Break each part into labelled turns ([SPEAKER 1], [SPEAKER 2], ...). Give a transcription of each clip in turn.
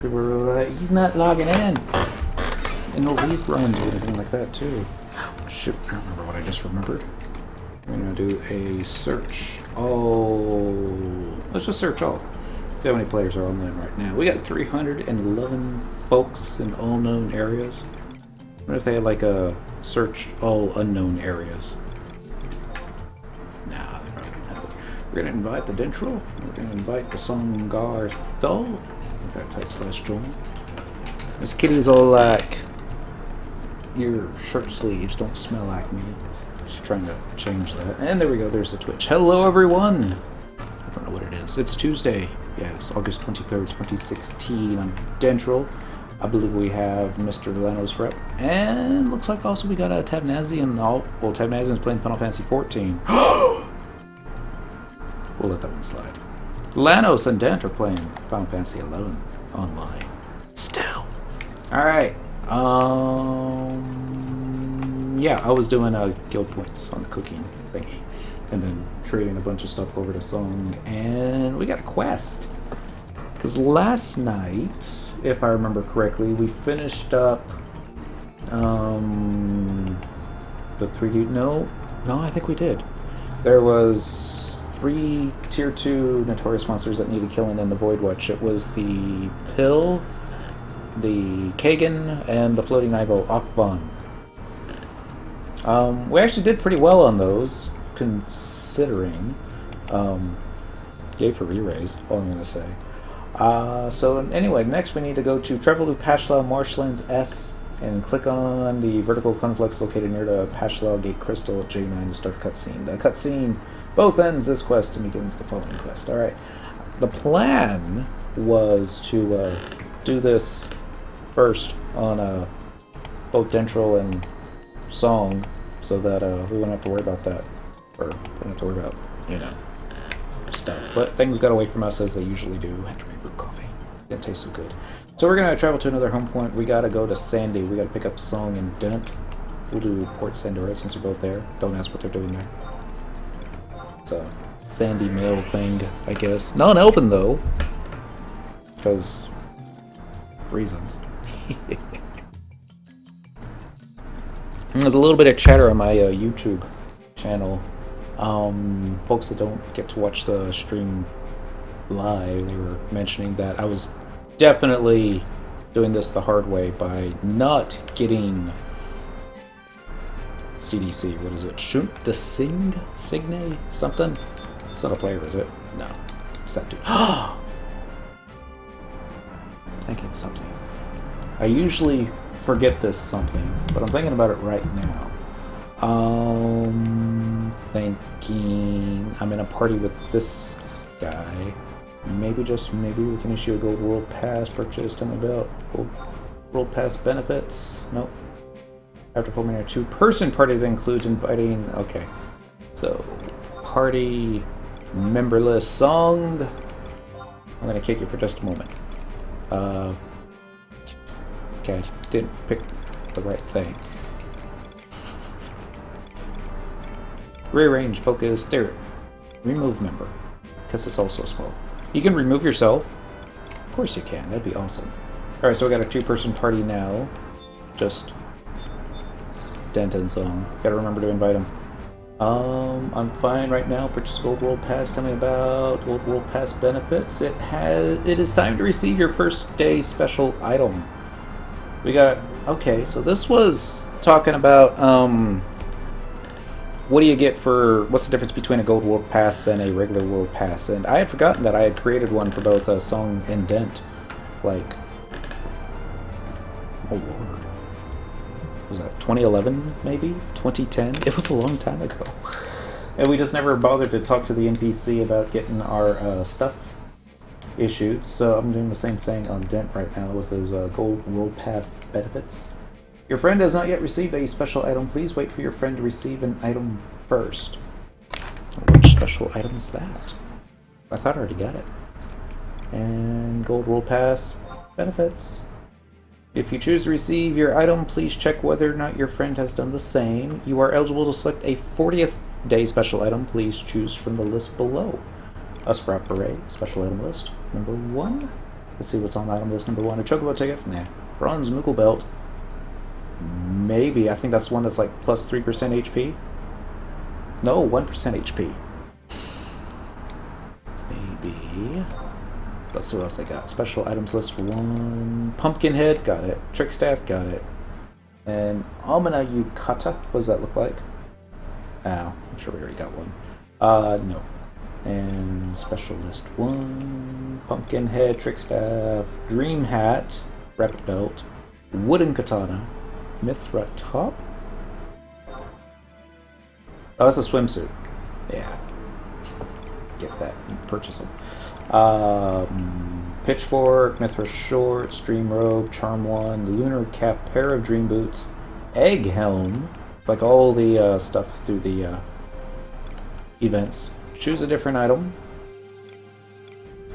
[SPEAKER 1] People were like, he's not logging in. And no leave runs or anything like that, too. Shoot, I don't remember what I just remembered. We're gonna do a search all. Let's just search all. See how many players are online right now. We got 311 folks in all known areas. What if they had like a search all unknown areas? Nah, they probably don't have it. We're gonna invite the Dentral. We're gonna invite the Songarthol. We gotta type /join. This kitty's all like, your shirt sleeves don't smell like me. Just trying to change that. And there we go, there's the Twitch. Hello everyone! I don't know what it is. It's Tuesday. Yes, August 23rd, 2016. I'm Dentral. I believe we have Mr. Lano's rep. And looks like also we got a Tabnazian. Well, Tabnazian's playing Final Fantasy 14. We'll let that one slide. Lanos and Dent are playing Final Fantasy 11 online. Still. Alright. Yeah, I was doing guild points on the cooking thingy. And then trading a bunch of stuff over to Song. And we got a quest. Because last night, if I remember correctly, we finished up the 3D. No, I think we did. There was 3 tier 2 notorious monsters that needed killing in the Voidwatch. It was the Pill, the Kagan, and the Floating Ivo Akban. We actually did pretty well on those, considering. Yay for re-raise, all I'm going to say. So anyway, next we need to go to Travel to Pashlau Marshlands S and click on the vertical conflux located near the Pashlau Gate Crystal at J9 to start the cutscene. The cutscene both ends this quest and begins the following quest. Alright. The plan was to do this first on both Dentral and Song so that we wouldn't have to worry about that. Or wouldn't have to worry about, stuff. But things got away from us as they usually do. I had to rebrew coffee. Didn't taste so good. So we're gonna travel to another home point. We gotta go to Sandy. We gotta pick up Song and Dent. We'll do Port Sandora since they're both there. Don't ask what they're doing there. It's a Sandy male thing, I guess. Non-elven though. Because reasons. There's a little bit of chatter on my YouTube channel. Folks that don't get to watch the stream live, they were mentioning that I was definitely doing this the hard way by not getting CDC. What is it? Shoot the Signe? Something? It's not a player, is it? No. It's that dude. Thinking something. I usually forget this something, but I'm thinking about it right now. Thinking I'm in a party with this guy. Maybe we can issue a gold world pass purchase. Tell me about gold world pass benefits. Nope. After forming a 2-person party that includes inviting. Okay. So party memberless Song. I'm gonna kick you for just a moment. Okay, I didn't pick the right thing. Rearrange, focus, there. Remove member. Because it's also small. You can remove yourself. Of course you can, that'd be awesome. Alright, so we got a 2-person party now. Just Dent and Song. Gotta remember to invite them. I'm fine right now. Purchase Gold World Pass. Tell me about Gold World Pass benefits. It is time to receive your first day special item. We got, okay, so this was talking about, what do you get for, what's the difference between a Gold World Pass and a regular World Pass? And I had forgotten that I had created one for both Song and Dent. Like, oh lord. Was that 2011, maybe? 2010? It was a long time ago. And we just never bothered to talk to the NPC about getting our stuff issued. So I'm doing the same thing on Dent right now with his Gold World Pass benefits. Your friend has not yet received a special item. Please wait for your friend to receive an item first. Which special item is that? I thought I already got it. And Gold World Pass benefits. If you choose to receive your item, please check whether or not your friend has done the same. You are eligible to select a 40th day special item. Please choose from the list below. A Sprout Beret special item list. Number 1. Let's see what's on item list number 1. A chocobo tickets? Nah. Bronze Moogle belt. Maybe. I think that's one that's like plus 3% HP. No, 1% HP. Maybe. Let's see what else they got. Special items list 1. Pumpkinhead, got it. Trickstaff, got it. And Amina Yukata, what does that look like? Oh, I'm sure we already got one. No. And special list 1. Pumpkinhead, Trickstaff, Dream Hat, Rep Belt, Wooden Katana, Mithra Top? Oh, that's a swimsuit. Yeah. Get that. You can purchase them. Pitchfork, Mithra Shorts, Dream Robe, Charm Wand, Lunar Cap, Pair of Dream Boots, Egg Helm. It's like all the stuff through the events. Choose a different item.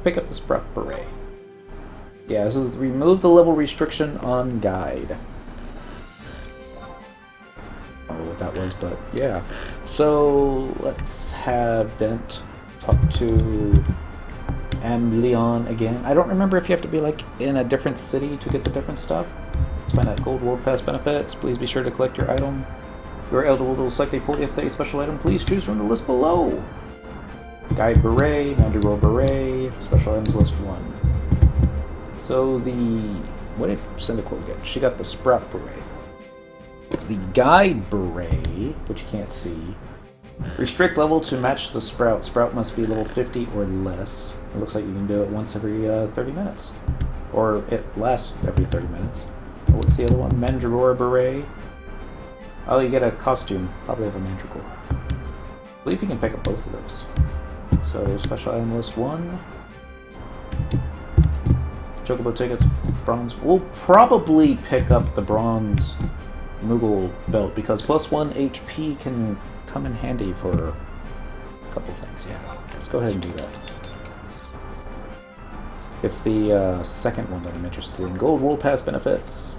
[SPEAKER 1] Pick up the Sprout Beret. Yeah, this is remove the level restriction on guide. I don't know what that was, but yeah. So let's have Dent talk to Leon again. I don't remember if you have to be like in a different city to get the different stuff. Let's find out Gold World Pass benefits. Please be sure to collect your item. You are eligible to select a 40th day special item. Please choose from the list below. Guide Beret, Mandragora Beret, special items list 1. So what did Cyndaquil get? She got the Sprout Beret. The Guide Beret, which you can't see, restrict level to match the Sprout. Sprout must be level 50 or less. It looks like you can do it once every 30 minutes. Or it lasts every 30 minutes. What's the other one? Mandragora Beret. Oh, you get a costume. Probably have a Mandragora. I believe you can pick up both of those. So, special item list 1. Chocobo tickets, bronze. We'll probably pick up the bronze Moogle belt because plus 1 HP can come in handy for a couple things. Yeah, let's go ahead and do that. It's the second one that I'm interested in. Gold World Pass benefits.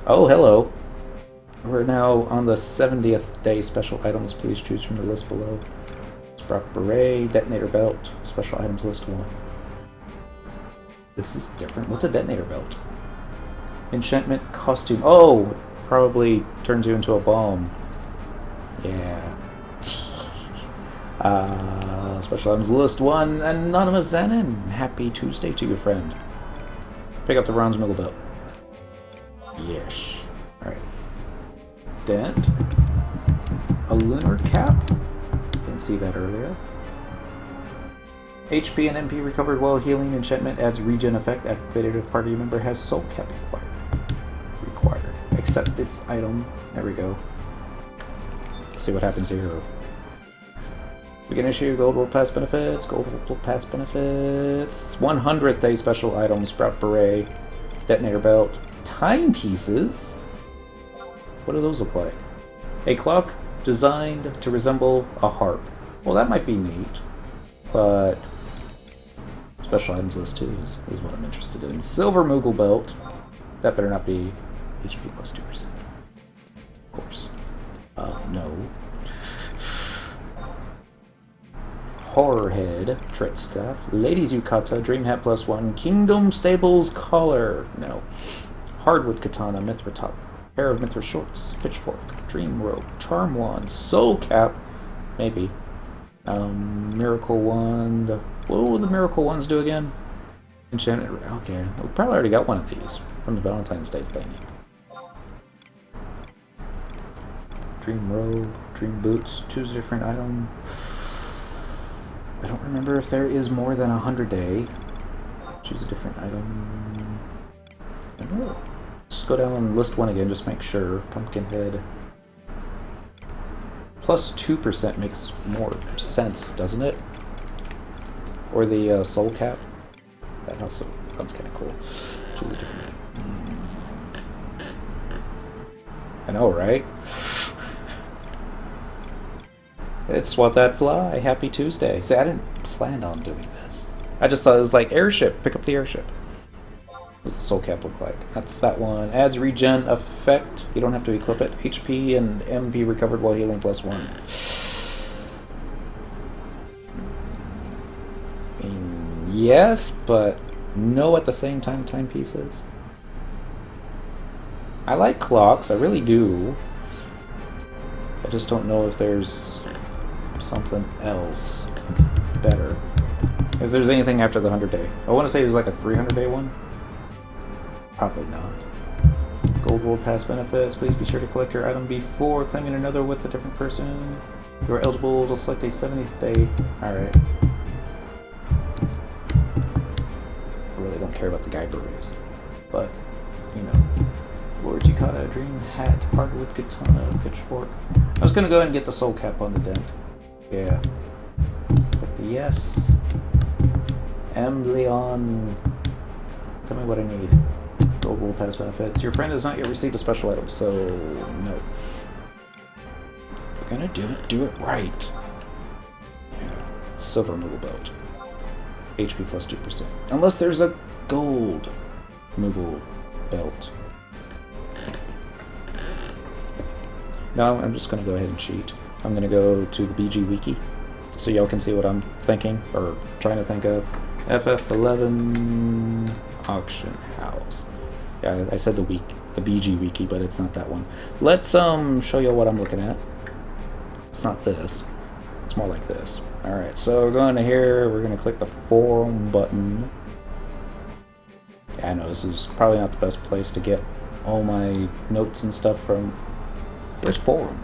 [SPEAKER 1] Oh, hello. We're now on the 70th day special items. Please choose from the list below. Sprout Beret, Detonator Belt, special items list 1. This is different. What's a Detonator Belt? Enchantment costume. Oh, probably turns you into a bomb. Yeah. Special items list 1. Anonymous Zenon. Happy Tuesday to your friend. Pick up the bronze Moogle belt. Yes. Alright. Dent. A lunar cap. Didn't see that earlier. HP and MP recovered while healing. Enchantment adds regen effect activated if party member has soul cap required. Accept this item. There we go. Let's see what happens here. We can issue Gold World Pass benefits. Gold World Pass benefits. 100th day special item. Sprout Beret. Detonator Belt. Timepieces. What do those look like? A clock designed to resemble a harp. Well, that might be neat, but special items list 2 is what I'm interested in. Silver Moogle belt. That better not be HP plus 2%. Of course. No. Horror Head, Trick Staff, Ladies Yukata, Dream Hat plus 1, Kingdom Stables Collar. No. Hardwood Katana, Mithra Top. Pair of Mithra Shorts, Pitchfork, Dream Rope, Charm Wand, Soul Cap, maybe. Miracle Wand. What will the Miracle Wands do again? Enchanted. Okay, we probably already got one of these from the Valentine's Day thing. Dream Robe, Dream Boots, choose a different item. I don't remember if there is more than 100 day. Choose a different item. I don't know. Let's go down and list 1 again, just make sure. Pumpkinhead. Plus 2% makes more sense, doesn't it? Or the soul cap. That also sounds kind of cool. Choose a different name. I know, right? It's Swat That Fly. Happy Tuesday. See, I didn't plan on doing this. I just thought it was like airship. Pick up the airship. What does the soul cap look like? That's that one. Adds regen effect. You don't have to equip it. HP and MP recovered while healing plus 1. I mean, yes, but know at the same time timepieces. I like clocks, I really do. I just don't know if there's something else better. If there's anything after the 100-day. I want to say there's like a 300-day one. Probably not. Gold World Pass benefits. Please be sure to collect your item before claiming another with a different person. You are eligible to select a 70th day. Alright. I really don't care about the guy berets. But, you know. Lord Yukata, Dream Hat, Hardwood Katana, Pitchfork. I was gonna go ahead and get the soul cap on the dent. Yeah. Click the yes. Leon. Tell me what I need. Gold World Pass benefits. Your friend has not yet received a special item, so no. We're gonna do it right. Yeah. Silver Moogle Belt. HP plus 2%. Unless there's a gold Moogle Belt. No, I'm just gonna go ahead and cheat. I'm gonna go to the BG Wiki so y'all can see what I'm thinking, or trying to think of. FF11 Auction House. Yeah, I said the BG Wiki, but it's not that one. Let's show you what I'm looking at. It's not this. It's more like this. Alright, so we're going to here, we're going to click the forum button. Yeah, I know this is probably not the best place to get all my notes and stuff from. Where's forum?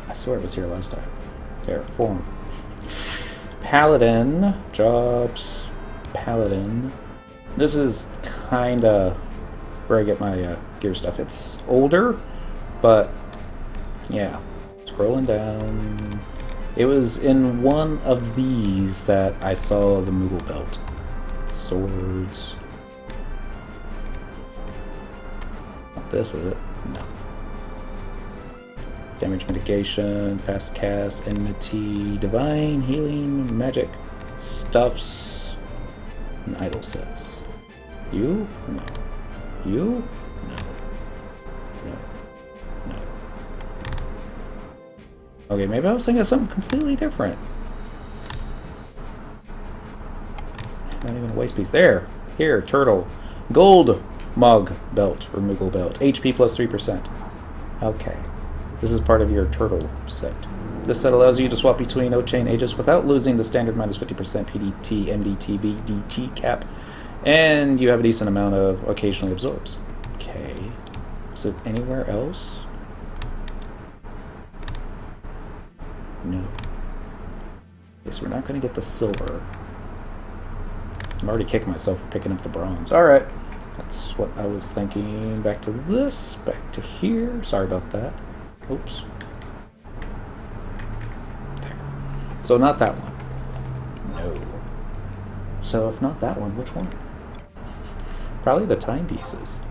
[SPEAKER 1] I swear it was here last time. There, forum. Paladin, jobs, Paladin. This is kinda where I get my gear stuff. It's older, but yeah. Scrolling down. It was in one of these that I saw the Moogle Belt. Swords. Not this, is it? No. Damage mitigation, fast cast, enmity, divine, healing, magic, stuffs, and idle sets. You? No. You? No. No. No. Okay, maybe I was thinking of something completely different. Not even a waist piece. There! Here, turtle. Gold mug belt, or Moogle belt. HP plus 3%. Okay. This is part of your turtle set. This set allows you to swap between O-Chain Aegis without losing the standard minus 50% PDT, MDT, VDT cap, and you have a decent amount of occasionally absorbs. Okay. Is it anywhere else? No. Okay, so we're not going to get the silver. I'm already kicking myself for picking up the bronze. Alright. That's what I was thinking. Back to this. Back to here. Sorry about that. Oops. There. So not that one. No. So if not that one, which one? Probably the timepieces.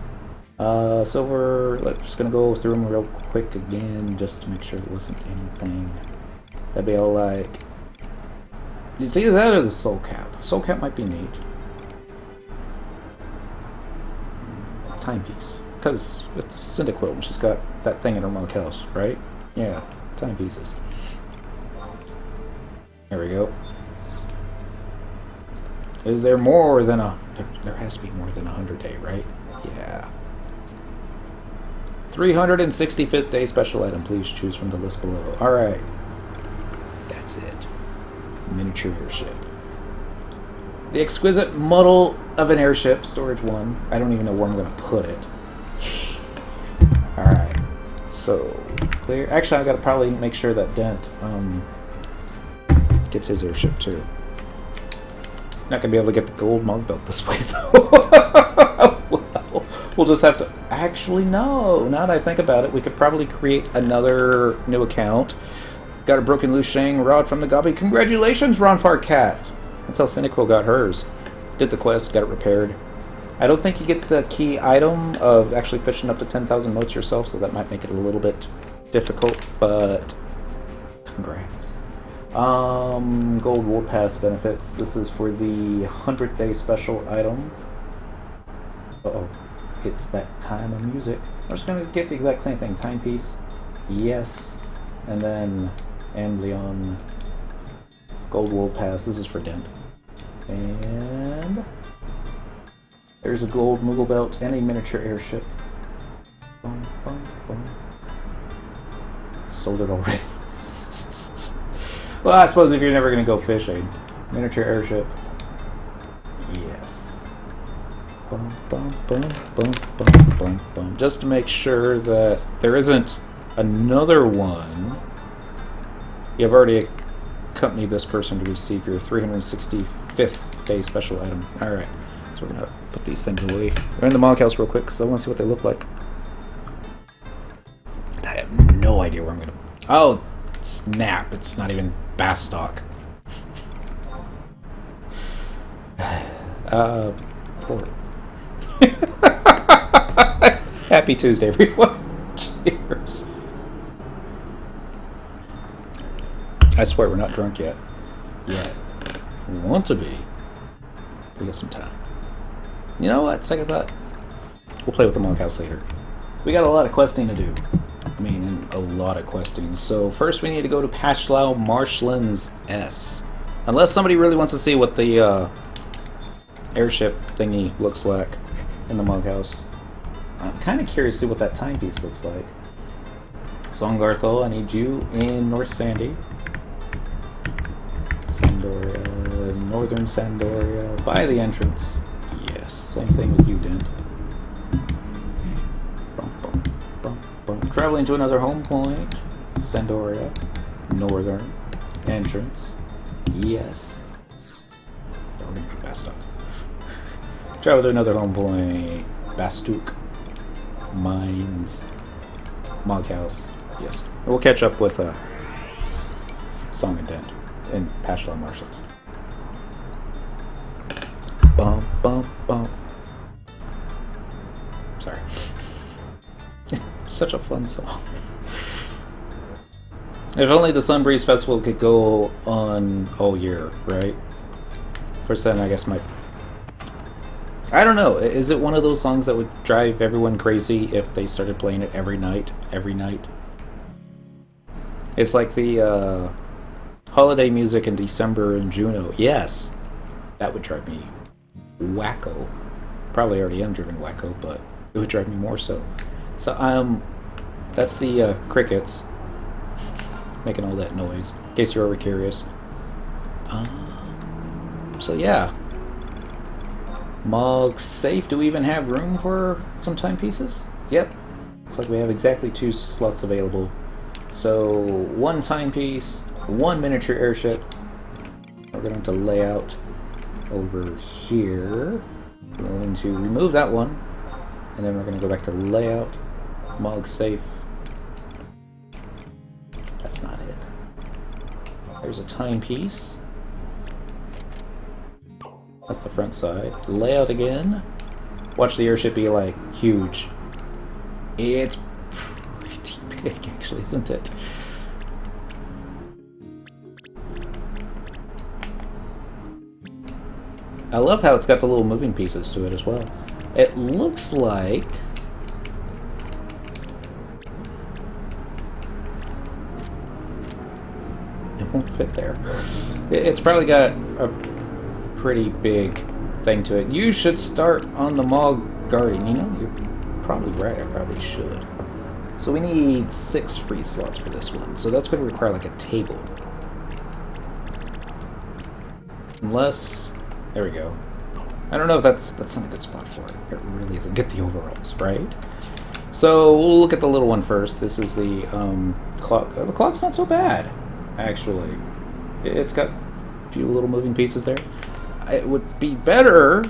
[SPEAKER 1] So we're just gonna go through them real quick again, just to make sure there wasn't anything that'd be all like. It's either that or the soul cap. Soul cap might be neat. Timepiece. Because it's Cyndaquil and she's got that thing in her monk house, right? Yeah, timepieces. There we go. Is there more than a... There has to be more than 100-day, right? Yeah. 365th day special item. Please choose from the list below. Alright. That's it. Miniature airship. The exquisite model of an airship. Storage 1. I don't even know where I'm going to put it. Alright. So, clear. Actually, I've got to probably make sure that Dent gets his airship too. Not going to be able to get the gold mug belt this way, though. Well, we'll just have to... Actually, no. Now that I think about it, we could probably create another new account. Got a broken loose Shang rod from the Gobby. Congratulations, Ronfar Cat! That's how Cyndaquil got hers. Did the quest, got it repaired. I don't think you get the key item of actually fishing up to 10,000 motes yourself, so that might make it a little bit difficult, but congrats. Gold War Pass benefits. This is for the 100th day special item. Uh-oh. It's that time of music. I'm just going to get the exact same thing. Timepiece. Yes. And then Leon. Gold World Pass. This is for Dent. And there's a gold Moogle belt and a miniature airship. Boom, boom, boom. Sold it already. Well, I suppose if you're never going to go fishing, miniature airship. Yes. Boom, boom, boom, boom, boom, boom, boom. Just to make sure that there isn't another one. You've already accompanied this person to receive your 365th day special item. Alright, so we're going to put these things away. We're in the Mog House real quick because I want to see what they look like. And I have no idea where I'm going to... Oh, snap. It's not even Bastock. Poor. Happy Tuesday, everyone. Cheers. I swear we're not drunk yet. Yet. We want to be. We got some time. You know what? Second thought. We'll play with the Monk House later. We got a lot of questing to do. I mean, a lot of questing. So first we need to go to Pashlau Marshlands S. Unless somebody really wants to see what the airship thingy looks like in the Monk House. I'm kind of curious to see what that timepiece looks like. Songarthol, I need you in North Sandy. Sandoria, Northern Sandoria, by the entrance. Yes, same thing with you, Dent. Bum, bum, bum, bum. Traveling to another home point. Sandoria, Northern entrance. Yes. Oh, we're gonna go Bastock. Travel to another home point. Bastuk. Mines. Mog House. Yes. And we'll catch up with Song and Dent in Pashlau Marshlands. Bum, bum, bum. Sorry. Such a fun song. If only the Sunbreeze Festival could go on all year, right? Of course, then I guess my... I don't know. Is it one of those songs that would drive everyone crazy if they started playing it every night? Every night? It's like the holiday music in December and Juno. Yes! That would drive me wacko. Probably already am driven wacko, but it would drive me more so. So, that's the crickets making all that noise, in case you're ever curious. So yeah. Mog safe. Do we even have room for some timepieces? Yep. Looks like we have exactly 2 slots available. So 1 timepiece, 1 miniature airship. We're going to lay out over here. We're going to remove that one, and then we're going to go back to layout. Mog safe. That's not it. There's a timepiece. That's the front side. Layout again. Watch the airship be like huge. It's pretty big, actually, isn't it? I love how it's got the little moving pieces to it as well. It looks like... it won't fit there. It's probably got a pretty big thing to it. You should start on the Mog Guardian. You know, you're probably right. I probably should. So we need 6 free slots for this one. So that's going to require like a table. Unless... there we go. I don't know if that's not a good spot for it. It really isn't. Get the overalls, right? So we'll look at the little one first. This is the clock. The clock's not so bad, actually. It's got a few little moving pieces there. It would be better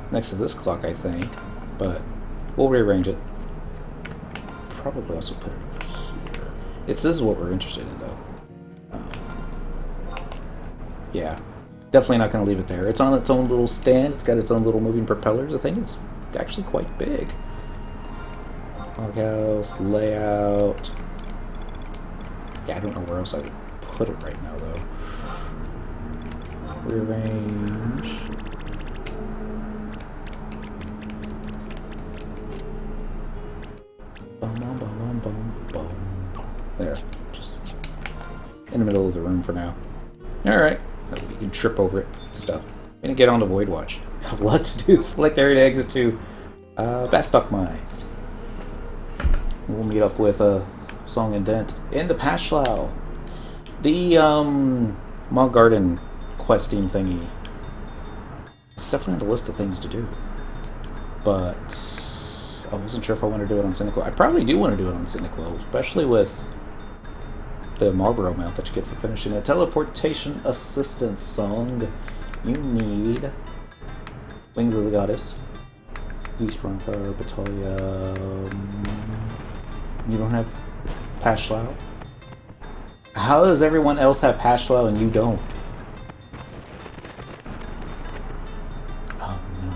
[SPEAKER 1] next to this clock, I think, but we'll rearrange it. Probably also put it over here. This is what we're interested in, though. Yeah, definitely not going to leave it there. It's on its own little stand. It's got its own little moving propellers. The thing is actually quite big. Loghouse, layout. Yeah, I don't know where else I would put it right now, though. Rearrange. Bum, bum, bum, bum, bum. There. Just in the middle of the room for now. Alright. You can trip over it. Stuff. gonna get on to Voidwatch. Got a lot to do. Select area to exit to Bastock Mines. We'll meet up with Song and Dent in the Pashlau. The Mog Garden questing thingy. It's definitely on the list of things to do. But I wasn't sure if I want to do it on Cynical. I probably do want to do it on Cynical, especially with the Marlboro mount that you get for finishing a teleportation assistance song. You need Wings of the Goddess, East Fire Battalion. You don't have Pashlau? How does everyone else have Pashlau and you don't? Oh no.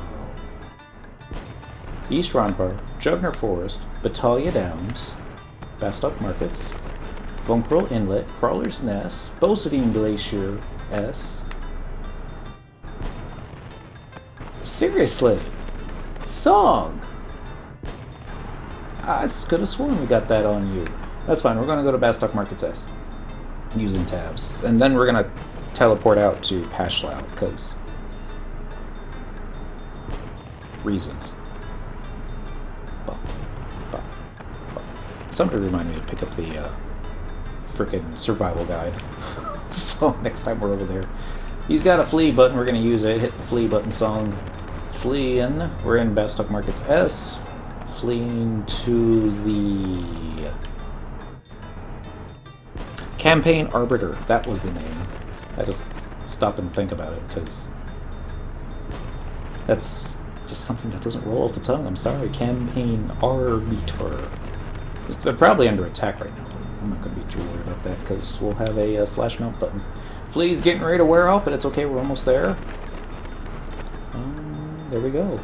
[SPEAKER 1] East Ronfar, Jugner Forest, Battalia Downs, Bastock Markets, Bunkerl Inlet, Crawler's Nest, Bosadine Glacier S. Seriously? Song! I could have sworn we got that on you. That's fine, we're going to go to Bastock Markets S. Using tabs. And then we're going to teleport out to Pashlau, because reasons. Somebody remind me to pick up the frickin' survival guide. So next time we're over there. He's got a flee button, we're going to use it. Hit the flee button song. Fleeing. We're in Bastock Markets S. Fleeing to the Campaign Arbiter. That was the name. I just stop and think about it because that's just something that doesn't roll off the tongue. I'm sorry. Campaign Arbiter. They're probably under attack right now. I'm not going to be too worried about that because we'll have a slash mount button. Flea's getting ready to wear off, but it's okay. We're almost there. There we go.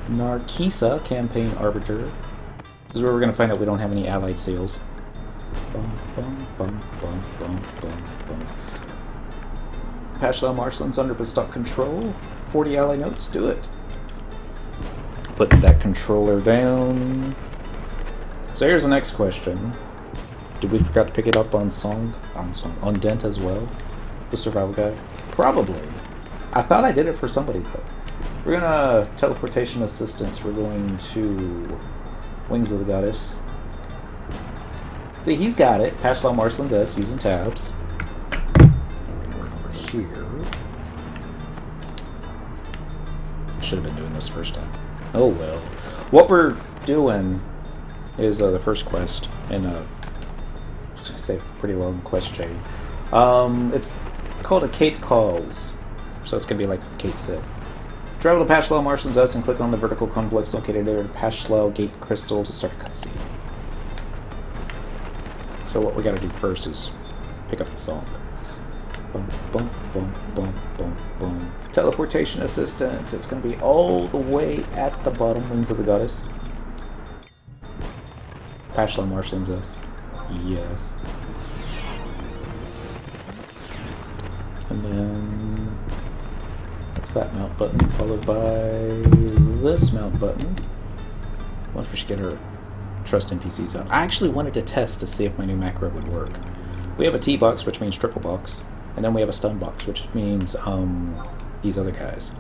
[SPEAKER 1] Narkisa, Campaign Arbiter. This is where we're going to find out we don't have any allied seals. Bum, bum, bum, bum, bum, bum, bum. Pashlau Marshlands under Bastock control. 40 ally notes, do it. Put that controller down. So here's the next question. Did we forget to pick it up on on Dent as well? The survival guide? Probably. I thought I did it for somebody though. We're gonna teleportation assistance. We're going to Wings of the Goddess. See, he's got it. Pashlau Marshlands S using tabs. Over here. Should have been doing this first time. Oh well. What we're doing is the first quest in a say pretty long quest chain. It's called a Kate Calls, so it's gonna be like Kate Sith. Travel to Pashlau Marshlands S and click on the vertical complex located there to Pashlau Gate Crystal to start a cutscene. So what we gotta do first is pick up the song. Boom, boom, boom, boom, boom, boom. Teleportation assistance. It's gonna be all the way at the bottom. Wings of the Goddess. Pashlau Marshlands S. Yes. And then that's that mount button, followed by this mount button. I wonder if we should get our trust NPCs out. I actually wanted to test to see if my new macro would work. We have a T box, which means triple box, and then we have a stun box, which means these other guys.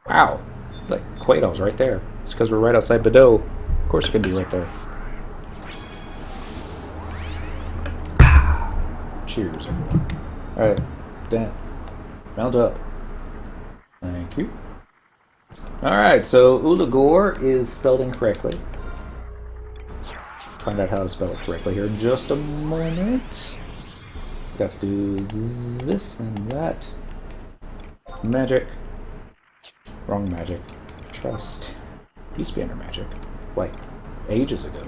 [SPEAKER 1] Wow, like Quaidov's right there. It's because we're right outside Bordeaux. Of course, it can be right there. Cheers, everyone. All right, Dan, mount up. Thank you. All right, so Ulagor is spelled incorrectly. Find out how to spell it correctly here in just a moment. Got to do this and that. Magic. Wrong magic. Trust. Used to be under magic. Like, ages ago.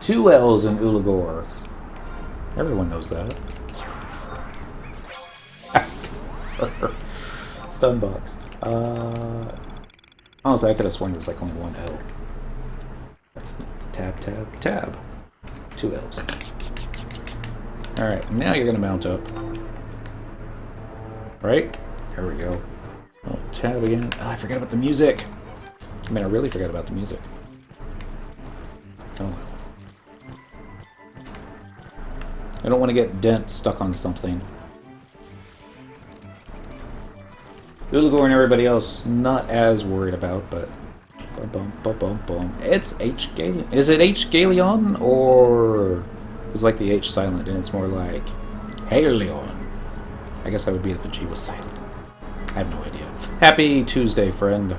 [SPEAKER 1] 2 L's in Ulagor. Everyone knows that. Stun box. Honestly, I could have sworn there was like only 1 L. That's tab, tab, tab. 2 L's. Alright, now you're going to mount up. Right? There we go. Oh, tab again. Oh, I forgot about the music. I mean, I really forgot about the music. Oh well. I don't want to get Dent stuck on something. Ulugor and everybody else, not as worried about, but... It's H. Galeon. Is it H. Galeon, or... is like the H silent, and it's more like... Haleon. I guess that would be if the G was silent. I have no idea. Happy Tuesday, friend.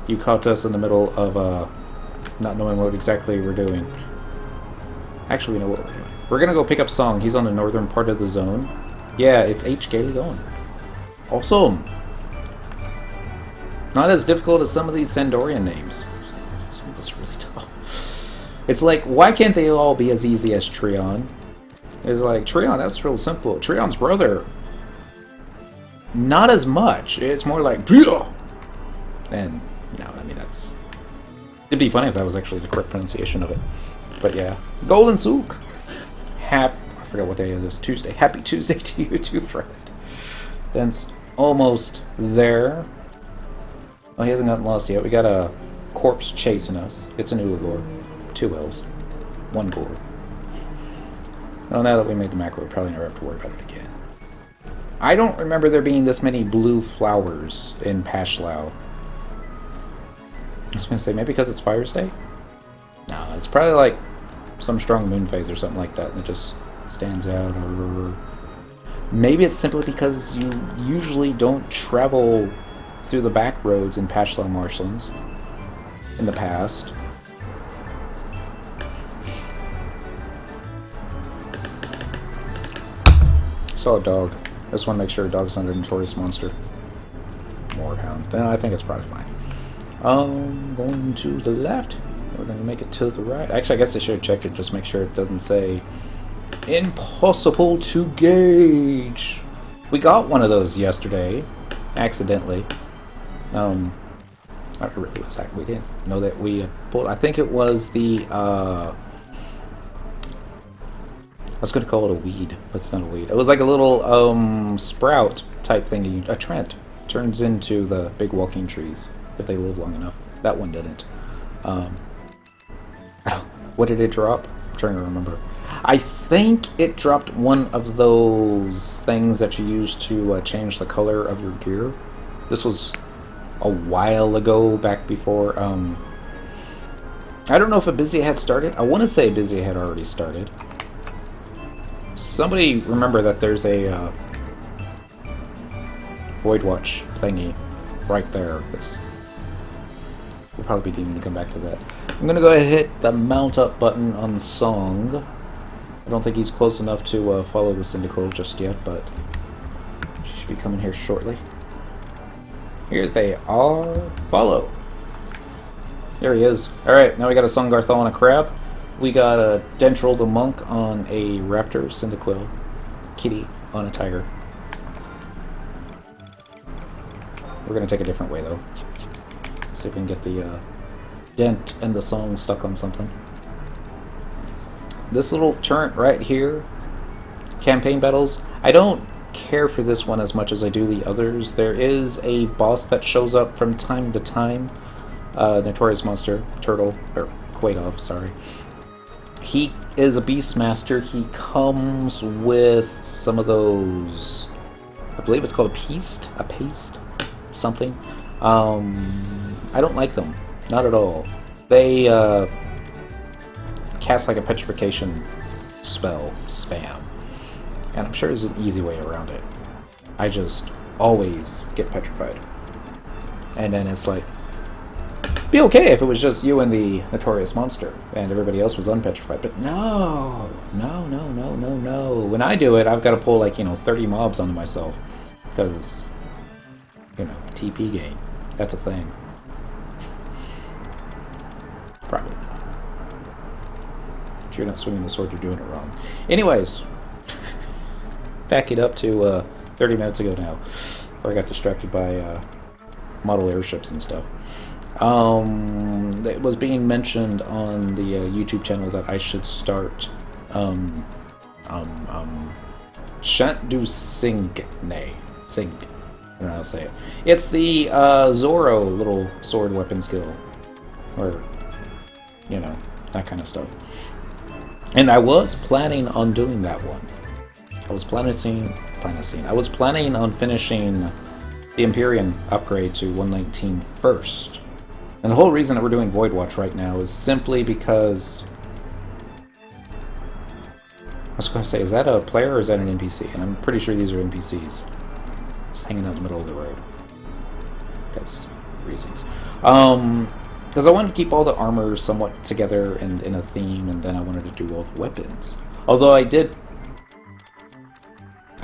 [SPEAKER 1] You caught us in the middle of, not knowing what exactly we're doing. Actually, we know what we're doing. We're gonna go pick up Song. He's on the northern part of the zone. Yeah, it's H. Galeon. Awesome. Not as difficult as some of these Sandorian names. Some of this really tough. It's like, why can't they all be as easy as Treon? It's like, Treon, that's real simple. Treon's brother. Not as much. It's more like, and, you know, I mean, that's... It'd be funny if that was actually the correct pronunciation of it. But yeah. Golden Souk. I forgot what day it is. Tuesday. Happy Tuesday to you too, friend. Den's almost there. Oh, he hasn't gotten lost yet. We got a corpse chasing us. It's an Ulugor. 2 L's. 1 Gore. Well, now that we made the macro, we probably never have to worry about it again. I don't remember there being this many blue flowers in Pashlau. I was going to say, maybe because it's Fire's Day? No, it's probably like some strong moon phase or something like that, and it just stands out. Or maybe it's simply because you usually don't travel through the back roads in Pashlau marshlands in the past. Saw a dog. I just want to make sure a dog's not a notorious monster. Moorhound. I think it's probably fine. Going to the left. We're going to make it to the right. Actually, I guess I should have checked it. Just make sure it doesn't say impossible to gauge. We got one of those yesterday. Accidentally. Not really. We didn't know that we pulled. I think it was the, I was going to call it a weed, but it's not a weed. It was like a little, sprout type thing. A trent turns into the big walking trees if they live long enough. That one didn't. What did it drop? I'm trying to remember. I think it dropped one of those things that you use to change the color of your gear. This was a while ago, back before, I don't know if a busy had started. I want to say busy had already started. Somebody remember that there's a Voidwatch thingy right there. We'll probably be needing to come back to that. I'm going to go ahead and hit the mount up button on Song. I don't think he's close enough to follow the Syndical just yet, but she should be coming here shortly. Here they are. Follow. There he is. Alright, now we got a Songarthal on a crab. We got a Dentral the monk on a raptor, Cyndaquil, Kitty on a tiger. We're going to take a different way though. See if we can get the dent and the song stuck on something. This little turret right here, campaign battles, I don't care for this one as much as I do the others. There is a boss that shows up from time to time, Notorious Monster, Turtle, or Quaidov, sorry. He is a Beastmaster. He comes with some of those, I believe it's called a paste, something. I don't like them, not at all. They cast like a petrification spell, spam. And I'm sure there's an easy way around it. I just always get petrified. And then it's like, be okay if it was just you and the Notorious Monster, and everybody else was unpetrified. But no. When I do it, I've got to pull like, 30 mobs onto myself. Because, TP game. That's a thing. Probably not. If you're not swinging the sword, you're doing it wrong. Anyways. Back it up to 30 minutes ago now. Before I got distracted by model airships and stuff. It was being mentioned on the YouTube channel that I should start Shan't do Sing. I don't know how to say it. It's the Zoro little sword weapon skill. Or, that kind of stuff. And I was planning on doing that one. I was planning on finishing the Empyrean upgrade to 119 first. And the whole reason that we're doing Voidwatch right now is simply because... I was going to say, is that a player or is that an NPC? And I'm pretty sure these are NPCs. Just hanging out in the middle of the road. Because reasons. Because I wanted to keep all the armor somewhat together and in a theme, and then I wanted to do all the weapons. Although I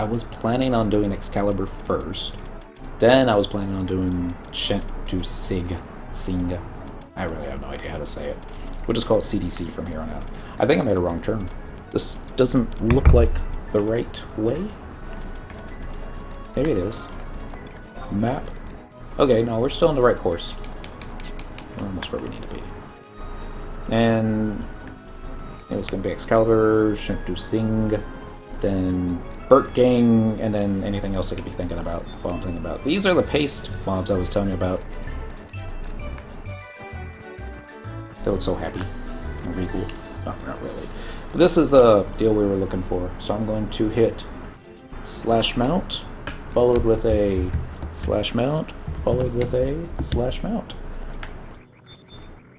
[SPEAKER 1] was planning on doing Excalibur first. Then I was planning on doing Sing. I really have no idea how to say it. We'll just call it CDC from here on out. I think I made a wrong turn. This doesn't look like the right way. Maybe it is. Map. Okay, no, we're still on the right course. We're almost where we need to be. And it was going to be Excalibur, Sing, then Burt Gang, and then anything else I could be thinking about while I'm thinking about. These are the paste mobs I was telling you about. They look so happy. They're really cool. No, not really. But this is the deal we were looking for. So I'm going to hit slash mount, followed with a slash mount, followed with a slash mount.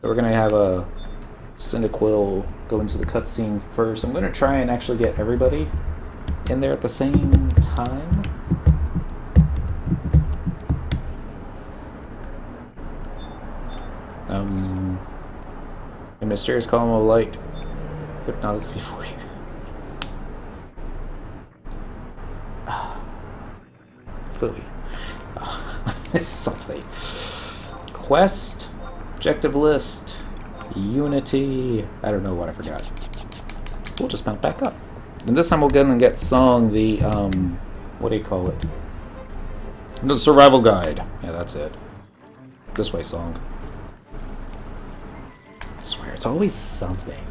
[SPEAKER 1] So we're going to have a Cyndaquil go into the cutscene first. I'm going to try and actually get everybody in there at the same time. A mysterious column of light, but not before you. Phooey. I missed something. Quest, objective list, Unity. I don't know what I forgot. We'll just mount back up. And this time we'll get and get Song the, what do you call it? The survival guide. Yeah, that's it. This way, Song. I swear, it's always something.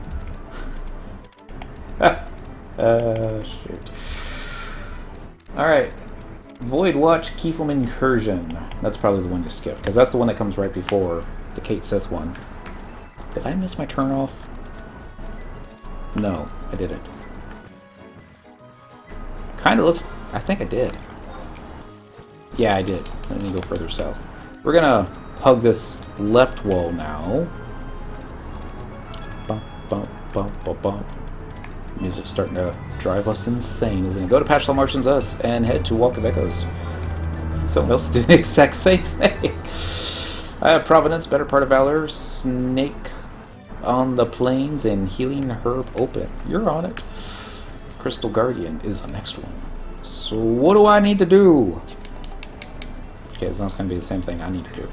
[SPEAKER 1] Shoot. Alright. Voidwatch Keefum Incursion. That's probably the one to skip, because that's the one that comes right before the Kate Sith one. Did I miss my turn off? No, I didn't. Kind of looks... I think I did. Yeah, I did. Let me go further south. We're gonna hug this left wall now. Bump, bump, bump, bump, bump. Music's starting to drive us insane, isn't it? Go to Patchlow Martians Us and head to Walk of Echoes. Someone else doing the exact same thing. I have Providence, Better Part of Valor, Snake on the Plains, and Healing Herb Open. You're on it. Crystal Guardian is the next one. So what do I need to do? Okay, it's not going to be the same thing I need to do.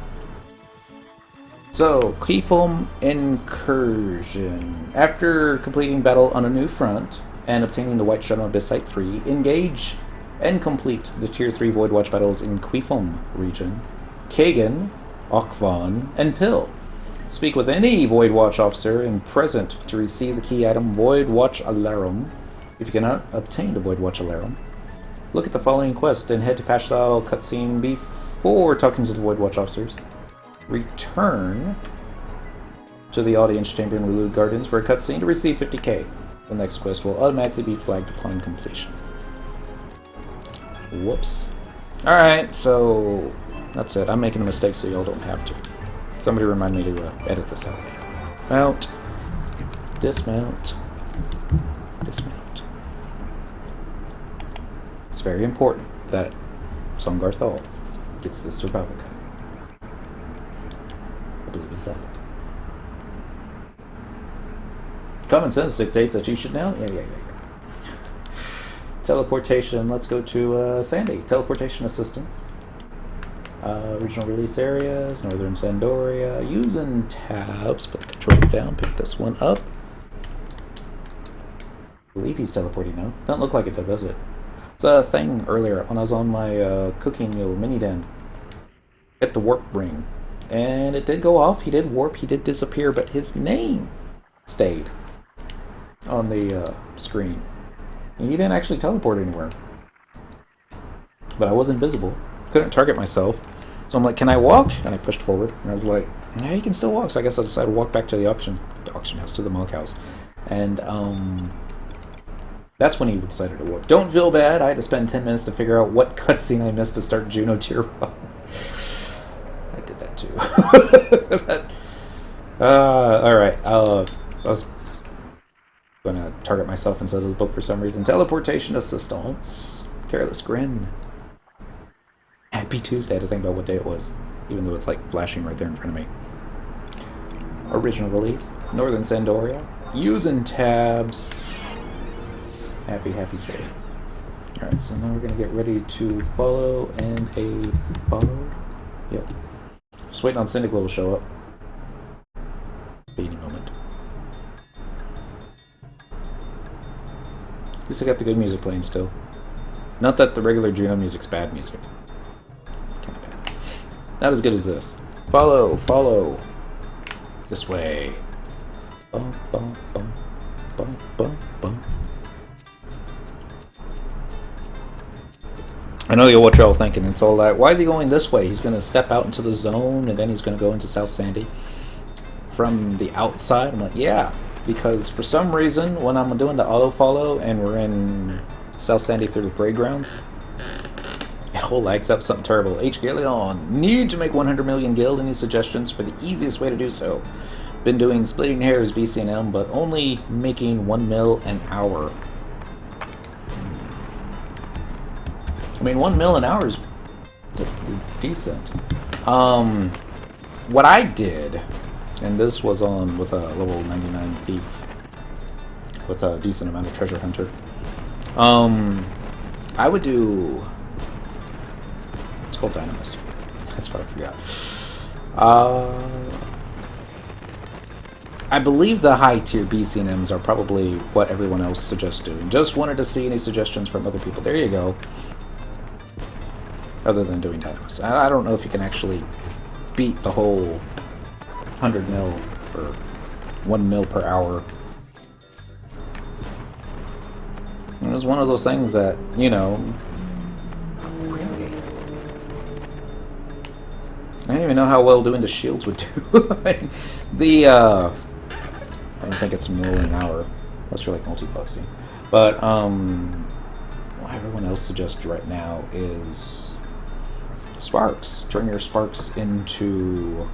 [SPEAKER 1] So, Keefum Incursion. After completing battle on a new front and obtaining the White Shadow Abyss Site 3, engage and complete the Tier 3 Voidwatch battles in Keefum region, Kagan, Okvan, and Pill. Speak with any Voidwatch officer in present to receive the key item Voidwatch Alarum. If you cannot obtain the Voidwatch Alarum, look at the following quest and head to Patchlow cutscene before talking to the Voidwatch officers. Return to the audience chamber in Relude Gardens for a cutscene to receive 50k. The next quest will automatically be flagged upon completion. Whoops. Alright, so that's it. I'm making a mistake so y'all don't have to. Somebody remind me to edit this out. Mount. Dismount. Dismount. It's very important that Songar Thal gets this survival guide. I believe in that. Common sense dictates that you should know. Yeah. Teleportation. Let's go to Sandy. Teleportation assistance. Regional release areas. Northern Sandoria. Using tabs. Put the controller down. Pick this one up. I believe he's teleporting now. Doesn't look like it though, does it? It's a thing earlier when I was on my cooking little mini den. Hit the warp ring. And it did go off. He did warp. He did disappear. But his name stayed on the screen. And he didn't actually teleport anywhere. But I was invisible. Couldn't target myself. So I'm like, can I walk? And I pushed forward. And I was like, yeah, you can still walk. So I guess I decided to walk back to the auction house, to the milk house. And That's when he decided to warp. Don't feel bad. I had to spend 10 minutes to figure out what cutscene I missed to start Juno Tier 1. I did that too. But, alright. I was going to target myself instead of the book for some reason. Teleportation assistance. Careless grin. Happy Tuesday. I had to think about what day it was, even though it's like flashing right there in front of me. Original release. Northern Sandoria. Using tabs. Happy day. Alright, so now we're going to get ready to follow and a follow. Yep. Just waiting on Cyndaquil to show up. Any moment. At least I got the good music playing still. Not that the regular Juno music's bad music. Kind of bad. Not as good as this. Follow. This way. Bum, bum, bum, bum, bum, bum. I know what you're all thinking. It's all that. Why is he going this way? He's going to step out into the zone, and then he's going to go into South Sandy from the outside. I'm like, yeah, because for some reason, when I'm doing the auto follow and we're in South Sandy through the parade grounds, it all lags up something terrible. H. Galeon, need to make 100 million guild. Any suggestions for the easiest way to do so? Been doing splitting hairs, BC&M, but only making 1 mil an hour. I mean, 1 mil an hour is pretty decent. What I did, and this was on with a level 99 thief with a decent amount of treasure hunter. I would do. It's called Dynamis. That's what I forgot. I believe the high tier BC&Ms are probably what everyone else suggests doing. Just wanted to see any suggestions from other people. There you go. Other than doing Dynamis. I don't know if you can actually beat the whole 100 mil or 1 mil per hour. It was one of those things that, you know, really, I don't even know how well doing the shields would do. I don't think it's a mil an hour, unless you're like multi-boxing. But what everyone else suggests right now is sparks. Turn your sparks into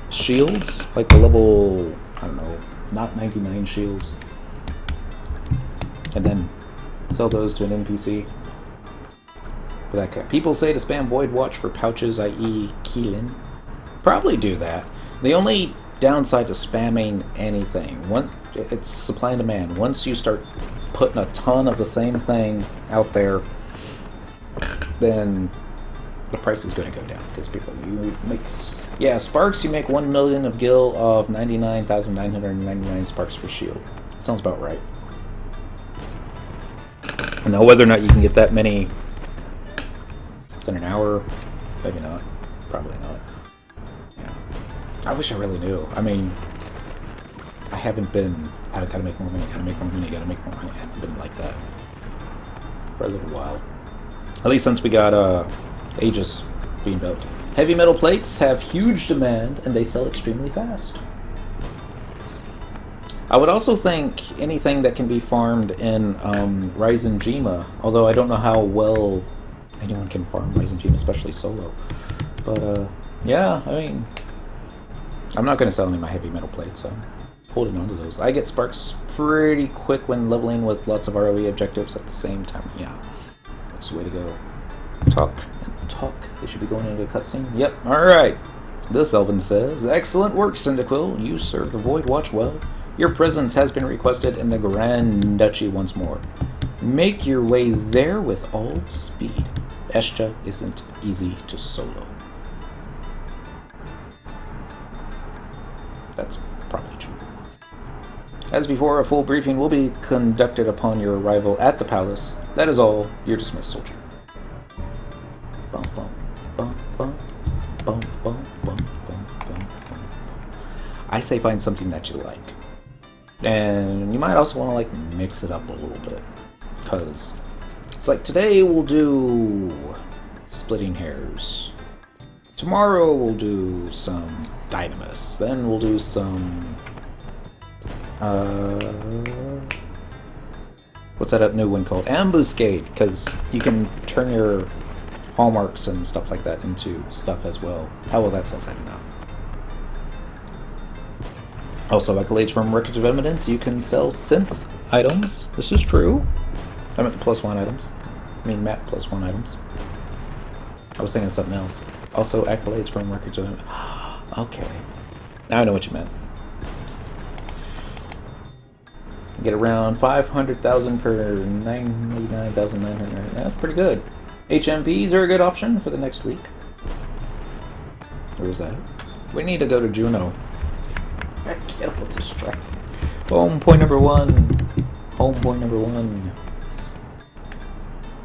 [SPEAKER 1] shields, like the level, I don't know, not 99 shields, and then sell those to an NPC. For that kind. People say to spam Voidwatch for pouches, i.e. Keelan. Probably do that. The only downside to spamming anything, it's supply and demand. Once you start putting a ton of the same thing out there, then the price is going to go down because people, you make, yeah, sparks, you make 1 million of gil of 99,999 sparks for shield. Sounds about right. Now, whether or not you can get that many in an hour, maybe not. Probably not. Yeah. I wish I really knew. I mean, I haven't been, I gotta make more money, gotta make more money, gotta make more money. I haven't been like that for a little while. At least since we got, Aegis being built. Heavy metal plates have huge demand and they sell extremely fast. I would also think anything that can be farmed in Ryzen Jima, although I don't know how well anyone can farm Ryzen Jima, especially solo. But yeah, I mean, I'm not going to sell any of my heavy metal plates, so I'm holding on to those. I get sparks pretty quick when leveling with lots of ROE objectives at the same time. Yeah, that's the way to go. Talk. They should be going into a cutscene. Yep, alright. This Elven says, excellent work, Cyndaquil. You serve the Voidwatch well. Your presence has been requested in the Grand Duchy once more. Make your way there with all speed. Estia isn't easy to solo. That's probably true. As before, a full briefing will be conducted upon your arrival at the palace. That is all. You're dismissed, soldier. Bum, bum, bum, bum, bum, bum, bum, bum, bum. I say find something that you like. And you might also want to like mix it up a little bit. Because it's like today we'll do splitting hairs. Tomorrow we'll do some Dynamis. Then we'll do some What's that new one called? Ambuscade, because you can turn your hallmarks and stuff like that into stuff as well. How well that sells, I don't know. Also, accolades from Wreckage of Evidence. You can sell synth items. This is true. I meant the +1 items. I mean, map +1 items. I was thinking of something else. Also, accolades from Wreckage of Evidence. Okay. Now I know what you meant. Get around 500,000 per 99,900. That's pretty good. HMPs are a good option for the next week. Where's that? We need to go to Juno. I can't get distracted. Home point number 1. Home point number 1.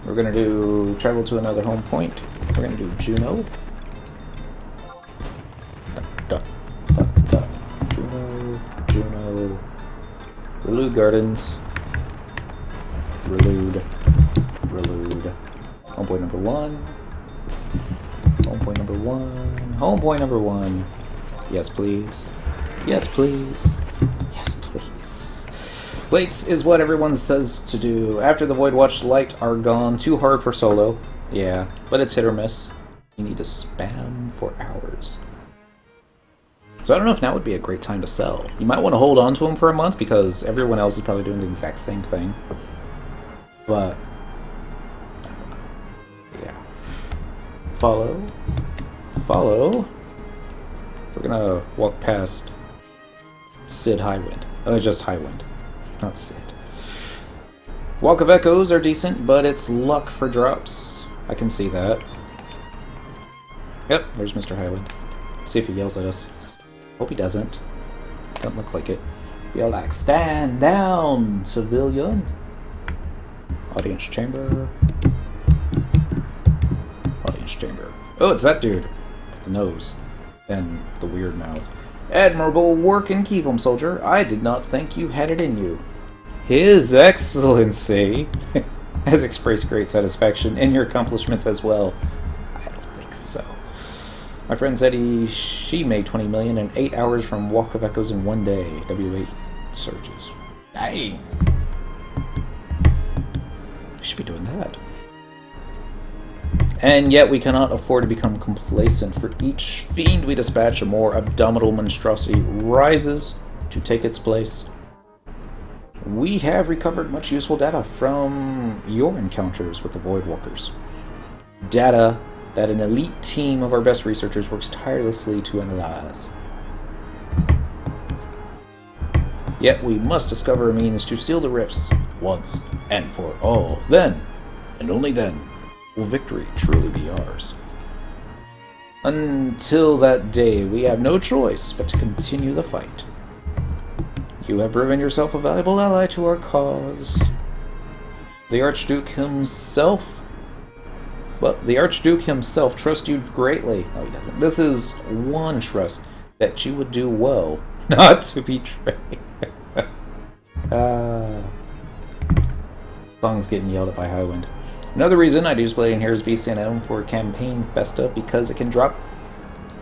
[SPEAKER 1] We're gonna do travel to another home point. We're gonna do Juno. Juno. Relude Gardens. Relude. Home point number 1. Home point number 1. Home point number 1. Yes, please. Yes, please. Yes, please. Plates is what everyone says to do. After the Voidwatch light are gone, too hard for solo. Yeah, but it's hit or miss. You need to spam for hours. So I don't know if now would be a great time to sell. You might want to hold on to them for a month because everyone else is probably doing the exact same thing. But, yeah. Follow. We're gonna walk past Sid Highwind. Oh, just Highwind, not Sid. Walk of Echoes are decent, but it's luck for drops. I can see that. Yep, there's Mr. Highwind. See if he yells at us. Hope he doesn't. Don't look like it. Be like, stand down, civilian. Audience chamber. Audience chamber. Oh, it's that dude. With the nose. And the weird mouth. Admirable work in Kevum, soldier. I did not think you had it in you. His Excellency has expressed great satisfaction in your accomplishments as well. I don't think so. My friend said she made 20 million in 8 hours from Walk of Echoes in 1 day. W8 searches. Dang. We should be doing that. And yet we cannot afford to become complacent. For each fiend we dispatch, a more abdominal monstrosity rises to take its place. We have recovered much useful data from your encounters with the Voidwalkers. Data that an elite team of our best researchers works tirelessly to analyze. Yet we must discover a means to seal the rifts once and for all. Then, and only then, will victory truly be ours. Until that day, we have no choice but to continue the fight. You have proven yourself a valuable ally to our cause. The Archduke himself... But the Archduke himself trusts you greatly. No, he doesn't. This is one trust, that you would do well, not to betray. Song's getting yelled at by Highwind. Another reason I do split in here is BCNM for campaign Besta, because it can drop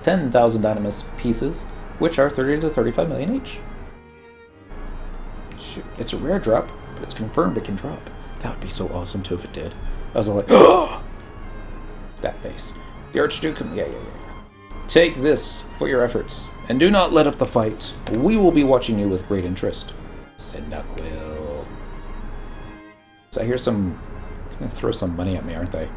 [SPEAKER 1] 10,000 Dynamis pieces, which are 30 to 35 million each. Shoot. It's a rare drop, but it's confirmed it can drop. That would be so awesome too if it did. I was like, oh! That face. The Archduke, yeah. Take this for your efforts, and do not let up the fight. We will be watching you with great interest. Cyndaquil. So I hear some... They're gonna throw some money at me, aren't they?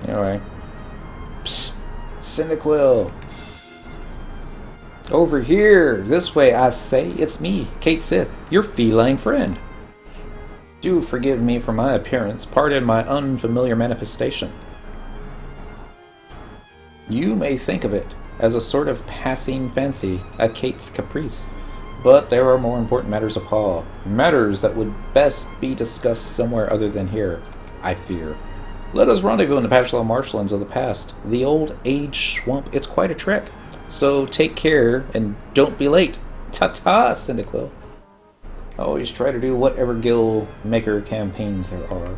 [SPEAKER 1] Anyway. Psst! Cyndaquil! Over here! This way, I say. It's me, Kate Sith, your feline friend. Do forgive me for my appearance. Pardon my unfamiliar manifestation. You may think of it as a sort of passing fancy, a Kate's caprice. But there are more important matters of paw. Matters that would best be discussed somewhere other than here, I fear. Let us rendezvous in the patchless marshlands of the past. The old age swamp. It's quite a trek. So take care and don't be late. Ta-ta, Cyndaquil. Always try to do whatever guild maker campaigns there are.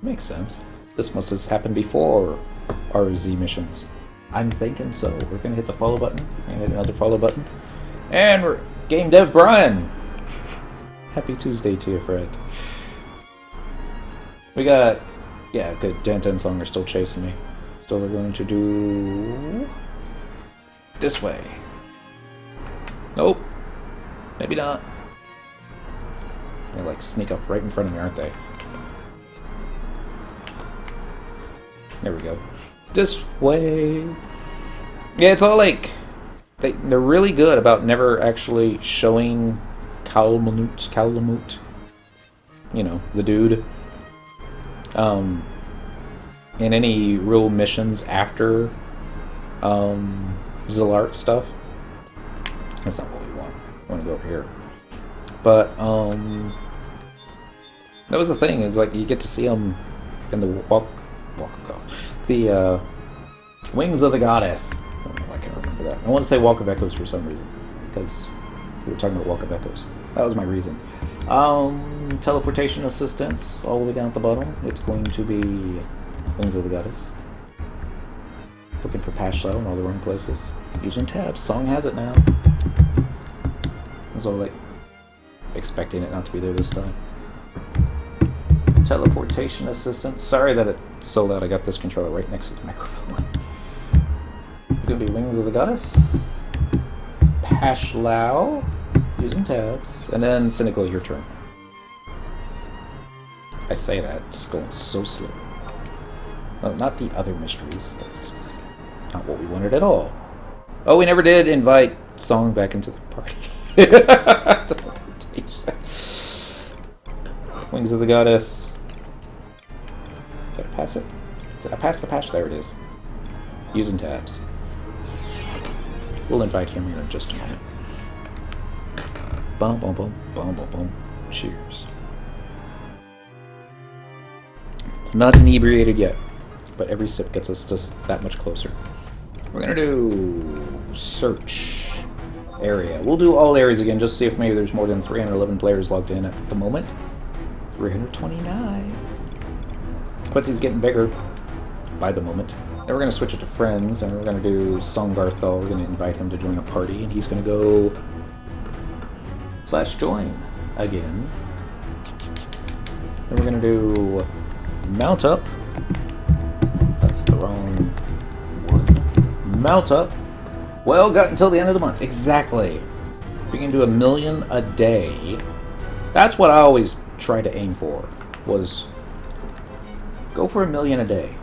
[SPEAKER 1] Makes sense. This must have happened before RZ missions. I'm thinking so. We're gonna hit the follow button. And hit another follow button. And we're Game Dev Brian! Happy Tuesday to you, Fred. We got... Yeah, good. Dan Song are still chasing me. So we're going to do... this way. Nope. Maybe not. They like sneak up right in front of me, aren't they? There we go. This way. Yeah, it's all like... They're really good about never actually showing Kalamut. You know, the dude. In any real missions after zilart stuff. That's not what we want. We want to go over here. But that was the thing. Is like you get to see them in the walk of God. The Wings of the Goddess. I don't know why I can't remember that. I want to say Walk of Echoes for some reason because we were talking about Walk of Echoes. That was my reason. Teleportation assistance all the way down at the bottom. It's going to be Wings of the Goddess. Looking for Pashlow in all the wrong places. Using tabs. Song has it now. I was all like expecting it not to be there this time. Teleportation assistance. Sorry that it's so loud. I got this controller right next to the microphone. It's going to be Wings of the Goddess. Pashlow. Using tabs. And then Cynical, your turn. I say that, it's going so slow. No, not the other mysteries. That's not what we wanted at all. Oh, we never did invite Song back into the party. Wings of the Goddess. Did I pass it? Did I pass the patch? There it is. Using tabs. We'll invite him here in just a moment. Boom, boom, boom, boom, boom, boom. Cheers. Not inebriated yet, but every sip gets us just that much closer. We're gonna do search area. We'll do all areas again, just to see if maybe there's more than 311 players logged in at the moment. 329. Quincy's getting bigger by the moment. Then we're gonna switch it to friends, and we're gonna do Songarthal. We're gonna invite him to join a party, and he's gonna go /join again. Then we're gonna do mount up. That's the wrong one. Mount up. Well, got until the end of the month. Exactly. We can do 1 million a day. That's what I always try to aim for. Was go for 1 million a day.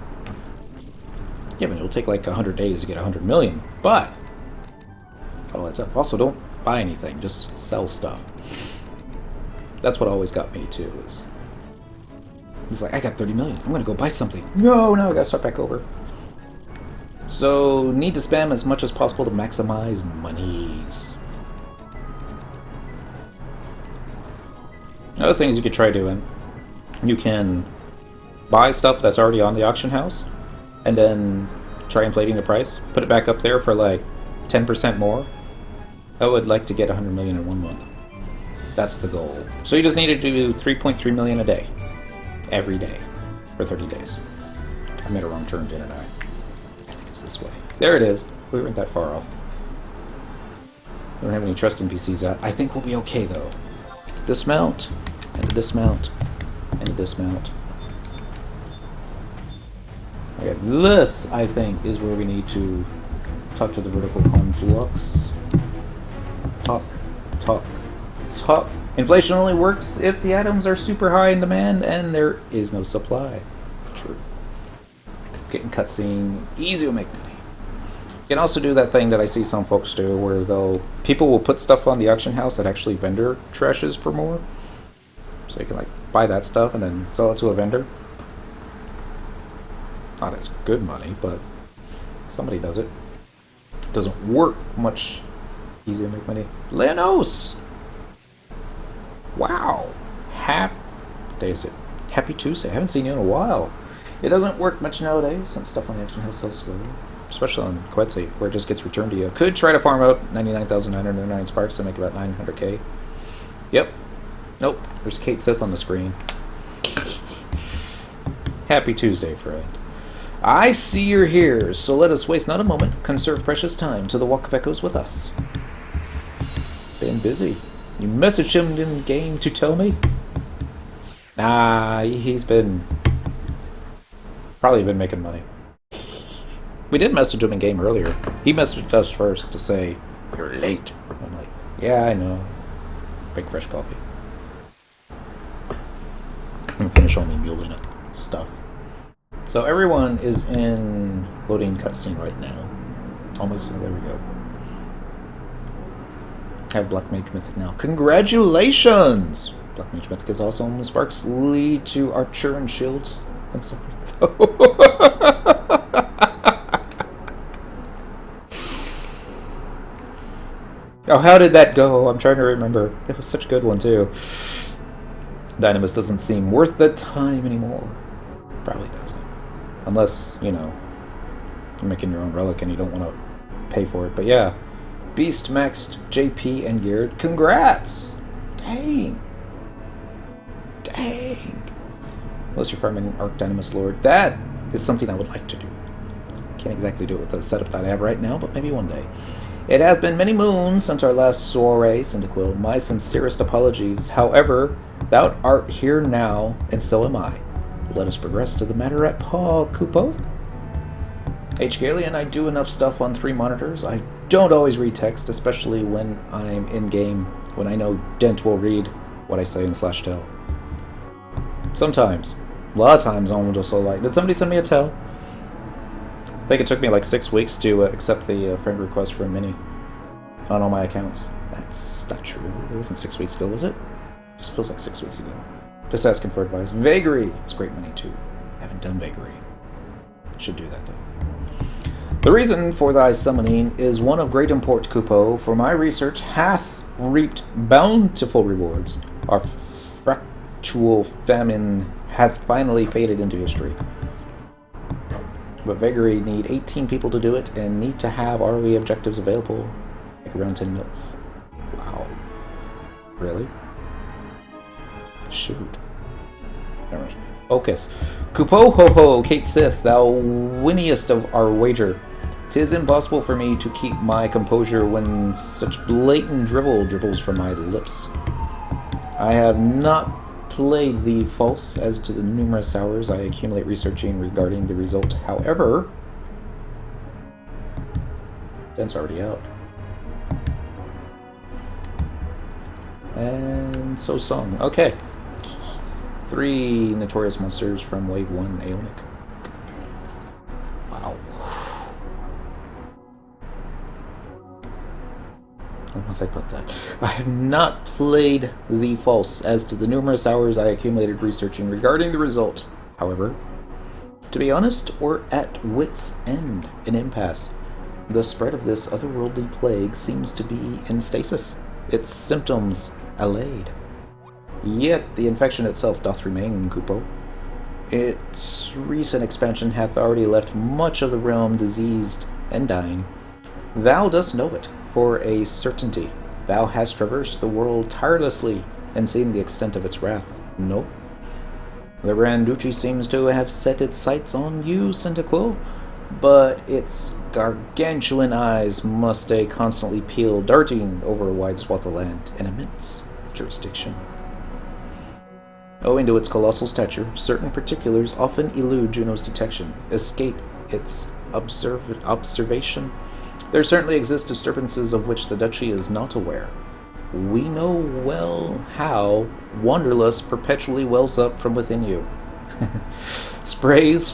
[SPEAKER 1] Yeah, I mean, it'll take like 100 days to get 100 million, but oh, it's up. Also, don't buy anything. Just sell stuff. That's what always got me too. Is he's like, I got 30 million. I'm gonna go buy something. No, I gotta start back over. So, need to spam as much as possible to maximize monies. Other things you could try doing. You can buy stuff that's already on the auction house, and then try inflating the price. Put it back up there for like 10% more. I would like to get 100 million in 1 month. That's the goal. So you just need to do 3.3 million a day. Every day. For 30 days. I made a wrong turn, didn't I? I think it's this way. There it is. We weren't that far off. We don't have any trust NPCs out. I think we'll be okay though. Dismount. And a dismount. And a dismount. Okay, this, I think, is where we need to talk to the vertical conflux. Talk. Inflation only works if the atoms are super high in demand and there is no supply. True. Getting cutscene, easy to make money. You can also do that thing that I see some folks do, where people will put stuff on the auction house that actually vendor trashes for more. So you can like buy that stuff and then sell it to a vendor. Not as good money, but somebody does it. Doesn't work much easier to make money. Lenos! Wow. Happy Tuesday. I haven't seen you in a while. It doesn't work much nowadays since stuff on the auction house sells slowly. Especially on Quetzal, where it just gets returned to you. Could try to farm out 99,909 sparks and make about 900k. Yep. Nope. There's Kate Sith on the screen. Happy Tuesday, friend. I see you're here, so let us waste not a moment, conserve precious time to the Walk of Echoes with us. Been busy. You messaged him in game to tell me? Nah, he's probably been making money. We did message him in game earlier. He messaged us first to say, "You're late." I'm like, yeah, I know. Make fresh coffee. And finish all my mule in it stuff. So everyone is in loading cutscene right now. Almost, there we go. I have Black Mage Mythic now. Congratulations! Black Mage Mythic is awesome. Sparks lead to Archer and Shields and stuff. Oh, how did that go? I'm trying to remember. It was such a good one, too. Dynamis doesn't seem worth the time anymore. Probably doesn't. Unless, you know, you're making your own relic and you don't want to pay for it. But yeah. Beast maxed JP and Geared. Congrats! Dang. Dang. Unless you're farming Arc Dynamis Lord. That is something I would like to do. Can't exactly do it with the setup that I have right now, but maybe one day. It has been many moons since our last soiree, Cyndaquil. My sincerest apologies. However, thou art here now, and so am I. Let us progress to the matter at paw, Kupo. H. Galian, I do enough stuff on 3 monitors. I don't always read text, especially when I'm in-game, when I know Dent will read what I say in /tell. Sometimes. A lot of times I'm just like, did somebody send me a tell? I think it took me like 6 weeks to accept the friend request from Minnie on all my accounts. That's not true. It wasn't 6 weeks ago, was it? Just feels like 6 weeks ago. Just asking for advice. Vagary is great money too. Haven't done Vagary. Should do that though. The reason for thy summoning is one of great import, Kupo. For my research hath reaped bountiful rewards. Our fractual famine hath finally faded into history. But Vagary need 18 people to do it, and need to have ROE objectives available, like around 10 mil. Wow. Really? Shoot. Alright. Focus. Kupo ho ho, Kate Sith, thou winniest of our wager. 'Tis impossible for me to keep my composure when such blatant drivel dribbles from my lips. I have not played thee false as to the numerous hours I accumulate researching regarding the result. However, Dent's already out. And so song. Okay. 3 notorious monsters from Wave 1 Aeonic. Wow. I don't know if I put that. I have not played thee false as to the numerous hours I accumulated researching regarding the result. However, to be honest, we're at wit's end, an impasse. The spread of this otherworldly plague seems to be in stasis, its symptoms allayed. Yet the infection itself doth remain, Kupo. Its recent expansion hath already left much of the realm diseased and dying. Thou dost know it, for a certainty. Thou hast traversed the world tirelessly and seen the extent of its wrath. No? The Grand Duchy seems to have set its sights on you, Cyndaquil, but its gargantuan eyes must stay constantly peeled, darting over a wide swath of land, an immense jurisdiction. Owing to its colossal stature, certain particulars often elude Juno's detection, escape its observation. There certainly exist disturbances of which the Duchy is not aware. We know well how wanderlust perpetually wells up from within you. Sprays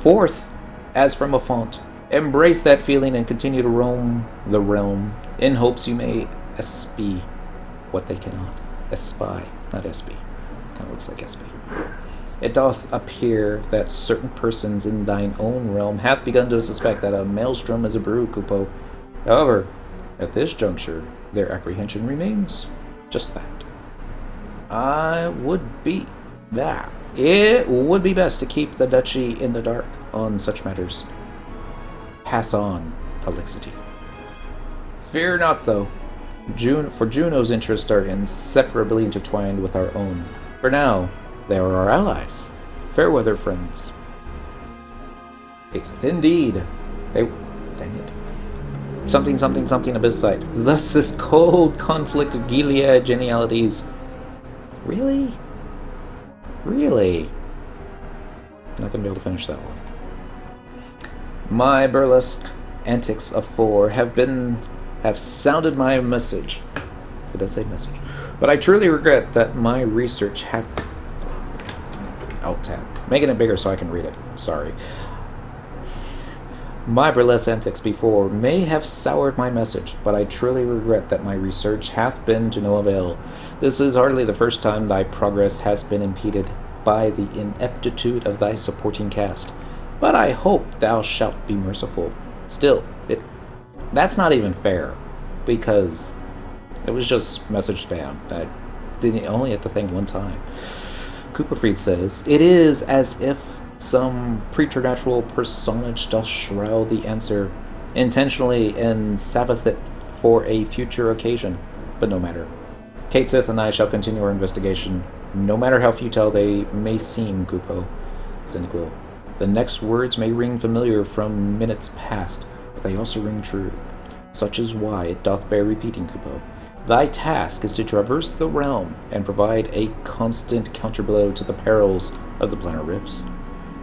[SPEAKER 1] forth as from a font. Embrace that feeling and continue to roam the realm, in hopes you may espy what they cannot. Espy, not espy. Kind of looks like espy. It doth appear that certain persons in thine own realm hath begun to suspect that a maelstrom is a brew, Kupo. However, at this juncture, their apprehension remains just that. It would be best to keep the Duchy in the dark on such matters. Pass on, Felixity. Fear not, though. For Juno's interests are inseparably intertwined with our own. For now, they are our allies. Fairweather friends. Indeed. Dang it. something something something abyss site. Thus this cold conflict of Gilead genialities. Really? Really? I'm not gonna be able to finish that one. My burlesque antics of 4 have sounded my message. It does say message. But I truly regret that my research hath... Alt tab. Making it bigger so I can read it. Sorry. My burlesque antics before may have soured my message, but I truly regret that my research hath been to no avail. This is hardly the first time thy progress has been impeded by the ineptitude of thy supporting cast, but I hope thou shalt be merciful. Still, that's not even fair, because it was just message spam. I didn't only hit the thing one time. Cooperfried says, it is as if some preternatural personage doth shroud the answer intentionally and sabbath it for a future occasion. But no matter. Kate Sith and I shall continue our investigation, no matter how futile they may seem, Kupo. Cynical. The next words may ring familiar from minutes past, but they also ring true. Such is why it doth bear repeating, Kupo. Thy task is to traverse the realm and provide a constant counterblow to the perils of the planar rifts.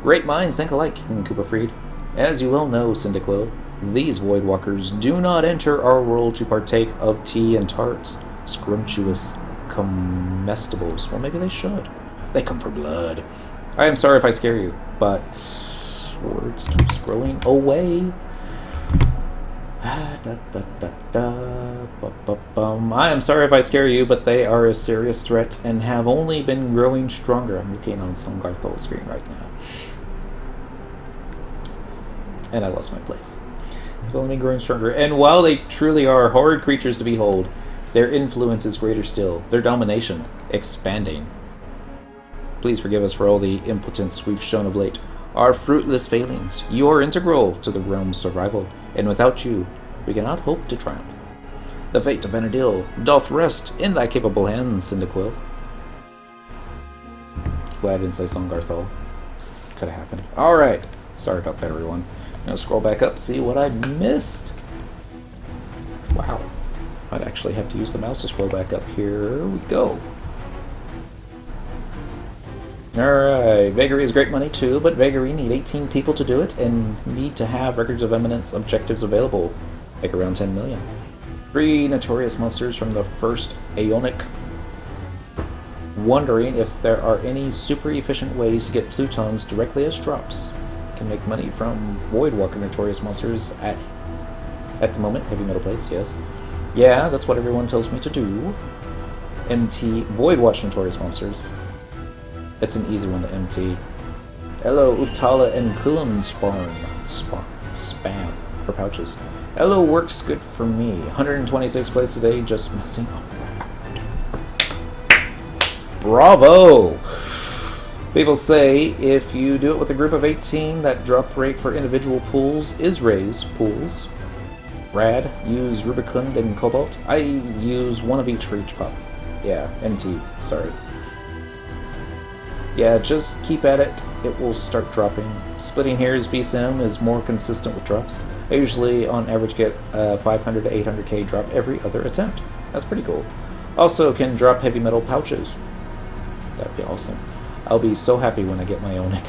[SPEAKER 1] Great minds think alike, King Cooperfried. As you well know, Cyndaquil, these Voidwalkers do not enter our world to partake of tea and tarts, scrumptious comestibles. Well, maybe they should. They come for blood. I am sorry if I scare you, but words keep scrolling away. I am sorry if I scare you, but they are a serious threat and have only been growing stronger. I'm looking on some Garthol screen right now. And I lost my place. They've only been growing stronger. And while they truly are horrid creatures to behold, their influence is greater still. Their domination expanding. Please forgive us for all the impotence we've shown of late. Our fruitless failings. You are integral to the realm's survival, and without you, we cannot hope to triumph. The fate of Benadil doth rest in thy capable hands, Cyndaquil. Glad I didn't say Songarthol. Could have happened. Alright. Sorry about that, everyone. Now scroll back up, see what I missed. Wow. I'd actually have to use the mouse to scroll back up. Here we go. Alright, Vagary is great money too, but Vagary need 18 people to do it and need to have Records of Eminence objectives available, like around 10 million. 3 notorious monsters from the first Aeonic. Wondering if there are any super efficient ways to get Plutons directly as drops. Can make money from Voidwalker notorious monsters at the moment. Heavy metal plates, yes. Yeah, that's what everyone tells me to do. MT Voidwatch notorious monsters. That's an easy one to MT. Hello, Utala and Kulam spam for pouches. Hello works good for me. 126 plays today, just messing up. Bravo! People say if you do it with a group of 18, that drop rate for individual pools is raised. Pools. Rad. Use Rubicund and Cobalt. I use one of each for each pup. Yeah, MT. Sorry. Yeah, just keep at it. It will start dropping. Splitting Hairs BSM is more consistent with drops. I usually, on average, get 500 to 800k drop every other attempt. That's pretty cool. Also, can drop heavy metal pouches. That'd be awesome. I'll be so happy when I get my Aeonic.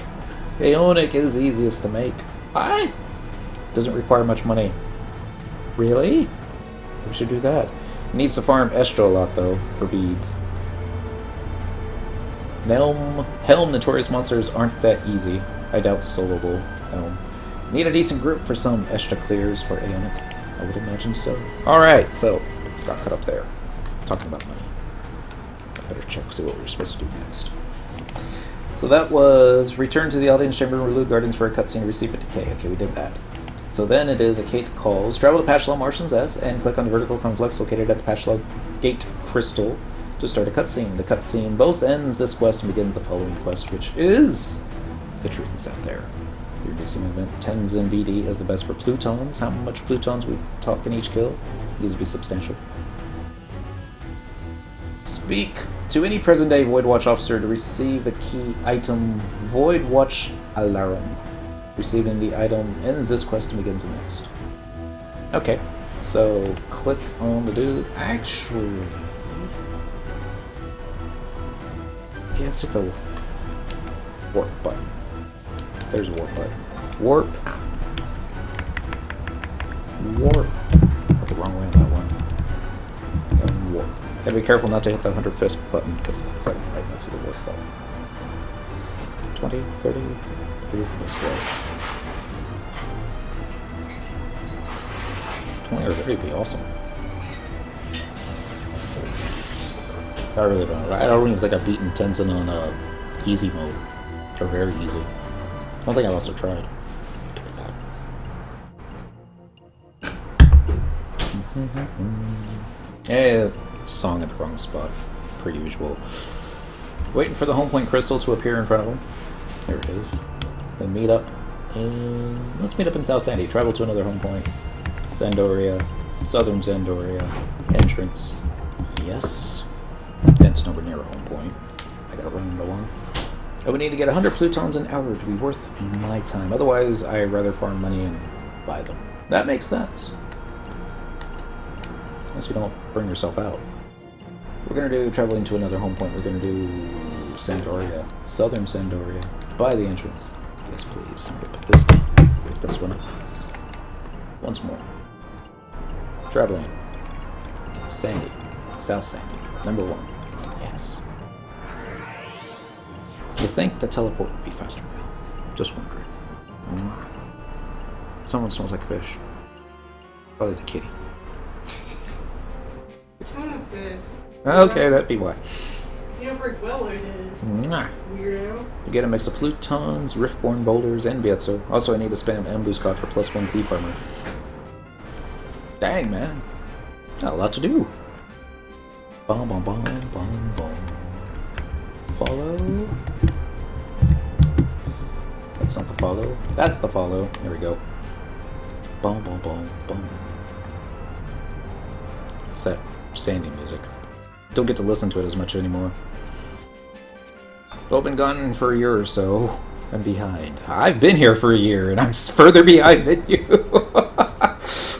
[SPEAKER 1] Aeonic is easiest to make. Doesn't require much money. Really? We should do that. Needs to farm Estro a lot, though, for beads. Helm notorious monsters aren't that easy. I doubt soloable Helm. Need a decent group for some Estra clears for Aeonic. I would imagine so. Alright, so, got cut up there. Talking about money. I better check, see what we're supposed to do next. So that was return to the audience chamber, Relude Gardens for a cutscene, receive 50k. Okay, we did that. So then it is a Kate calls. Travel to Patchlow Martians S and click on the vertical complex located at the Patchlow Gate Crystal to start a cutscene. The cutscene both ends this quest and begins the following quest, which is The Truth Is Out There. Your DC movement. Tenzin BD is the best for Plutons. How much Plutons we talk in each kill? Needs to be substantial. Speak to any present-day Voidwatch officer to receive the key item Voidwatch Alarum. Receiving the item ends this quest and begins the next. Okay. So click on the dude. Actually, yeah, let's hit the warp button. There's a warp button. Warp. Warp. Got the wrong way on that one. And warp. Gotta be careful not to hit the 100 fist button because it's like right next to the warp button. 20, 30. It is this way. 20 or 30 would be awesome. I really don't know. I don't even think I've beaten Tenzin on easy mode. Or very easy. I don't think I've also tried. Yeah, song at the wrong spot. Per usual. Waiting for the home point crystal to appear in front of him. There it is. Then meet up in... Let's meet up in South Sandy. Travel to another home point. Zandoria. Southern Zandoria. Entrance. Yes. And it's nowhere near a home point. I gotta run into one. I would need to get 100 plutons an hour to be worth my time. Otherwise, I'd rather farm money and buy them. That makes sense. Unless you don't bring yourself out. We're gonna do traveling to another home point. We're gonna do Zandoria. Southern Zandoria. Buy the entrance. Yes, please. I'm gonna put this down. Put this one up. Once more. Traveling. Sandy. South Sandy. Number 1. Yes. You think the teleport would be faster now? Just wondering. Someone smells like fish. Probably the kitty.
[SPEAKER 2] Tuna fish.
[SPEAKER 1] Okay, that'd be why.
[SPEAKER 2] You know for well what it is.
[SPEAKER 1] Nah.
[SPEAKER 2] Weirdo.
[SPEAKER 1] You get a mix of plutons, riftborn boulders, and Vietzo. Also, I need to spam Ambu's card for +1 thief armor. Dang, man. Got a lot to do. Bom, bom, bom, bom, bom. Follow. That's not the follow. That's the follow. There we go. Boom, boom, boom, boom. It's that Sandy music. Don't get to listen to it as much anymore. Well, been gone for a year or so. I'm behind. I've been here for a year, and I'm further behind than you.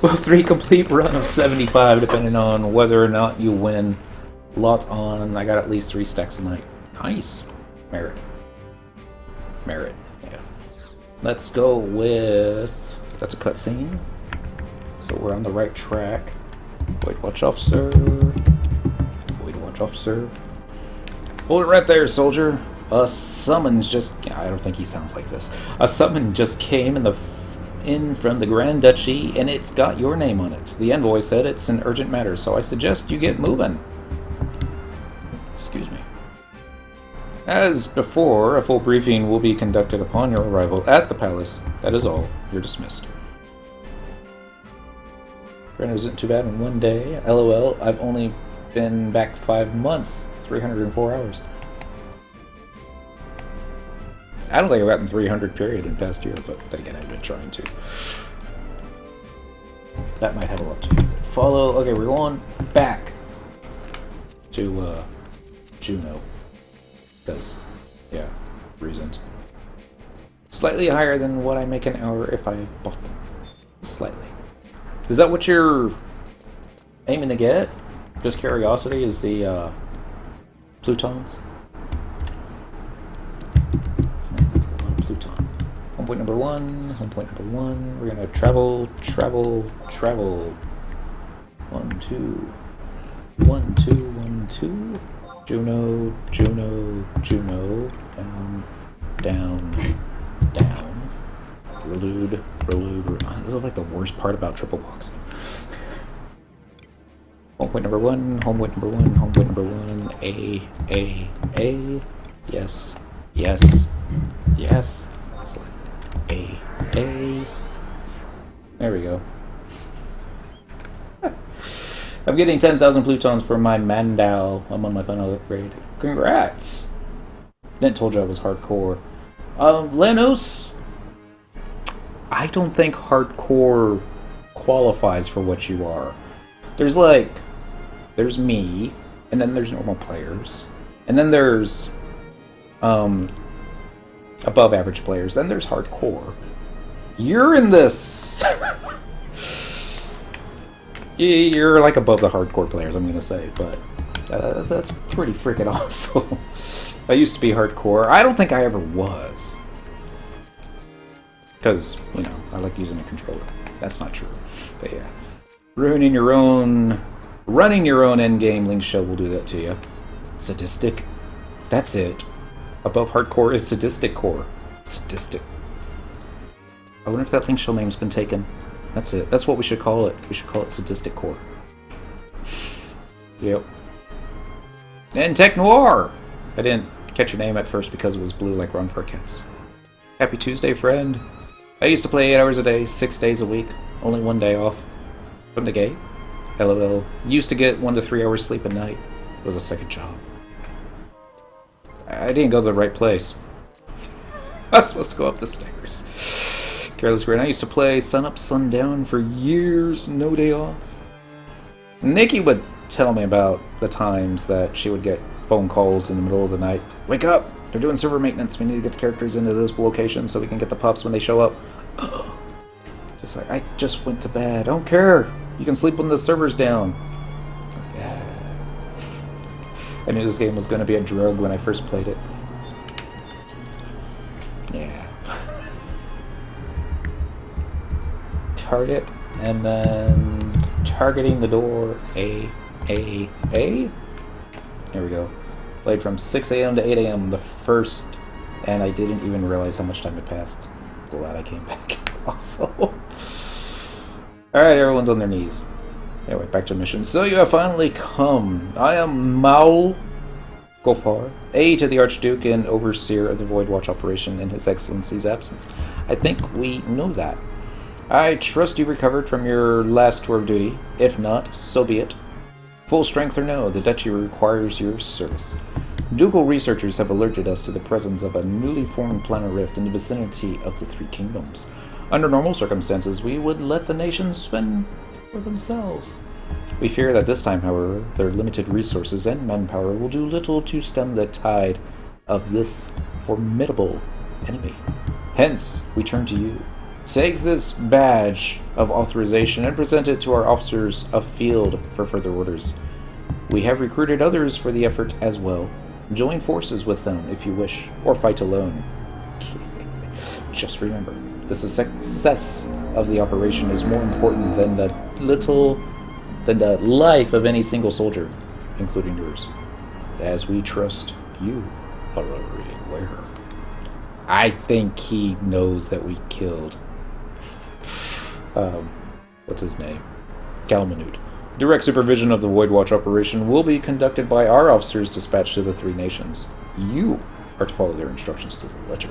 [SPEAKER 1] Well, 3 complete run of 75, depending on whether or not you win. Lots on. I got at least 3 stacks a night. Nice. Merit. Merit. Yeah. Let's go with... That's a cutscene. So we're on the right track. Voidwatch officer. Voidwatch officer. Hold it right there, soldier. A summons just... I don't think he sounds like this. A summon just came in from the Grand Duchy, and it's got your name on it. The envoy said it's an urgent matter, so I suggest you get moving. Excuse me. As before, a full briefing will be conducted upon your arrival at the palace. That is all. You're dismissed. Granted, isn't too bad in 1 day. LOL, I've only been back 5 months. 304 hours. I don't think I've gotten 300 period in the past year, but then again, I've been trying to. That might have a lot to do with it. Follow. Okay, we're going back to Juno. Because, yeah, reasons. Slightly higher than what I make an hour if I bought them. Slightly. Is that what you're aiming to get? Just curiosity is the plutons? That's a lot of plutons. Home point number 1, home point number 1. We're gonna travel. 1, 2. 1, 2, 1, 2. Juno. Down. Relude. This is like the worst part about triple boxing. Home point number 1, home point number 1, home point number 1. A. Yes. Select A. There we go. I'm getting 10,000 plutons for my Mandal. I'm on my final upgrade. Congrats! Didn't told you I was hardcore. Lenos, I don't think hardcore qualifies for what you are. There's me, and then there's normal players, and then there's above average players, then there's hardcore. You're in this You're like above the hardcore players, I'm gonna say, but that's pretty freaking awesome. I used to be hardcore. I don't think I ever was. Because, you know, I like using a controller. That's not true. But yeah. Running your own endgame Link show will do that to you. Sadistic. That's it. Above hardcore is sadistic core. Sadistic. I wonder if that Link show name's been taken. That's it. That's what we should call it. We should call it sadistic core. Yep. And Tech Noir! I didn't catch your name at first because it was blue like Run for Cats. Happy Tuesday, friend. I used to play 8 hours a day, 6 days a week. Only 1 day off from the gate. LOL. Used to get 1 to 3 hours sleep a night. It was a second job. I didn't go to the right place. I was supposed to go up the stairs. Careless Grin. I used to play sun up, sun down for years, no day off. Nikki would tell me about the times that she would get phone calls in the middle of the night. Wake up! They're doing server maintenance. We need to get the characters into this location so we can get the pups when they show up. Just like, I just went to bed. I don't care. You can sleep when the server's down. Yeah. I knew this game was going to be a drug when I first played it. Yeah. Target, and then targeting the door. A. There we go. Played from 6 a.m. to 8 a.m. the first, and I didn't even realize how much time had passed. Glad I came back. Also. Alright, everyone's on their knees. Anyway, back to the mission. So you have finally come. I am Maul Gofar, aide to the Archduke and overseer of the Voidwatch operation in His Excellency's absence. I think we know that. I trust you recovered from your last tour of duty. If not, so be it. Full strength or no, the Duchy requires your service. Ducal researchers have alerted us to the presence of a newly formed planar rift in the vicinity of the Three Kingdoms. Under normal circumstances, we would let the nations fend for themselves. We fear that this time, however, their limited resources and manpower will do little to stem the tide of this formidable enemy. Hence, we turn to you. Take this badge of authorization and present it to our officers afield for further orders. We have recruited others for the effort as well. Join forces with them if you wish, or fight alone. Just remember, the success of the operation is more important than the life of any single soldier, including yours. As we trust you are already aware. I think he knows that we killed what's his name? Galmanute. Direct supervision of the Voidwatch operation will be conducted by our officers dispatched to the Three Nations. You are to follow their instructions to the letter.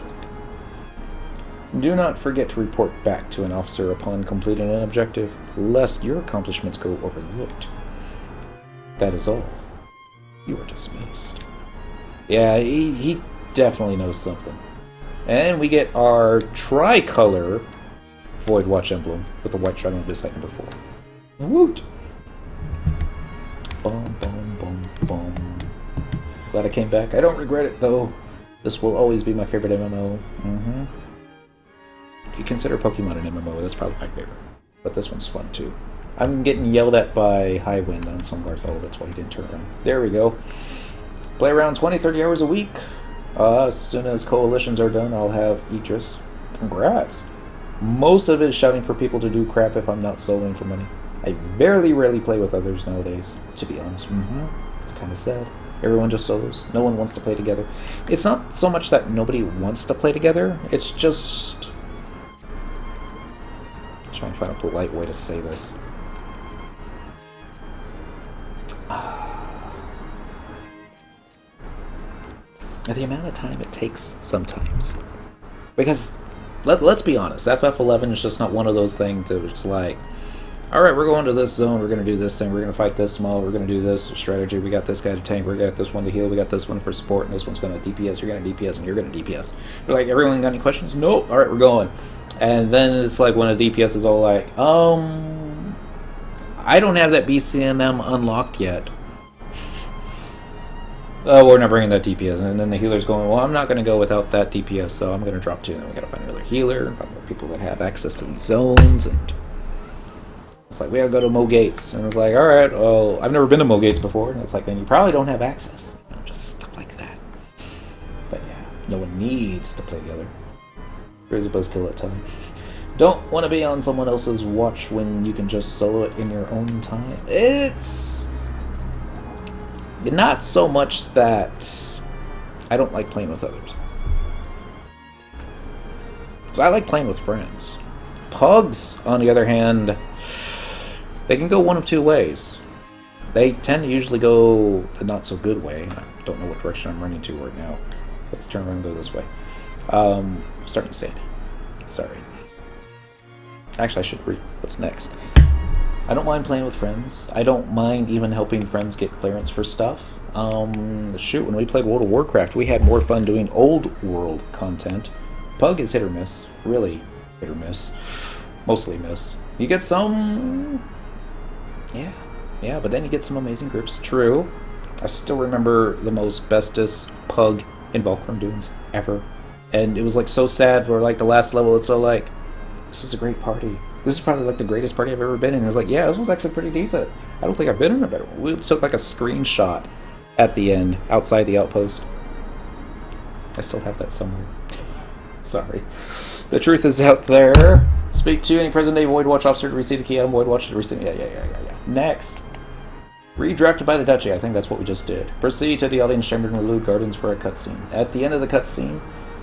[SPEAKER 1] Do not forget to report back to an officer upon completing an objective, lest your accomplishments go overlooked. That is all. You are dismissed. Yeah, he definitely knows something. And we get our tricolor Voidwatch emblem with the white dragon beside number 4. Woot! Boom, boom, boom, boom. Glad I came back. I don't regret it, though. This will always be my favorite MMO. If you consider Pokemon an MMO, that's probably my favorite. But this one's fun, too. I'm getting yelled at by Highwind on Sungarthol. That's why he didn't turn around. There we go. Play around 20-30 hours a week. As soon as coalitions are done, I'll have Idris. Congrats. Most of it is shouting for people to do crap if I'm not soloing for money. I rarely play with others nowadays, to be honest. It's kind of sad. Everyone just solos. No one wants to play together. It's not so much that nobody wants to play together. It's just... I'm trying to find a polite way to say this. The amount of time it takes sometimes. Because, let's be honest, FF11 is just not one of those things that it's like, alright, we're going to this zone, we're going to do this thing, we're going to fight this small, we're going to do this strategy, we got this guy to tank, we got this one to heal, we got this one for support, and this one's going to DPS, you're going to DPS, and you're going to DPS. You're like, everyone got any questions? Nope, alright, we're going. And then it's like when a DPS is all like, I don't have that BCMM unlocked yet. Oh, we're not bringing that DPS. And then the healer's going, well, I'm not going to go without that DPS, so I'm going to drop 2. And then we got to find another healer, find more people that have access to these zones. And It's like, we gotta go to Mo Gates. And it's like, alright, well, I've never been to Mo Gates before. And it's like, then you probably don't have access. You know, just stuff like that. But yeah, no one needs to play together. There's a buzzkill at time. Don't want to be on someone else's watch when you can just solo it in your own time. It's not so much that I don't like playing with others. Because I like playing with friends. Pugs, on the other hand, they can go one of two ways. They tend to usually go the not so good way. I don't know what direction I'm running to right now. Let's turn around and go this way. Starting Sandy. Sorry. Actually, I should read what's next. I don't mind playing with friends. I don't mind even helping friends get clearance for stuff. Shoot, when we played World of Warcraft, we had more fun doing old world content. Pug is hit or miss. Really hit or miss. Mostly miss. You get some... Yeah, but then you get some amazing groups. True. I still remember the most bestest Pug in Valkyrie Dunes ever. And it was like so sad for like the last level. It's so like, this is a great party. This is probably like the greatest party I've ever been in. And it was like, yeah, this was actually pretty decent. I don't think I've been in a better one. We took like a screenshot at the end outside the outpost. I still have that somewhere. Sorry. The truth is out there. Speak to any present day Voidwatch officer to receive the key item. Voidwatch to receive. Yeah. Next. Redrafted by the Duchy. I think that's what we just did. Proceed to the audience chamber in Lulu Gardens for a cutscene. At the end of the cutscene,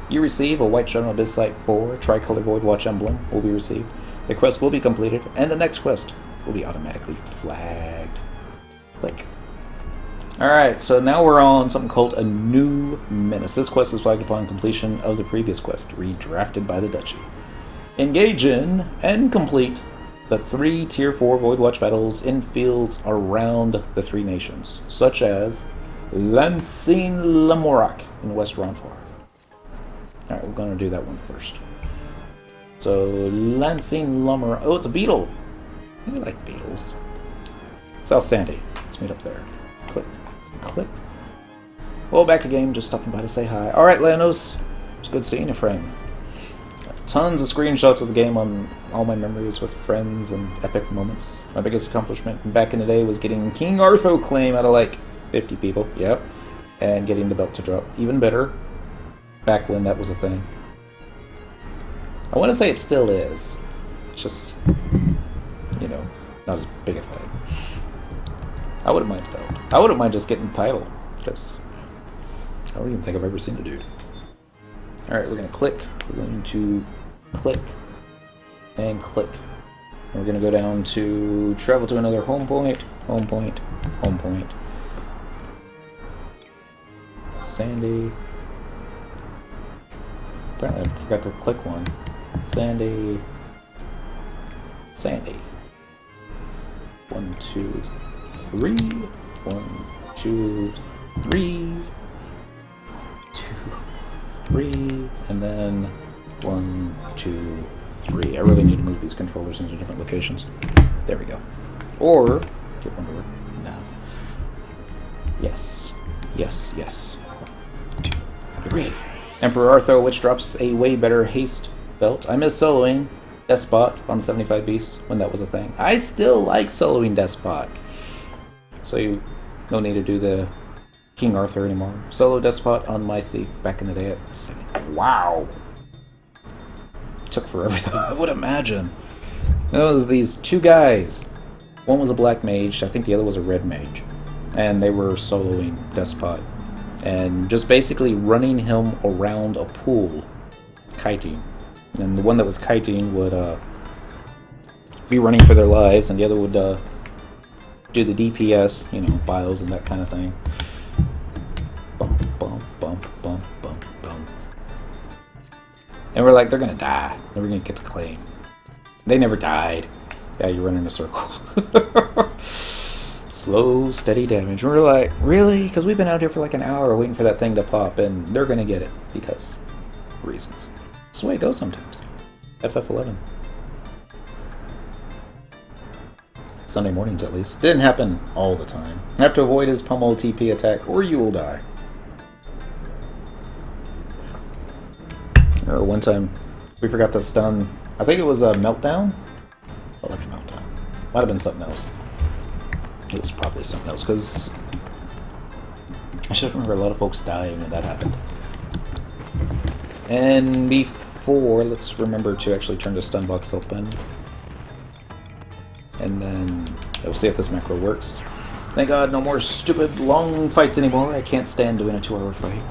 [SPEAKER 1] you receive a white shuttle Abyssite 4 tricolor Voidwatch emblem will be received. The quest will be completed, and the next quest will be automatically flagged. Click. Alright, so now we're on something called a new menace. This quest is flagged upon completion of the previous quest, redrafted by the Duchy. Engage in and complete the 3 Tier 4 Voidwatch battles in fields around the 3 nations, such as Lancine Lamorak in West Ronfor. Alright, we're going to do that one first. So, Lancine Lamorak. Oh, it's a beetle! I really like beetles. South Sandy. Let's meet up there. Click. Well, back to game, just stopping by to say hi. Alright, Lanos. It's good seeing you, friend. Tons of screenshots of the game on all my memories with friends and epic moments. My biggest accomplishment back in the day was getting King Arthur claim out of like 50 people, yep. And getting the belt to drop. Even better, back when that was a thing. I want to say it still is. It's just, you know, not as big a thing. I wouldn't mind the belt. I wouldn't mind just getting the title, because I don't even think I've ever seen the dude. Alright, we're going to click. We're going to click and click. And we're going to go down to travel to another home point, home point, home point. Sandy. Apparently I forgot to click one. Sandy. 1, 2, 3. 1, 2, 3. 2, 3. And then 1, 2, 3. I really need to move these controllers into different locations. There we go. Or get one over now. Yes. 1, 2, 3. Emperor Artho, which drops a way better haste belt. I miss soloing Despot on 75 Beasts when that was a thing. I still like soloing Despot. So you no need to do the King Arthur anymore. Solo Despot on my Thief back in the day. Wow. Took forever though, I would imagine. There was these 2 guys. One was a black mage, I think the other was a red mage. And they were soloing Despot. And just basically running him around a pool, kiting. And the one that was kiting would be running for their lives, and the other would do the DPS, you know, bios and that kind of thing. Bump, bump, bump, bump, bump, bump. And we're like, they're gonna die. Never gonna get the claim. They never died. Yeah, you run in a circle. Slow, steady damage. We're like, really? Because we've been out here for like an hour waiting for that thing to pop, and they're gonna get it because reasons. That's the way it goes sometimes. FF11. Sunday mornings at least. Didn't happen all the time. Have to avoid his pummel TP attack or you will die. Or one time we forgot to stun, I think it was a Meltdown? I like a Meltdown. Might have been something else. It was probably something else, because I just remember a lot of folks dying when that happened. And before, let's remember to actually turn the stun box open. And then we'll see if this macro works. Thank God, no more stupid long fights anymore. I can't stand doing a 2-hour fight.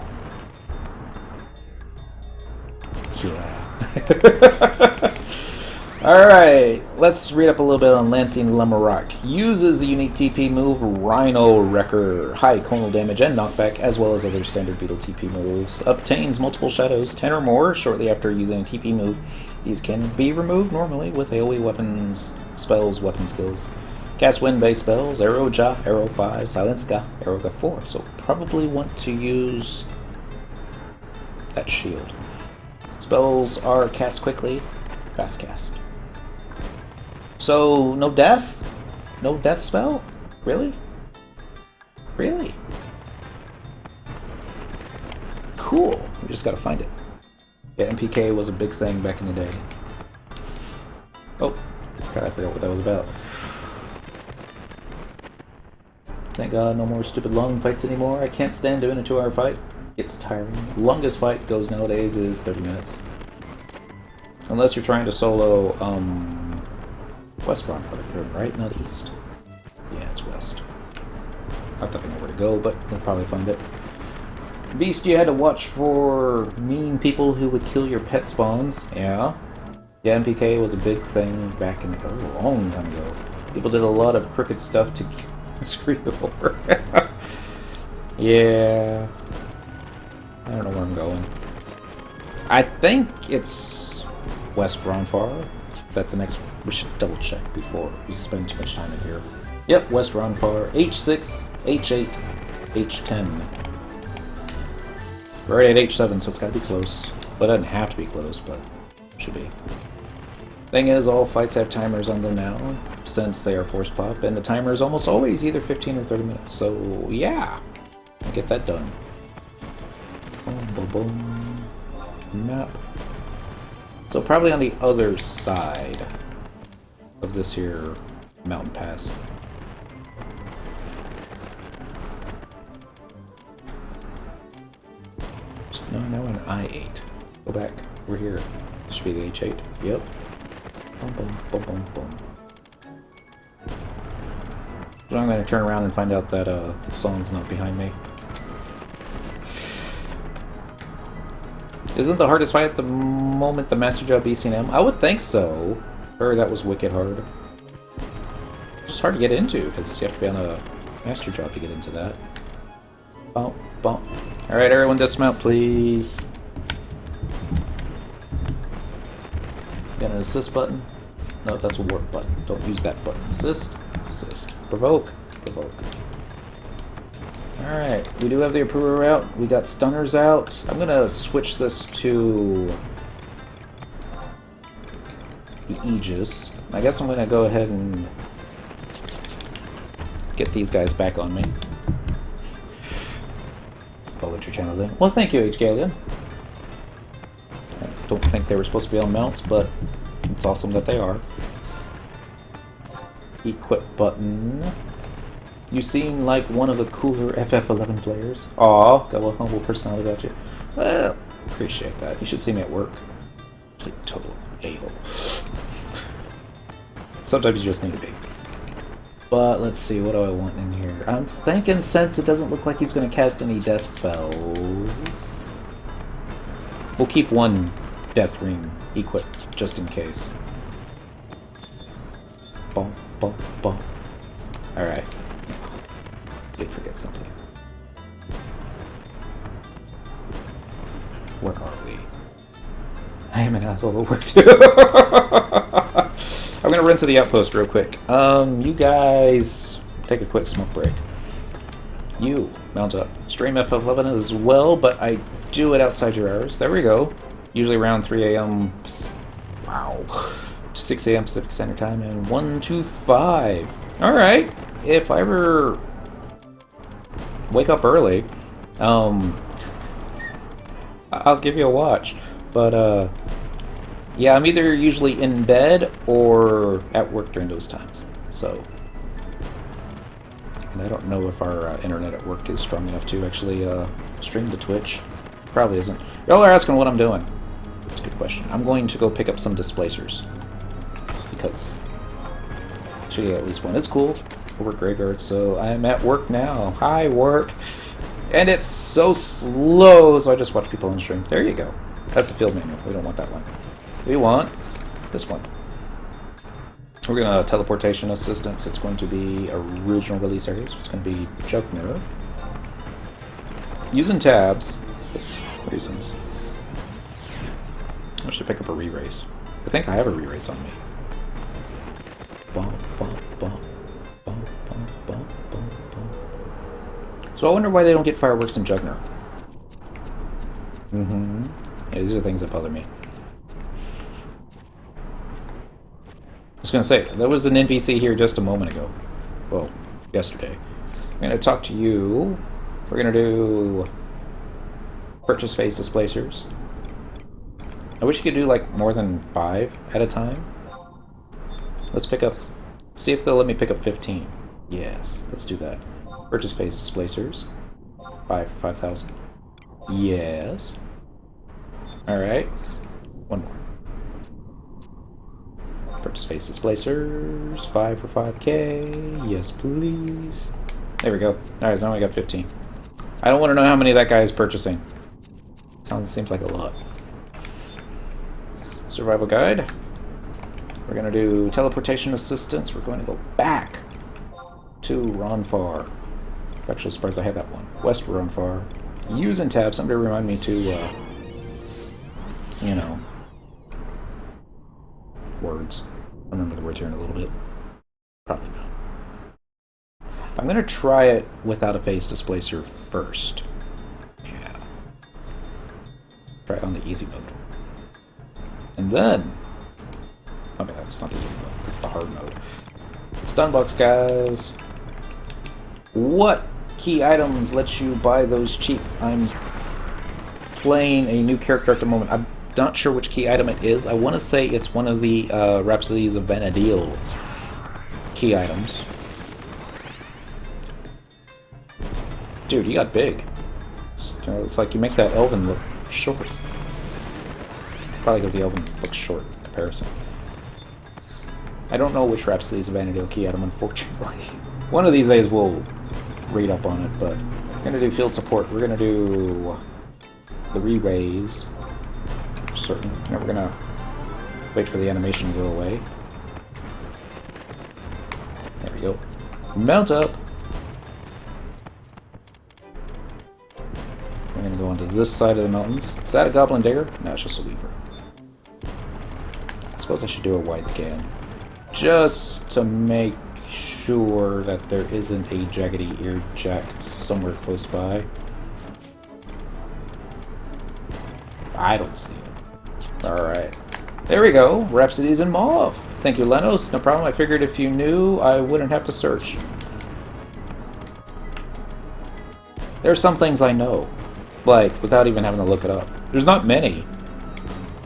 [SPEAKER 1] Yeah. Alright, let's read up a little bit on Lancing Lemurock. Uses the unique TP move Rhino Wrecker. High clonal damage and knockback, as well as other standard Beetle TP moves. Obtains multiple shadows, 10 or more, shortly after using a TP move. These can be removed normally with AoE weapons, spells, weapon skills. Cast wind-based spells, Arrow Ja, Arrow 5, Silence Ga, Arrow Ga 4. So probably want to use that shield. Spells are cast quickly, fast cast. So, no death? No death spell? Really? Really? Cool. We just gotta find it. Yeah, MPK was a big thing back in the day. Oh, God, I forgot what that was about. Thank God, no more stupid long fights anymore. I can't stand doing a 2-hour fight. It's tiring. The longest fight goes nowadays is 30 minutes. Unless you're trying to solo, west right? Not east. Yeah, it's west. Not that I know where to go, but we'll probably find it. Beast, you had to watch for mean people who would kill your pet spawns. Yeah. Yeah, MPK was a big thing back in a long time ago. People did a lot of crooked stuff to screw you over. Yeah. I don't know where I'm going. I think it's West Ronfar. Is that the next? We should double check before we spend too much time in here. Yep, West Ronfar. H6, H8, H10. We're already at H7, so it's got to be close. Well, it doesn't have to be close, but it should be. Thing is, all fights have timers on them now, since they are force pop, and the timer is almost always either 15 or 30 minutes. So, yeah, I'll get that done. Boom, boom, boom. Map. So probably on the other side of this here mountain pass. No, no, an I8. Go back. We're here. This should be the H8. Yep. Boom, boom, boom, boom, boom. So I'm going to turn around and find out that song's not behind me. Isn't the hardest fight at the moment the Master Job BCM? I would think so. Or that was wicked hard. It's just hard to get into, because you have to be on a Master Job to get into that. Bump, bump. Alright, everyone dismount, please. Got an assist button? No, that's a warp button. Don't use that button. Assist, assist. Provoke, provoke. Alright, we do have the approver out. We got stunners out. I'm gonna switch this to the Aegis. I guess I'm gonna go ahead and get these guys back on me. I'll let your channel in. Well, thank you, HGalien. I don't think they were supposed to be on mounts, but it's awesome that they are. Equip button. You seem like one of the cooler FF11 players. Aw, got a humble personality about you. Well, appreciate that. You should see me at work. Complete total a-hole. Sometimes you just need to be. But let's see, what do I want in here? I'm thinking since it doesn't look like he's going to cast any death spells, we'll keep one death ring equipped just in case. Boom, boom, boom. Alright. Did forget something. Where are we? I am an asshole at work too. I'm gonna run to the outpost real quick. You guys take a quick smoke break. You mount up. Stream FF11 as well, but I do it outside your hours. There we go. Usually around 3 a.m. Wow. To 6 a.m. Pacific Standard Time and 1 to 5. Alright. If I ever wake up early, I'll give you a watch. But yeah, I'm either usually in bed or at work during those times. So, and I don't know if our internet at work is strong enough to actually stream to Twitch. Probably isn't. Y'all are asking what I'm doing. That's a good question. I'm going to go pick up some displacers. Because I should get at least one. It's cool. I work graveyard, so I'm at work now. Hi, work. And it's so slow, so I just watch people on stream. There you go. That's the field manual. We don't want that one. We want this one. We're going to teleportation assistance. It's going to be original release areas. It's going to be jug mirror. Using tabs. Reasons. I should pick up a re-raise. I think I have a re-raise on me. Bum, bum, bum, bum, bum, bum, bum, bum. So I wonder why they don't get fireworks in Jugner. Yeah, these are things that bother me. I was going to say, there was an NPC here just a moment ago. Well, yesterday. I'm going to talk to you. We're going to do purchase phase displacers. I wish you could do like more than 5 at a time. Let's pick up, see if they'll let me pick up 15. Yes, let's do that. Purchase phase displacers. 5 for 5,000. Yes. Alright. One more. Purchase phase displacers. 5 for 5k. Yes, please. There we go. Alright, now I got 15. I don't want to know how many that guy is purchasing. Seems like a lot. Survival guide. We're going to do teleportation assistance. We're going to go back to Ronfar. I'm actually surprised I had that one. West Ronfar. Using tabs. Somebody remind me to, you know, words. I'll remember the words here in a little bit. Probably not. I'm going to try it without a phase displacer first. Yeah. Try it on the easy mode. And then... okay, that's not the easy mode. That's the hard mode. Stunbox, guys. What key items let you buy those cheap? I'm playing a new character at the moment. I'm not sure which key item it is. I want to say it's one of the Rhapsodies of Vana'diel key items. Dude, you got big. It's like you make that elven look short. Probably because the elven looks short in comparison. I don't know which Rhapsodies of Vana'diel key item, unfortunately. One of these days we'll read up on it, but we're going to do field support. We're going to do the re-raise. Certain. And we're going to wait for the animation to go away. There we go. Mount up. We're going to go onto this side of the mountains. Is that a Goblin Dagger? No, it's just a Weaver. I suppose I should do a wide scan. Just to make sure that there isn't a jaggedy ear jack somewhere close by. I don't see it. Alright. There we go. Rhapsodies in Mauve. Thank you, Lenos. No problem. I figured if you knew, I wouldn't have to search. There's some things I know. Like, without even having to look it up. There's not many.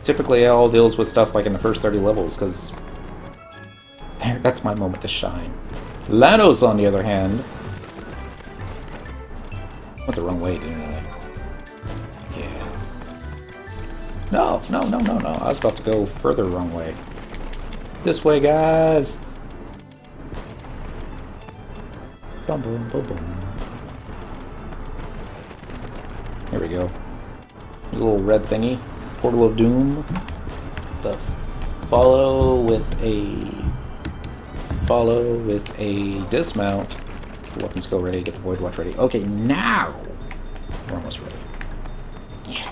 [SPEAKER 1] Typically, it all deals with stuff like in the first 30 levels, because that's my moment to shine. Lanos, on the other hand... went the wrong way, didn't I? Yeah. No. I was about to go further wrong way. This way, guys! Boom, boom, boom, boom. Here we go. A little red thingy. Portal of Doom. The follow with a dismount. Weapon skill ready. Get the Voidwatch ready. Okay, now we're almost ready. Yeah.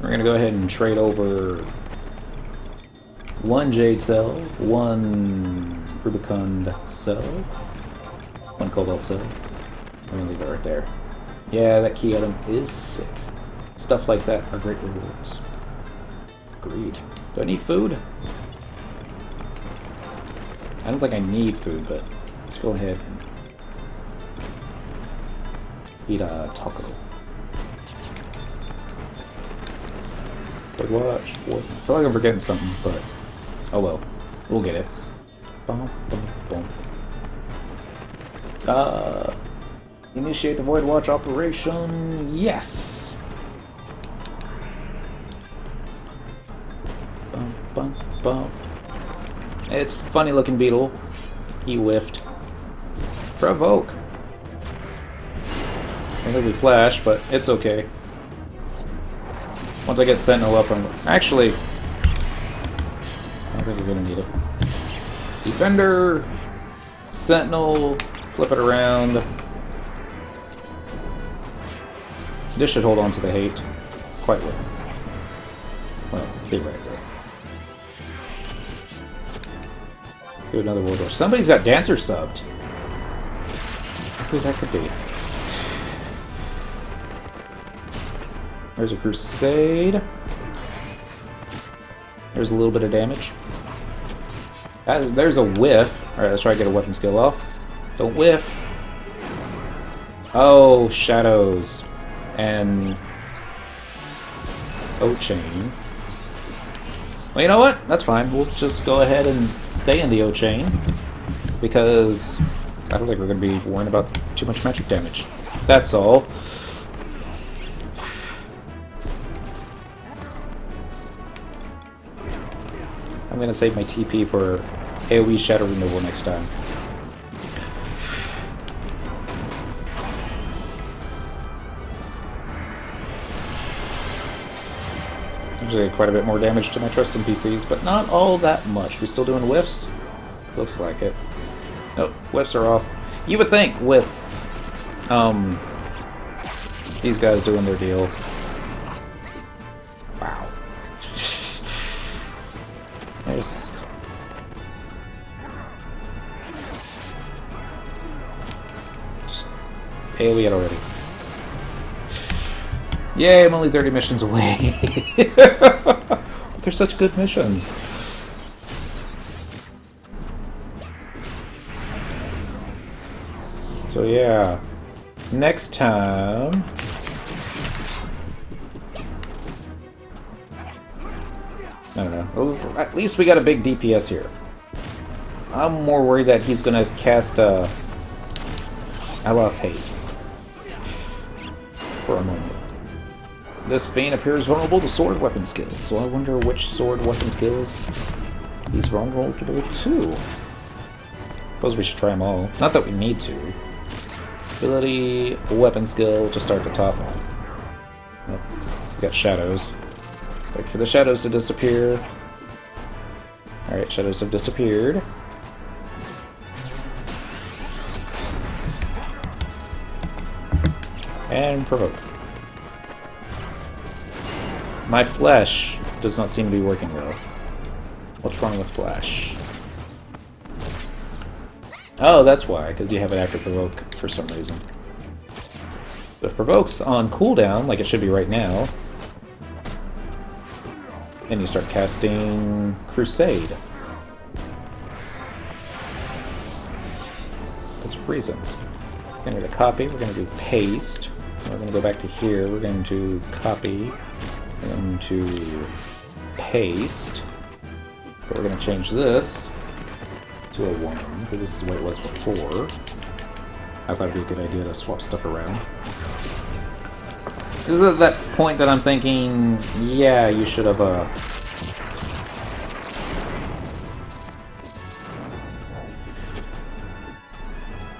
[SPEAKER 1] We're gonna go ahead and trade over one Jade Cell, one Rubicund Cell, one Cobalt Cell. I'm gonna leave it right there. Yeah, that key item is sick. Stuff like that are great rewards. Agreed. Do I need food? I don't think I need food, but let's go ahead and eat a taco. Voidwatch. I feel like I'm forgetting something, but oh well. We'll get it. bum, bum, bum. Initiate the Voidwatch operation. Yes. Bum, bum, bum. It's a funny looking beetle. He whiffed. Provoke. I think we flash, but it's okay. Once I get Sentinel up, I'm actually. I don't think we're gonna need it. Defender, Sentinel, flip it around. This should hold on to the hate quite well. Well, theoretically. Do another World War. Somebody's got Dancer subbed. Who that could be? There's a Crusade. There's a little bit of damage. There's a whiff. Alright, let's try to get a weapon skill off. Don't whiff. Oh, shadows. And O-Chain. Well, you know what? That's fine. We'll just go ahead and stay in the O-Chain. Because I don't think we're going to be worrying about too much magic damage. That's all. I'm going to save my TP for AoE Shadow Removal next time. Usually quite a bit more damage to my trust NPCs, but not all that much. We still doing whiffs? Looks like it. Nope, whiffs are off. You would think with these guys doing their deal. Wow. There's just AoE it already. Yay, I'm only 30 missions away. They're such good missions. So yeah, next time... I don't know. At least we got a big DPS here. I'm more worried that he's gonna cast I lost hate. For a moment. This Fiend appears vulnerable to sword weapon skills, so I wonder which sword weapon skills he's vulnerable to. Suppose we should try them all. Not that we need to. Ability, weapon skill, just start the top one. Oh, we got shadows. Wait for the shadows to disappear. Alright, shadows have disappeared. And provoke. My flesh does not seem to be working well. What's wrong with flesh? Oh, that's why, because you have it after provoke for some reason. If provoke's on cooldown, like it should be right now, then you start casting Crusade. That's reasons. We're going to copy, we're going to do paste, we're going to go back to here, we're going to copy, we're going to paste, but we're going to change this to a 1, because this is what it was before. I thought it'd be a good idea to swap stuff around. This is at that point that I'm thinking, yeah, you should have,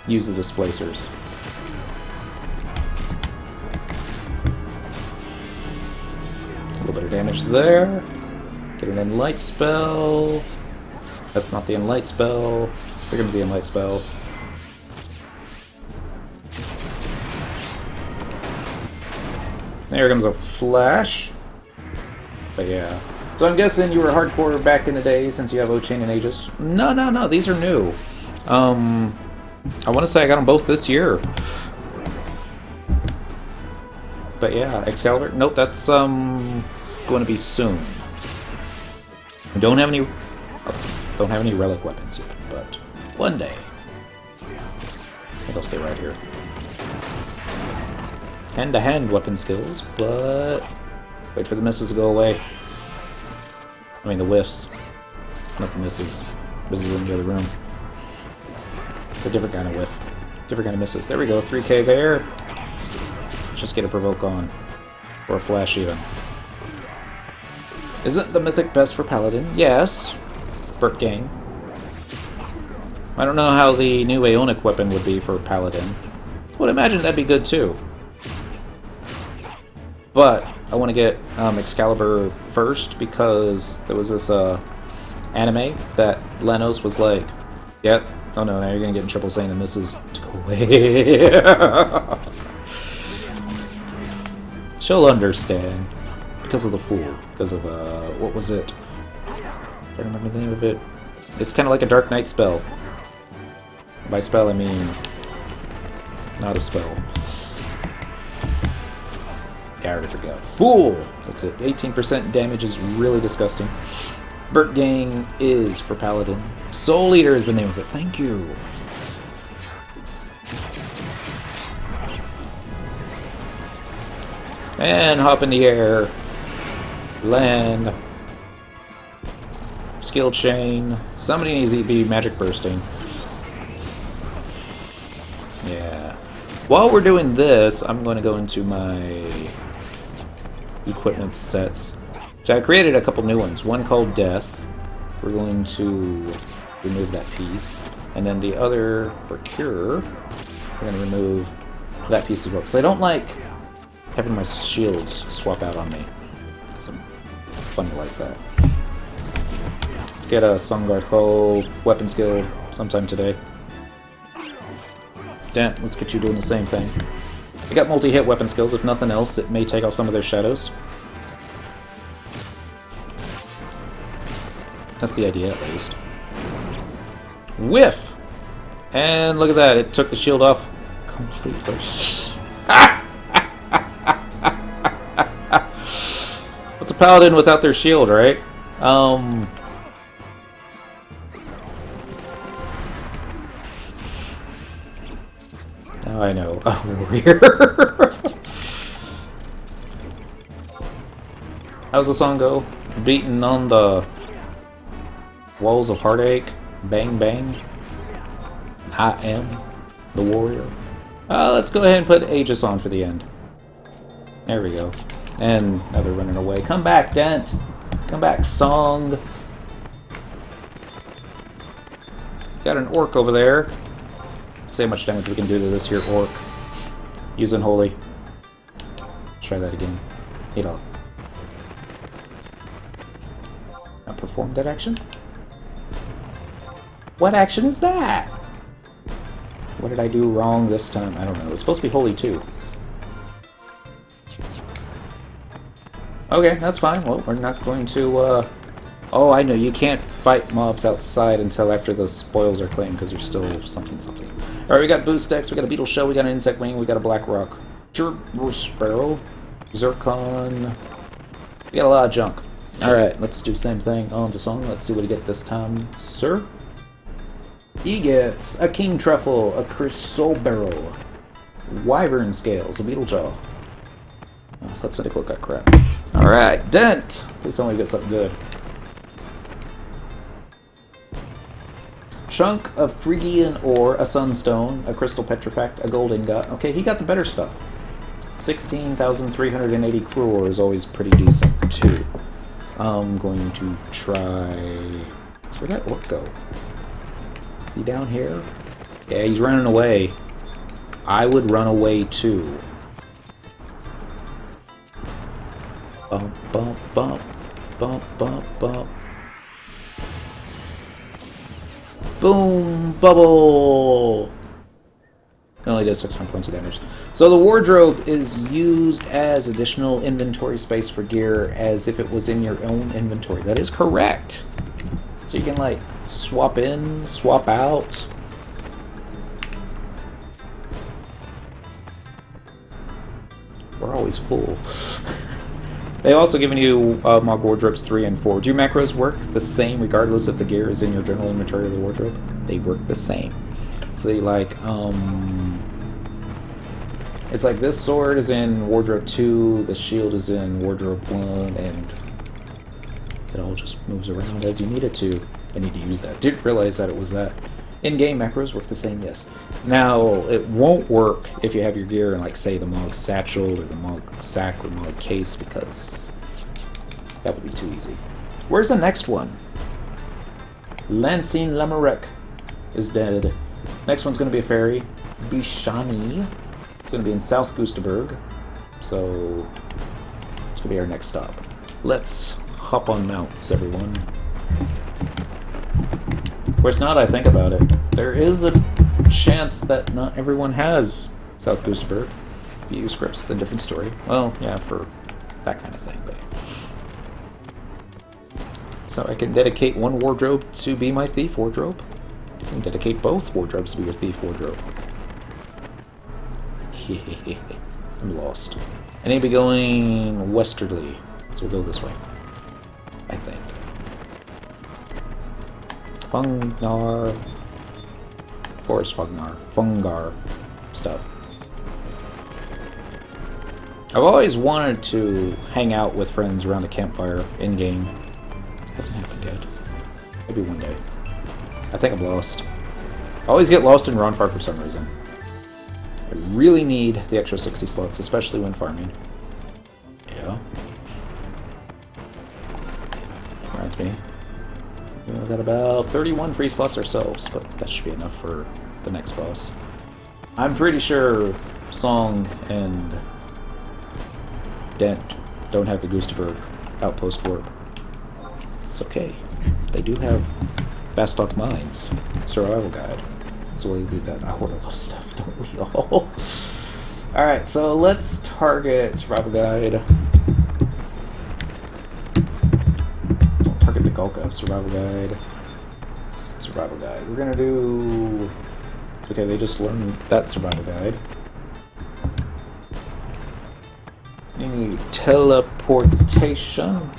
[SPEAKER 1] used the displacers. A little bit of damage there. Get an Enlight spell. That's not the Enlight spell. Here comes the Enlight spell. There comes a flash. But yeah. So I'm guessing you were hardcore back in the day since you have O-Chain and Aegis. No. These are new. I want to say I got them both this year. But yeah, Excalibur. Nope, that's going to be soon. We don't have any relic weapons yet, but one day. I think I'll stay right here. Hand-to-hand weapon skills, but wait for the misses to go away. I mean the whiffs, not the misses. Misses in the other room. A different kind of whiff. Different kind of misses. There we go, 3k there. Let's just get a provoke on. Or a flash even. Isn't the Mythic best for Paladin? Yes. Burt Gang. I don't know how the new Aeonic weapon would be for Paladin. I would imagine that'd be good too. But I want to get Excalibur first because there was this anime that Lenos was like, yep, oh no, now you're going to get in trouble saying the misses to go away. She'll understand. Because of the Fool. Because of, what was it? I don't remember the name of it. It's kind of like a Dark Knight spell. By spell, I mean not a spell. Yeah, I already forgot. Fool! That's it. 18% damage is really disgusting. Burt Gang is for Paladin. Soul Eater is the name of it. Thank you. And hop in the air. Land. Skill chain. Somebody needs to be magic bursting. Yeah. While we're doing this, I'm going to go into my equipment sets. So I created a couple new ones. One called Death. We're going to remove that piece. And then the other for Cure, we're going to remove that piece as well. Because I don't like having my shields swap out on me. Because I'm funny like that. Let's get a Sungarthol weapon skill sometime today. Dent, let's get you doing the same thing. I got multi-hit weapon skills. If nothing else, it may take off some of their shadows. That's the idea, at least. Whiff! And look at that, it took the shield off completely. What's a paladin without their shield, right? Now I know. A warrior. How's the song go? Beating on the walls of heartache. Bang bang. I am the warrior. Let's go ahead and put Aegis on for the end. There we go. And now they're running away. Come back, Dent. Come back, Song. Got an orc over there. Let's see how much damage we can do to this here orc. Use Unholy. Try that again. 8 off. Now perform that action. What action is that? What did I do wrong this time? I don't know. It's supposed to be holy too. Okay, that's fine. Well, we're not going to, Oh, I know. You can't fight mobs outside until after the spoils are claimed, because there's still something. Alright, we got boost decks, we got a beetle shell, we got an insect wing, we got a black rock. Gerber Sparrow. Zircon. We got a lot of junk. Alright, let's do the same thing on to Song. Let's see what he gets this time, sir. He gets a King Truffle, a Chrysoberyl, Wyvern Scales, a Beetle Jaw. Oh, that Cyndaquil got crap. Alright, Dent! Please tell me we get something good. Chunk of Phrygian ore, a Sunstone, a Crystal Petrifact, a Gold Ingot. Okay, he got the better stuff. 16,380 crew ore is always pretty decent, too. I'm going to try... Where'd that orc go? Is he down here? Yeah, he's running away. I would run away too. Bump, bump, bump. Bump, bump, bump. Boom! Bubble! It only does 600 points of damage. So the wardrobe is used as additional inventory space for gear as if it was in your own inventory. That is correct! So you can, like, swap in, swap out. We're always full. They've also given you Mog Wardrobes 3 and 4. Do your macros work the same regardless if the gear is in your general inventory or the wardrobe? They work the same. See, like, it's like this sword is in Wardrobe 2, the shield is in Wardrobe 1, and it all just moves around as you need it to. I need to use that. Didn't realize that it was that. In-game macros work the same, yes. Now, it won't work if you have your gear in, like, say, the Mog Satchel or the Mog Sack or Mog Case, because that would be too easy. Where's the next one? Lancine Lamarek is dead. Next one's going to be a fairy. Bishani. It's going to be in South Gustaberg. So, it's going to be our next stop. Let's hop on mounts, everyone. Of course, now that I think about it, there is a chance that not everyone has South Gustaberg. If you use scripts, then different story. Well, yeah, for that kind of thing. But so I can dedicate one wardrobe to be my thief wardrobe. You can dedicate both wardrobes to be your thief wardrobe. I'm lost. I need to be going westerly, so we'll go this way. I think. Fungar. Forest Fungar stuff. I've always wanted to hang out with friends around a campfire in-game. Hasn't happened yet. Maybe one day. I think I'm lost. I always get lost in Ronfar for some reason. I really need the extra 60 slots, especially when farming. Yeah. Reminds me. We've got about 31 free slots ourselves, but that should be enough for the next boss. I'm pretty sure Song and Dent don't have the Gustaberg outpost warp. It's okay. They do have Bastok Mines, Survival Guide. So we'll do that. I hoard a lot of stuff, don't we all? Alright, so let's target Survival Guide. Target the Golka, Survival Guide. Survival Guide. We're gonna do... Okay, they just learned that Survival Guide. You need teleportation.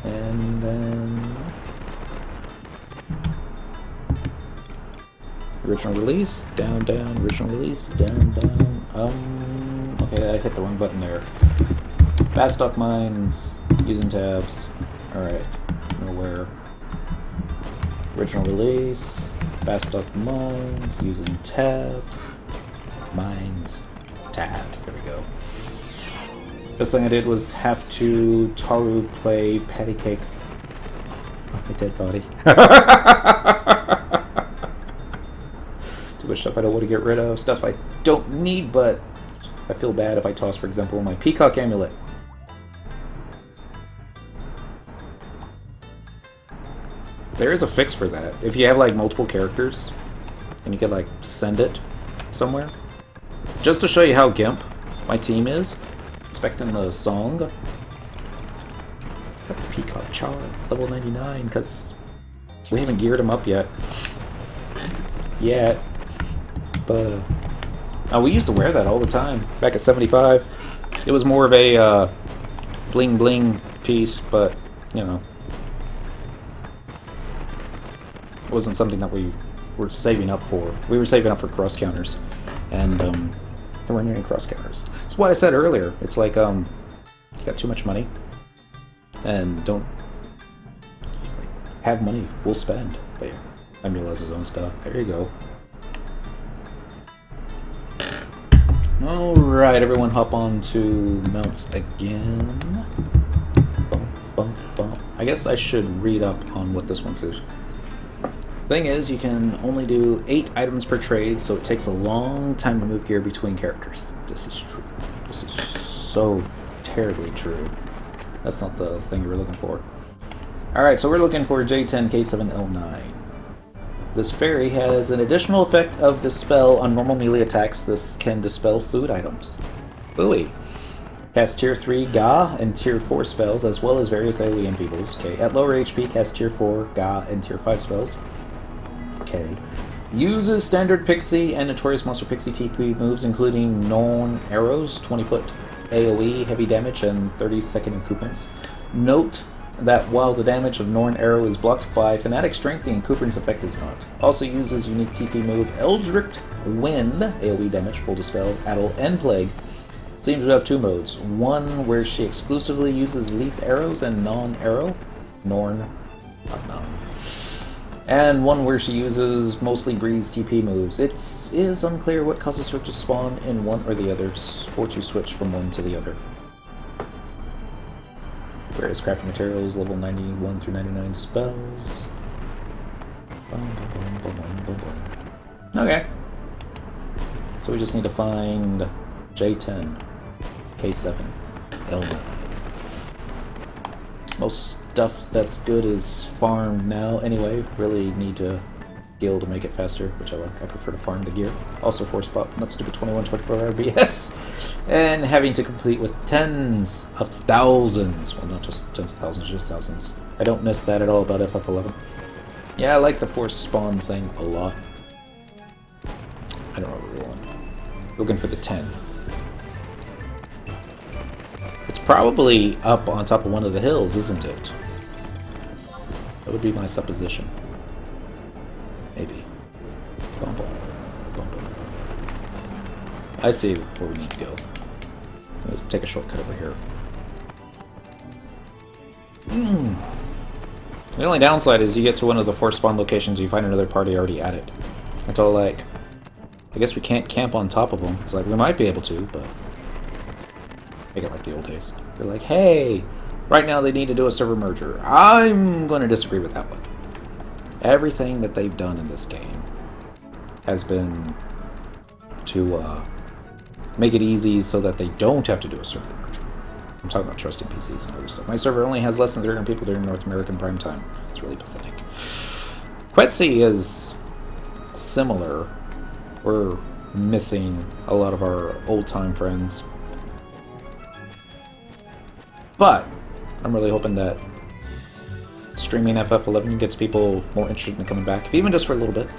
[SPEAKER 1] And then... Original release, down, down, original release, down, down. Okay, I hit the wrong button there. Bastok Mines, using tabs. Alright, nowhere. Original release, Bastok Mines, using tabs. Mines, tabs, there we go. First thing I did was have to Taru play patty cake on my dead body. Too much stuff I don't want to get rid of, stuff I don't need, but I feel bad if I toss, for example, my Peacock Amulet. There is a fix for that. If you have like multiple characters, and you could like send it somewhere. Just to show you how gimp my team is, expecting the song. Got the Peacock Char, level 99, because we haven't geared him up yet. But we used to wear that all the time back at 75. It was more of a bling bling piece, but you know, it wasn't something that we were saving up for. We were saving up for cross counters, and there weren't any cross counters. That's what I said earlier. It's like you got too much money, and don't have money. We'll spend. But yeah, Emul has his own stuff. There you go. Alright, everyone hop on to mounts again. Bump, bump, bump. I guess I should read up on what this one says. Thing is, you can only do 8 items per trade, so it takes a long time to move gear between characters. This is true. This is so terribly true. That's not the thing you were looking for. Alright, so we're looking for J10K7L9. This fairy has an additional effect of Dispel on normal melee attacks. This can dispel food items. Ooey. Cast tier 3 Ga and tier 4 spells, as well as various AoE enfeebles. Okay. At lower HP, cast tier 4 Ga and tier 5 spells. Okay. Uses standard Pixie and Notorious Monster Pixie TP moves, including known arrows, 20-foot AoE, heavy damage, and 30-second increments. Note that while the damage of Norn Arrow is blocked by Fanatic Strength, the Incumbrance effect is not. Also uses unique TP move Eldritch Wind, AoE damage, Full Dispel, Addle, and Plague. Seems to have 2 modes. One where she exclusively uses Leaf Arrows and Non-Arrow. Norn. Not Non. And one where she uses mostly Breeze TP moves. It is unclear what causes her to spawn in one or the others, or to switch from one to the other. Various crafting materials, level 91 through 99 spells. Okay. So we just need to find J10, K7, L9. Most stuff that's good is farmed now anyway. Really need to skill to make it faster, which I like. I prefer to farm the gear. Also force pop, not stupid 21-24 RBS. And having to complete with tens of thousands. Well, not just tens of thousands, just thousands. I don't miss that at all about FF11. Yeah, I like the force spawn thing a lot. I don't know what we're rolling. Looking for the 10. It's probably up on top of one of the hills, isn't it? That would be my supposition. Maybe. Bum, bum, bum, bum. I see where we need to go. We'll take a shortcut over here. The only downside is you get to one of the force spawn locations, you find another party already at it. Until, like, I guess we can't camp on top of them. It's like, we might be able to, but make it like the old days. They're like, hey, right now they need to do a server merger. I'm going to disagree with that one. Everything that they've done in this game has been to make it easy so that they don't have to do a server merger. I'm talking about trusting PCs and other stuff. My server only has less than 300 people during North American prime time. It's really pathetic. Quetzy is similar. We're missing a lot of our old-time friends. But I'm really hoping that streaming FF11 gets people more interested in coming back, even just for a little bit.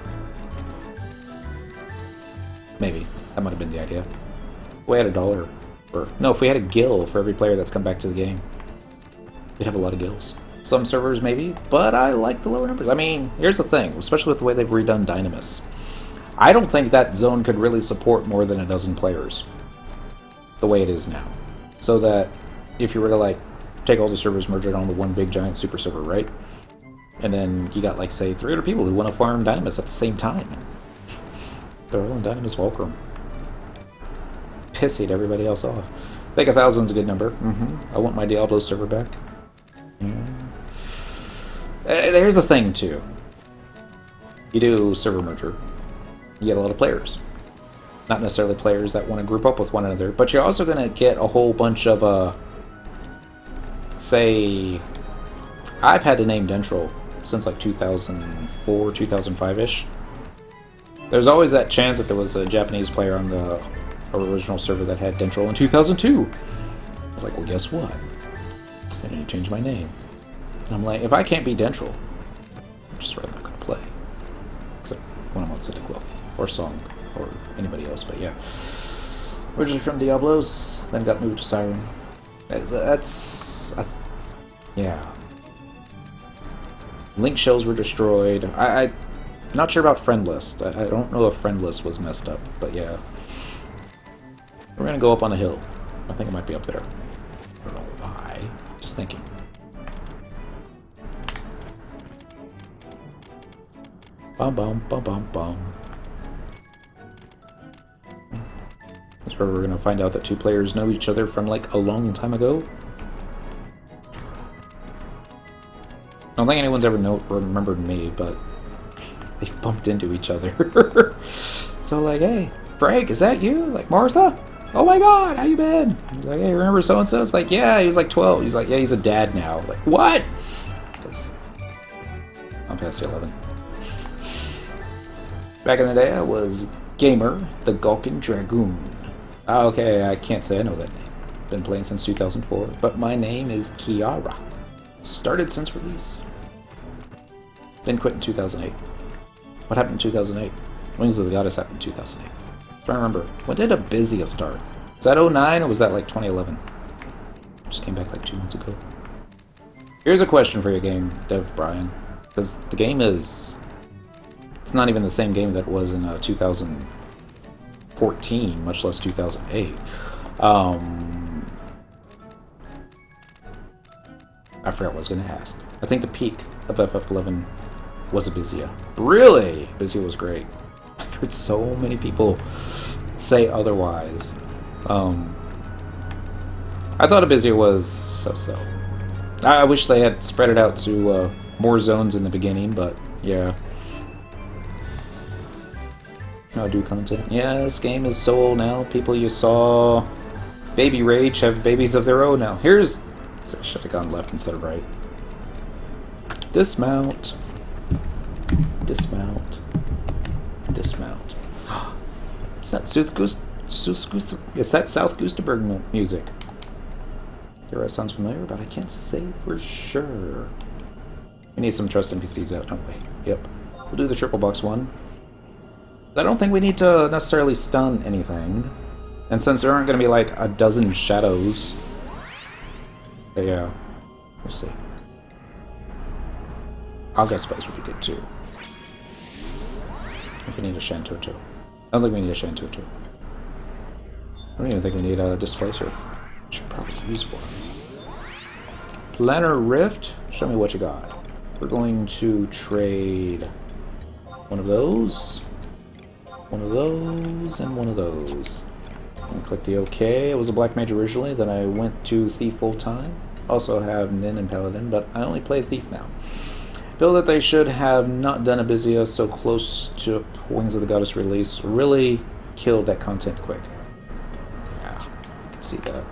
[SPEAKER 1] Maybe. That might have been the idea. If we had $1, or no, if we had a gil for every player that's come back to the game, we'd have a lot of gils. Some servers maybe, but I like the lower numbers. I mean, here's the thing, especially with the way they've redone Dynamis. I don't think that zone could really support more than a dozen players, the way it is now. So that if you were to, like, take all the servers, merge it onto one big giant super server, right? And then you got, like, say, 300 people who want to farm Dynamis at the same time. They're all in Dynamis Fulcrum. Pissing everybody else off. I think 1,000's a good number. I want my Diablo server back. Here's the thing, too. You do server merger, you get a lot of players. Not necessarily players that want to group up with one another, but you're also going to get a whole bunch of, say, I've had to name Dentral since like 2004, 2005-ish. There's always that chance that there was a Japanese player on the original server that had Dentral in 2002. I was like, well, guess what? I need to change my name. And I'm like, if I can't be Dentral, I'm just rather not going to play. Except when I'm on Citadel, or Song, or anybody else, but yeah. Originally from Diablos, then got moved to Siren. Yeah. Link shells were destroyed. I'm not sure about friend list. I don't know if friend list was messed up, but yeah. We're gonna go up on a hill. I think it might be up there. I don't know why. Just thinking. Bum bum bum bum bum. That's where we're gonna find out that two players know each other from like a long time ago. I don't think anyone's ever remembered me, but they bumped into each other. So like, hey, Frank, is that you? Like, Martha? Oh my god, how you been? He's like, hey, remember so-and-so? It's like, yeah, he was like 12. He's like, yeah, he's a dad now. Like, what? Because I'm past 11. Back in the day, I was Gamer, the Gulkin Dragoon. Ah, okay, I can't say I know that name. Been playing since 2004, but my name is Kiara. Started since release. Then quit in 2008. What happened in 2008? Wings of the Goddess happened in 2008. I don't remember. When did Abysia start? Was that 09 or was that like 2011? Just came back like 2 months ago. Here's a question for you, game dev Brian. Because the game is... It's not even the same game that it was in 2014, much less 2008. I forgot what I was going to ask. I think the peak of FF11 was Abizia. Really? Abizia was great. I've heard so many people say otherwise. I thought Abizia was so-so. I wish they had spread it out to more zones in the beginning, but yeah. No do content. Yeah, this game is so old now. People you saw Baby Rage have babies of their own now. Here's... I should have gone left instead of right. Dismount. Dismount. Dismount. Is that South Gustaberg music? That sounds familiar, but I can't say for sure. We need some trust NPCs out, don't we? Yep. We'll do the triple box one. I don't think we need to necessarily stun anything. And since there aren't going to be like a dozen shadows... Yeah. We'll see. August Spice would be good too. If we need a Shantoto. I don't think we need a Shantoto. I don't even think we need a Displacer. Should probably use one. Planar Rift? Show me what you got. We're going to trade one of those, and one of those. And click the OK. It was a Black Mage originally, then I went to Thief full time. Also have Nin and Paladin, but I only play Thief now. Feel that they should have not done Abizia so close to Wings of the Goddess release. Really killed that content quick. Yeah, I can see that.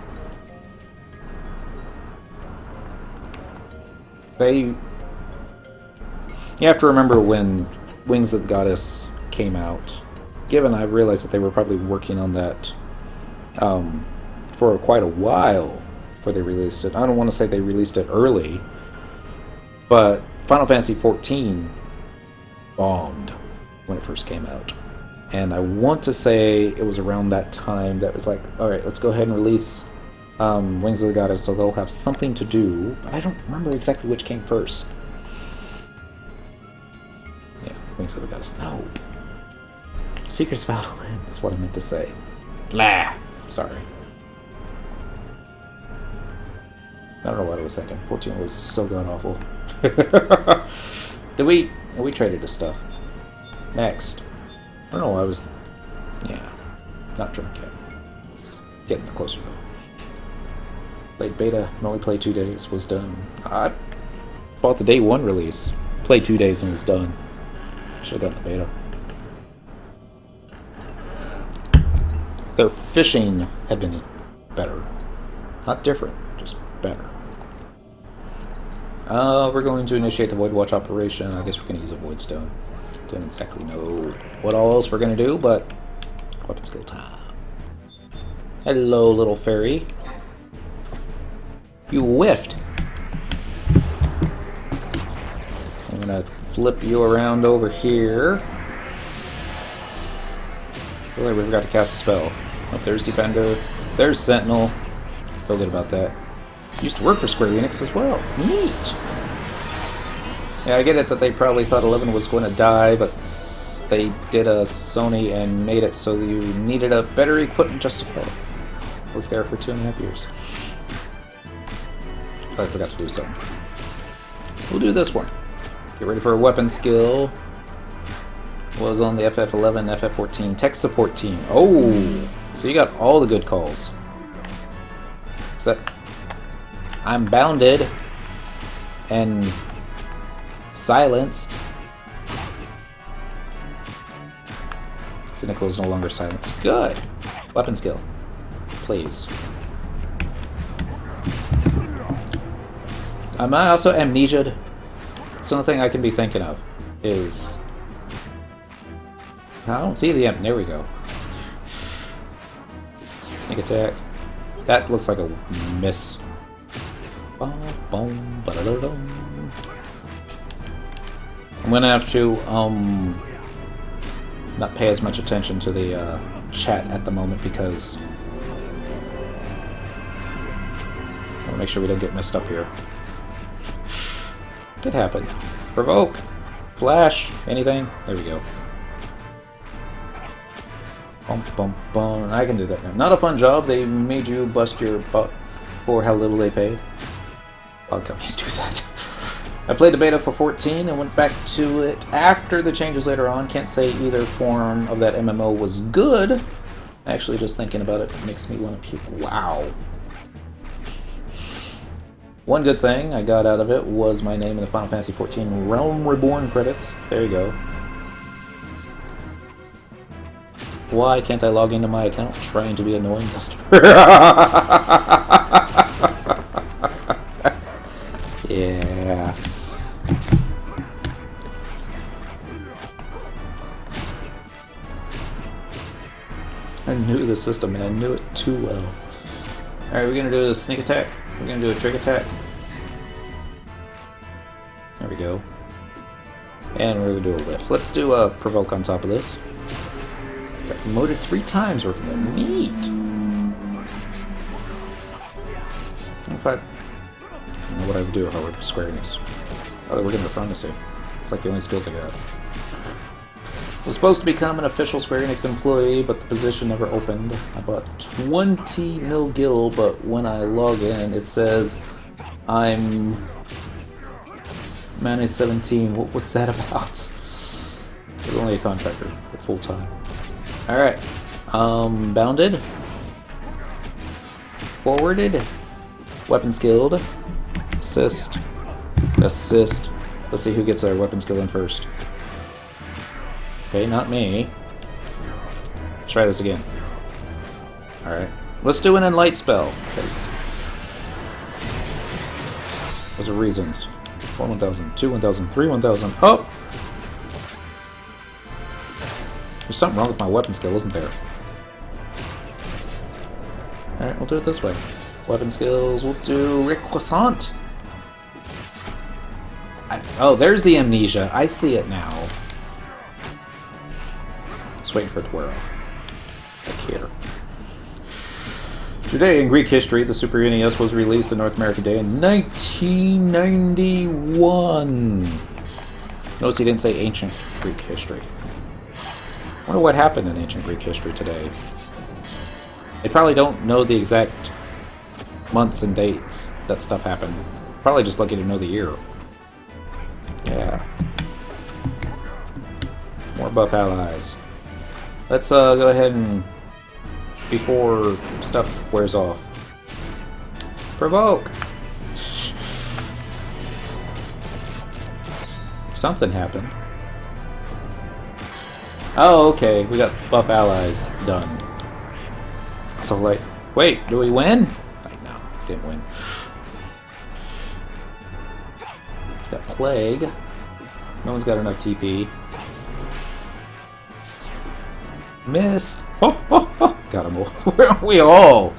[SPEAKER 1] You have to remember when Wings of the Goddess came out. Given I realized that they were probably working on that for quite a while before they released it. I don't want to say they released it early, but Final Fantasy XIV bombed when it first came out. And I want to say it was around that time that was like, alright, let's go ahead and release Wings of the Goddess so they'll have something to do. But I don't remember exactly which came first. Yeah, Wings of the Goddess. No. Seeker's Violin is what I meant to say. Blah! Sorry. I don't know what I was thinking. 14 was so god-awful. We traded this stuff. Next. I don't know why I was... Yeah. Not drunk yet. Getting closer though. Played beta, only played 2 days, was done. I bought the day 1 release. Played 2 days and was done. Should've gotten the beta. Their fishing had been better. Not different, just better. We're going to initiate the Voidwatch operation. I guess we're going to use a Void Stone. Don't exactly know what all else we're going to do, but weapon skill time. Hello, little fairy. You whiffed. I'm going to flip you around over here. Really, we forgot to cast a spell. Oh, there's Defender. There's Sentinel. Feel good about that. Used to work for Square Enix as well. Neat! Yeah, I get it that they probably thought 11 was going to die, but they did a Sony and made it so you needed a better equipment just to play. Worked there for 2.5 years. I forgot to do something. We'll do this one. Get ready for a weapon skill. Was on the FF11, FF14 tech support team. Oh! So you got all the good calls. Is that... I'm bounded and silenced. Cynical is no longer silenced. Good! Weapon skill. Please. Am I also amnesia'd? That's the only thing I can be thinking of is... I don't see the there we go. Sneak attack. That looks like a miss. I'm gonna have to not pay as much attention to the chat at the moment because I wanna make sure we don't get messed up here. Could happen. Provoke, flash, anything. There we go. Bum, bum, bum. I can do that now. Not a fun job. They made you bust your butt for how little they paid. A lot of companies do that. I played the beta for 14 and went back to it after the changes later on. Can't say either form of that MMO was good. Actually, just thinking about it makes me want to puke. Wow. One good thing I got out of it was my name in the Final Fantasy XIV Realm Reborn credits. There you go. Why can't I log into my account trying to be an annoying customer? Yeah. I knew the system, man. I knew it too well. Alright, we're gonna do a sneak attack. We're gonna do a trick attack. There we go. And we're gonna do a lift. Let's do a provoke on top of this. Got promoted 3 times working there. Neat! If I don't know what I would do if I were Square Enix. Oh, we're gonna diplomacy. It's like the only skills I got. I was supposed to become an official Square Enix employee, but the position never opened. I bought 20 mil gil, but when I log in, it says I'm Manny 17. What was that about? I was only a contractor, but full time. Alright. Bounded. Forwarded. Weapon skilled. Assist. Assist. Let's see who gets our weapon skill in first. Okay, not me. Let's try this again. Alright. Let's do an Enlight spell, because those are reasons. 1 1000, 2 1000, 3 1000. Oh! There's something wrong with my weapon skill, isn't there? Alright, we'll do it this way. Weapon skills, we'll do Requiescant. Oh, there's the amnesia. I see it now. Just waiting for it to wear off. Like here. Today in Greek history, the Super NES was released in North America Day in 1991. Notice he didn't say ancient Greek history. I wonder what happened in ancient Greek history today. They probably don't know the exact months and dates that stuff happened. Probably just lucky to know the year. Yeah. More buff allies. Let's go ahead and, before stuff wears off, provoke! Something happened. Oh, okay. We got buff allies done. So, like, wait, do we win? Like, no, didn't win. Got Plague. No one's got enough TP. Miss. Oh, oh, oh. Got them all. We all.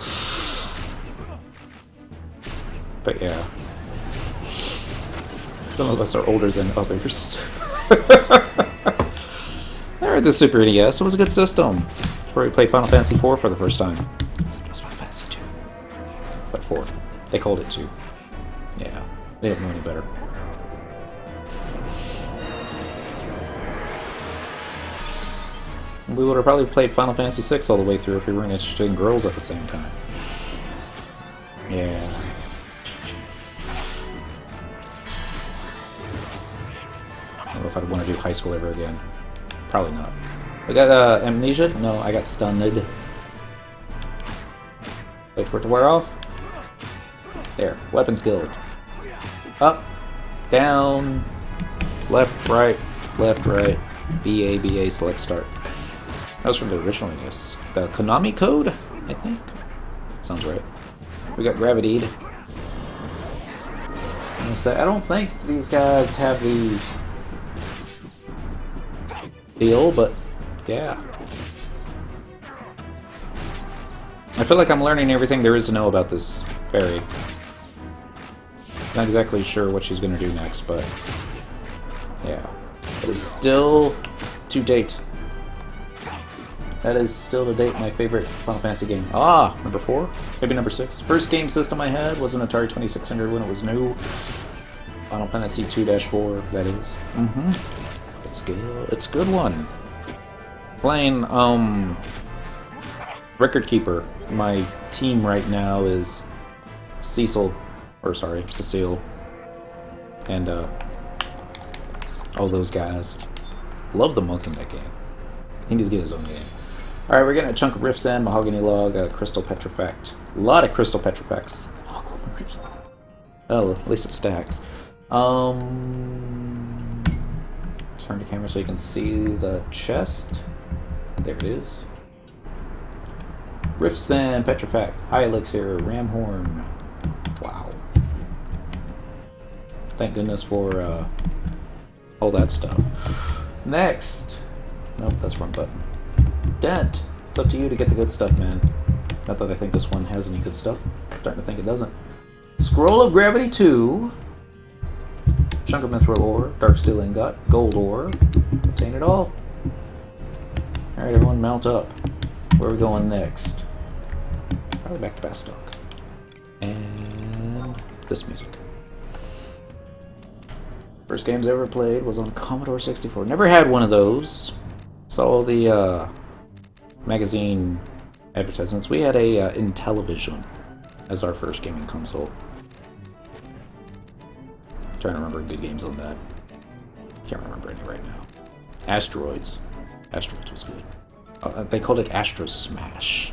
[SPEAKER 1] But yeah. Some of us are older than others. Alright, the Super NES. It was a good system. That's where we played Final Fantasy IV for the first time. It was Final Fantasy II. But 4. They called it 2. Yeah. They didn't know any better. We would have probably played Final Fantasy VI all the way through if we weren't interested in girls at the same time. Yeah. I don't know if I'd want to do high school ever again. Probably not. I got amnesia? No, I got stunned. Wait for it to wear off. There. Weapon skilled. Up. Down. Left, right. Left, right. BA, BA, select start. That was from the original, I guess. The Konami code, I think. Sounds right. We got Gravitied. I don't think these guys have the deal, but yeah. I feel like I'm learning everything there is to know about this fairy. Not exactly sure what she's going to do next, but yeah. It is still to date. That is still to date my favorite Final Fantasy game. Ah, number 4? Maybe number 6. First game system I had was an Atari 2600 when it was new. Final Fantasy 2-4, that is. It's good. It's a good one. Playing, Record Keeper. My team right now is Cecile. and all those guys. Love the monk in that game. He needs to get his own game. Alright, we're getting a chunk of Rift Sand, Mahogany Log, Crystal Petrifact. A lot of Crystal Petrifacts. Oh, at least it stacks. Turn the camera so you can see the chest. There it is. Rift Sand, Petrifact, High Elixir, Ramhorn. Wow. Thank goodness for all that stuff. Next. Nope, that's wrong button. Dent. It's up to you to get the good stuff, man. Not that I think this one has any good stuff. I'm starting to think it doesn't. Scroll of Gravity 2. Chunk of Mithril Ore. Dark Steel Ingot. Gold Ore. Obtain it all. Alright, everyone mount up. Where are we going next? Probably back to Bastock. And this music. First games I ever played was on Commodore 64. Never had one of those. Saw the magazine advertisements. We had a Intellivision as our first gaming console. Trying to remember good games on that. Can't remember any right now. Asteroids. Asteroids was good. They called it Astro Smash.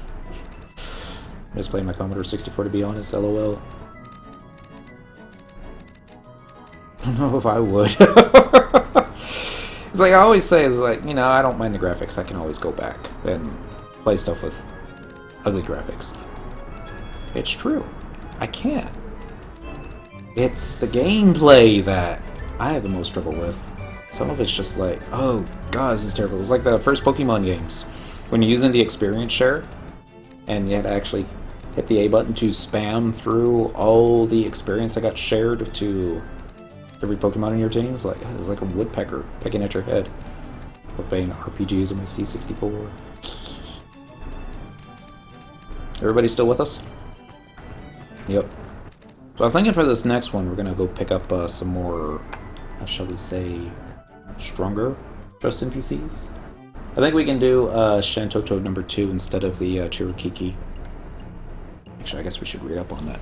[SPEAKER 1] I was playing my Commodore 64 to be honest, LOL. I don't know if I would. It's like I always say, it's like, you know, I don't mind the graphics. I can always go back and play stuff with ugly graphics. It's true. I can. It's the gameplay that I have the most trouble with. Some of it's just like, oh god, this is terrible. It's like the first Pokemon games. When you're using the experience share, and you had to actually hit the A button to spam through all the experience that got shared to every Pokemon in your team. It's like a woodpecker pecking at your head. Of playing RPGs on my C64. Everybody still with us? Yep. So I was thinking for this next one, we're gonna go pick up some more, shall we say, stronger Trust NPCs. I think we can do Shantoto number 2 instead of the Chirukiki. Actually, I guess we should read up on that.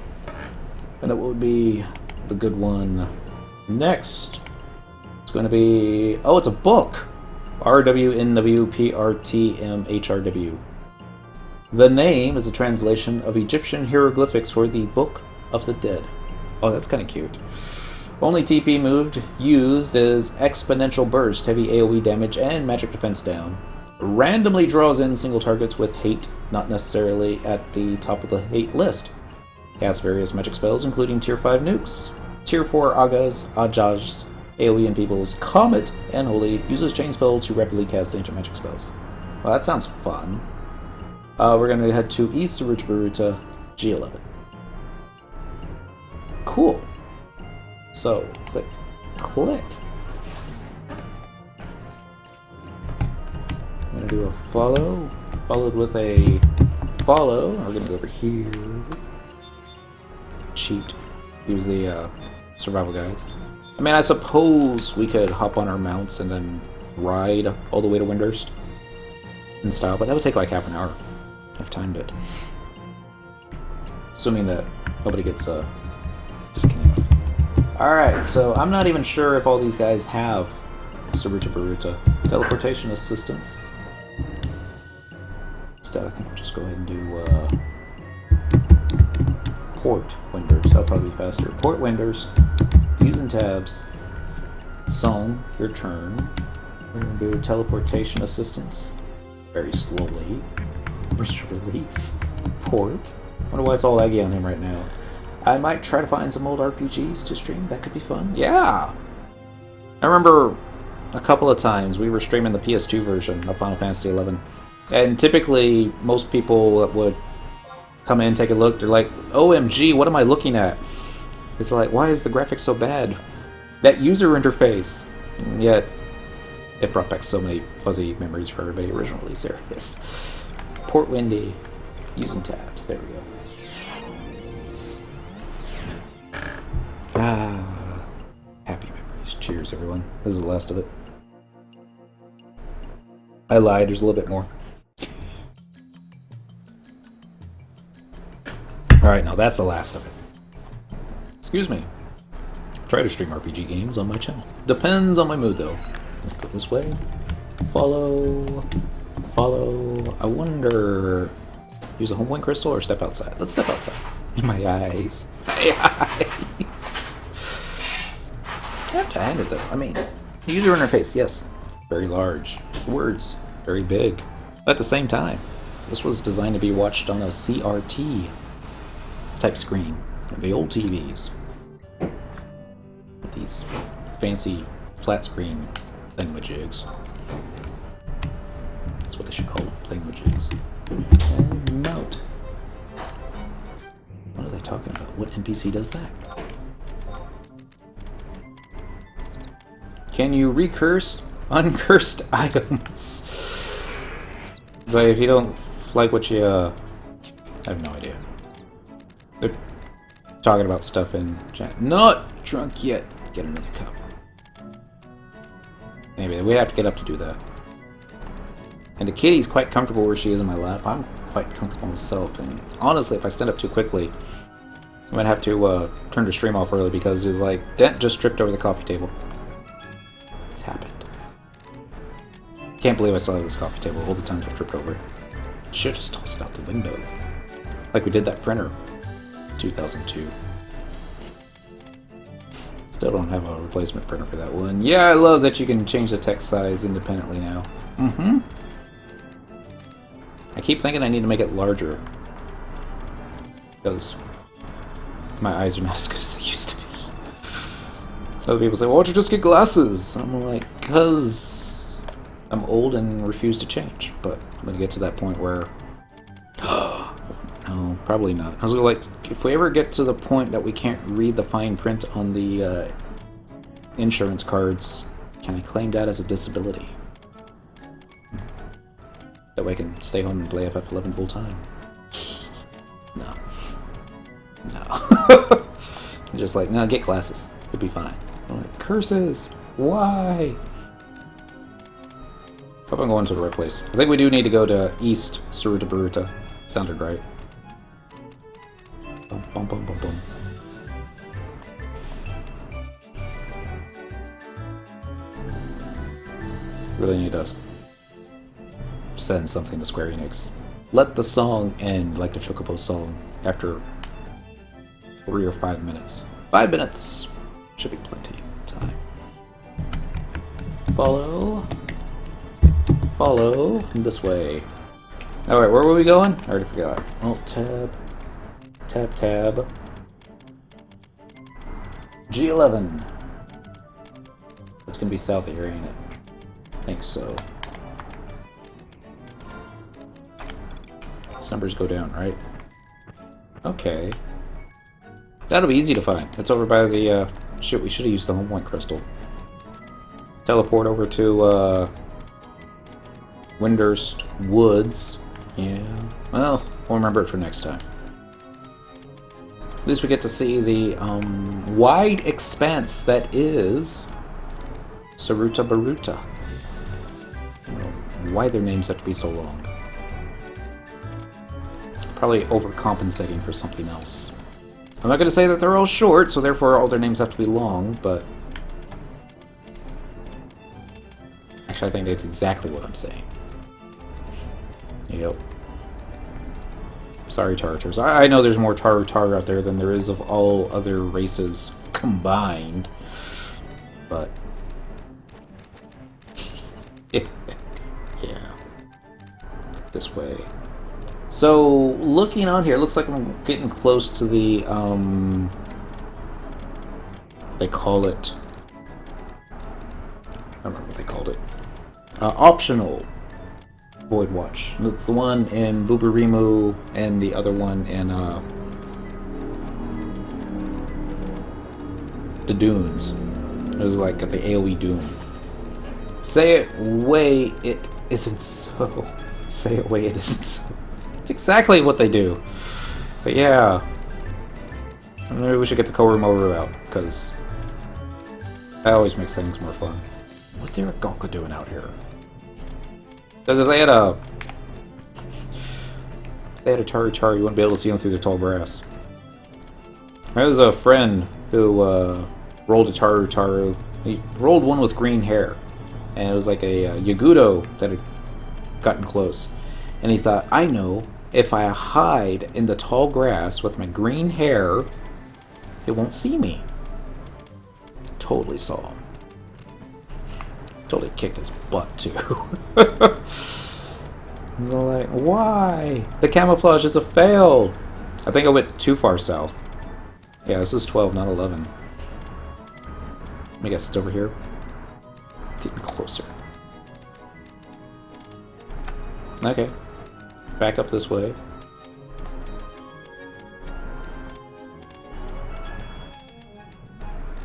[SPEAKER 1] And it would be the good one next. It's going to be... oh, it's a book! RWNWPRTMHRW. The name is a translation of Egyptian hieroglyphics for the Book of the Dead. Oh, that's kind of cute. Only TP moved used is exponential burst, heavy AoE damage, and magic defense down. Randomly draws in single targets with hate, not necessarily at the top of the hate list. Casts various magic spells, including Tier 5 nukes. Tier 4 Agas, Ajaj, AoE enfeebles, Comet, and Holy. Uses chain spell to rapidly cast ancient magic spells. Well, that sounds fun. We're going to head to East Saruta Baruta, G11. Cool. So, click. Click. I'm going to do a follow, followed with a follow. We're going to go over here. Cheat. Use the survival guides. I mean, I suppose we could hop on our mounts and then ride all the way to Windurst in style, but that would take like half an hour. I've timed it. Assuming that nobody gets disconnected. Alright, so I'm not even sure if all these guys have Saruta Baruta. Teleportation assistance. Instead, I think we'll just go ahead and do Port Windurst. That'll probably be faster. Port Windurst. Using tabs. Song, your turn. We're going to do teleportation assistance. Very slowly. Release. Port. Wonder why it's all laggy on him right now. I might try to find some old RPGs to stream. That could be fun. Yeah! I remember a couple of times we were streaming the PS2 version of Final Fantasy XI. And typically, most people that would come in, take a look, they're like, OMG, what am I looking at? It's like, why is the graphics so bad? That user interface! And yet, it brought back so many fuzzy memories for everybody originally. There it is. Port Windy. Using tabs. There we go. Ah, happy memories. Cheers, everyone. This is the last of it. I lied, there's a little bit more. Alright, now that's the last of it. Excuse me. try to stream RPG games on my channel. Depends on my mood, though. Let's go this way. Follow. Follow. I wonder... Use a home point crystal or step outside? Let's step outside. My eyes. My eyes. I have to hand it, though. I mean, user interface, yes. Very large. Words, very big. But at the same time, this was designed to be watched on a CRT type screen. The old TVs. With these fancy flat screen thingamajigs. That's what they should call them, thingamajigs. And mount. What are they talking about? What NPC does that? Can you recurse uncursed items? So if you don't like what you, I have no idea. They're talking about stuff in chat. Not drunk yet. Get another cup. Anyway, we have to get up to do that. And the kitty's quite comfortable where she is in my lap. I'm quite comfortable myself. And honestly, if I stand up too quickly, I might have to turn the stream off early because it's like, Dent just tripped over the coffee table. It's happened. Can't believe I still have this coffee table all the time I tripped over it. Should just toss it out the window. Like we did that printer. 2002. Still don't have a replacement printer for that one. Yeah, I love that you can change the text size independently now. Mm-hmm. I keep thinking I need to make it larger. Because my eyes are not as good as they used to be. Other people say, well, why don't you just get glasses? I'm like, because I'm old and refuse to change. But I'm going to get to that point where... No, probably not. I was like, if we ever get to the point that we can't read the fine print on the insurance cards, can I claim that as a disability? That way I can stay home and play FF11 full time. No. No. I'm just like, no, get glasses. It'll be fine. I'm like, curses! Why? Hope I'm going to the right place. I think we do need to go to East Suruta Baruta. Sounded right. Bum, bum, bum, bum, bum. Really need to send something to Square Enix. Let the song end like the Chocobo song after 3 or 5 minutes. 5 minutes! Should be plenty of time. Follow. Follow. This way. Alright, where were we going? I already forgot. Alt tab. Tab, tab. G11. It's gonna be south of here, ain't it? I think so. These numbers go down, right? Okay. That'll be easy to find. It's over by the, shit, we should have used the home point crystal. Teleport over to, Windurst Woods. Yeah. Well, we'll remember it for next time. At least we get to see the wide expanse that is Suruta Baruta. I don't know why their names have to be so long. Probably overcompensating for something else. I'm not going to say that they're all short, so therefore all their names have to be long, but... Actually, I think that's exactly what I'm saying. Yep. Sorry, Tartars. I know there's more Taru out there than there is of all other races combined, but... yeah. This way. So, looking on here, it looks like I'm getting close to the, they call it... I don't remember what they called it. Optional Voidwatch. The one in Buburimu and the other one in the Dunes. It was like at the AoE Dune. Say it way it isn't so. Say it way it isn't so. It's exactly what they do. But yeah. Maybe we should get the Korumoru out, because that always makes things more fun. What's their Gonka doing out here? Because if they had a Tari, you wouldn't be able to see them through the tall grass. There was a friend who rolled a Taru. He rolled one with green hair. And it was like a Yagudo that had gotten close. And he thought, I know, if I hide in the tall grass with my green hair, it won't see me. Totally saw him. Totally kicked his butt, too. They're like, why? The camouflage is a fail. I think I went too far south. Yeah, this is 12, not 11. Let me guess, it's over here. Getting closer. Okay. Back up this way.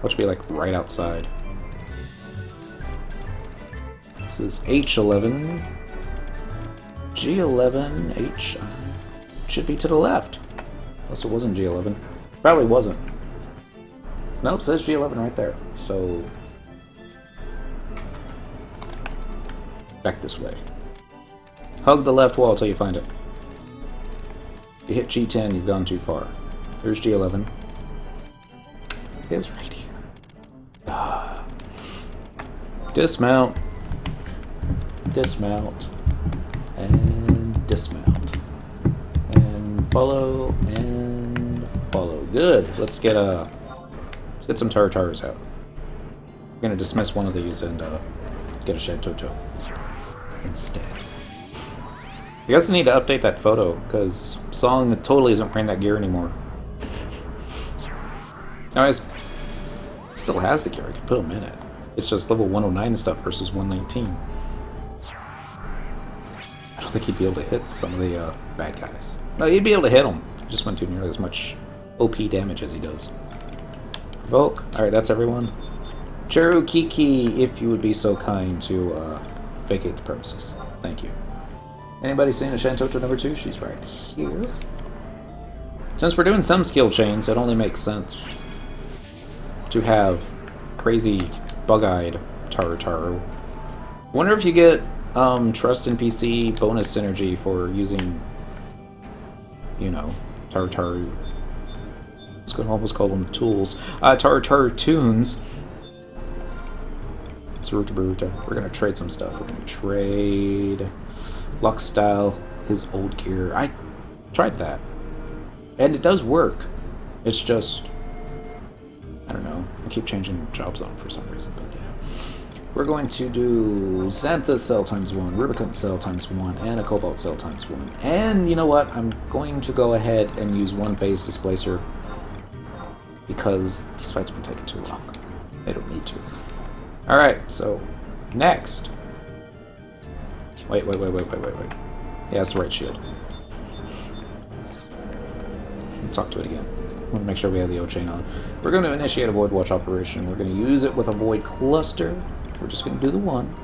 [SPEAKER 1] Which should be like right outside. This is H11. G11, H. Should be to the left. Unless it wasn't G11. Probably wasn't. Nope, it says G11 right there. So back this way. Hug the left wall until you find it. If you hit G10, you've gone too far. Here's G11. It is right here. Ah. Dismount. Dismount. And dismount. And follow and follow. Good. Let's get some Tartarus out. We're gonna dismiss one of these and get a Shantoto instead. You guys need to update that photo, because Song totally isn't wearing that gear anymore. Now, he still has the gear, I can put him in it. It's just level 109 stuff versus 119. I don't think he'd be able to hit some of the bad guys. No, he'd be able to hit them. He just wouldn't do nearly as much OP damage as he does. Provoke. Alright, that's everyone. Cherukiki, if you would be so kind to vacate the premises. Thank you. Anybody seen a Shantoto number 2? She's right here. Since we're doing some skill chains, it only makes sense to have crazy bug-eyed Taru. Wonder if you get Trust in PC bonus synergy for using, you know, Taru. I was going to almost call them tools. Taru tunes. Saruta Baruta. We're going to trade some stuff. We're going to trade Lux Style, his old gear. I tried that. And it does work. It's just, I don't know. I keep changing job zone for some reason, but yeah. We're going to do Xantha Cell times 1, Rubicon Cell times 1, and a Cobalt Cell times 1. And you know what? I'm going to go ahead and use one phase displacer because these fights have been taking too long. They don't need to. Alright, so next. Wait. Yeah, that's the right shield. Let's talk to it again. I want to make sure we have the O-chain on. We're going to initiate a Voidwatch operation. We're going to use it with a Void Cluster. We're just going to do the one.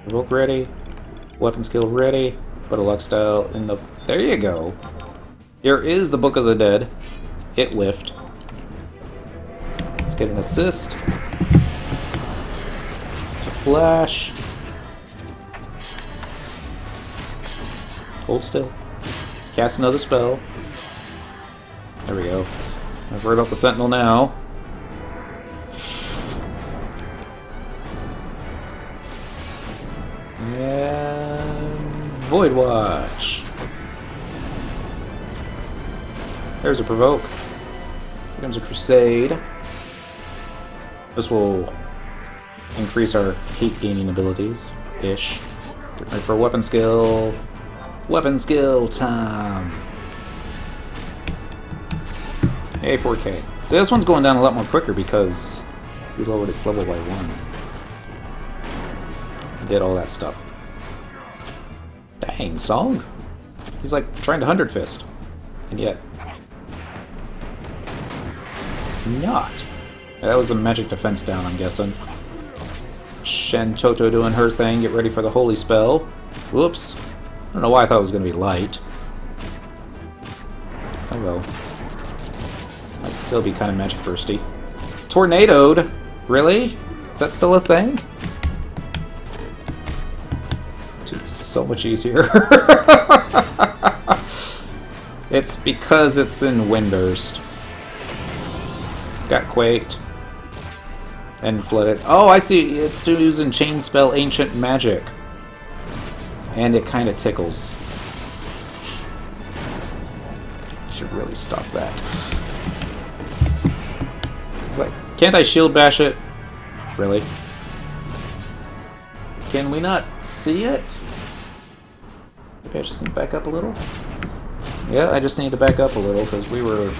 [SPEAKER 1] Revoke ready. Weapon skill ready. Put a Lux Style in the... There you go. Here is the Book of the Dead. Hit lift. Let's get an assist. Flash. Hold still. Cast another spell. There we go. I've worried about the Sentinel now. And Voidwatch. There's a Provoke. Here comes a Crusade. This will increase our hate gaining abilities ish. Get ready for weapon skill. Weapon skill time. Hey, 4K. So this one's going down a lot more quicker because we lowered its level by 1. Did all that stuff. Dang, Song. He's like trying to 100 fist. And yet not. Yeah, that was the magic defense down, I'm guessing. Shantoto doing her thing. Get ready for the holy spell. Whoops. I don't know why I thought it was going to be light. Oh well. Might still be kind of magic bursty. Tornadoed? Really? Is that still a thing? Dude, it's so much easier. It's because it's in Windurst. Got quaked. And flooded. Oh, I see. It's still using Chain Spell Ancient Magic. And it kind of tickles. Should really stop that. It's like, can't I shield bash it? Really? Can we not see it? Maybe I just need to back up a little? Yeah, I just need to back up a little because we were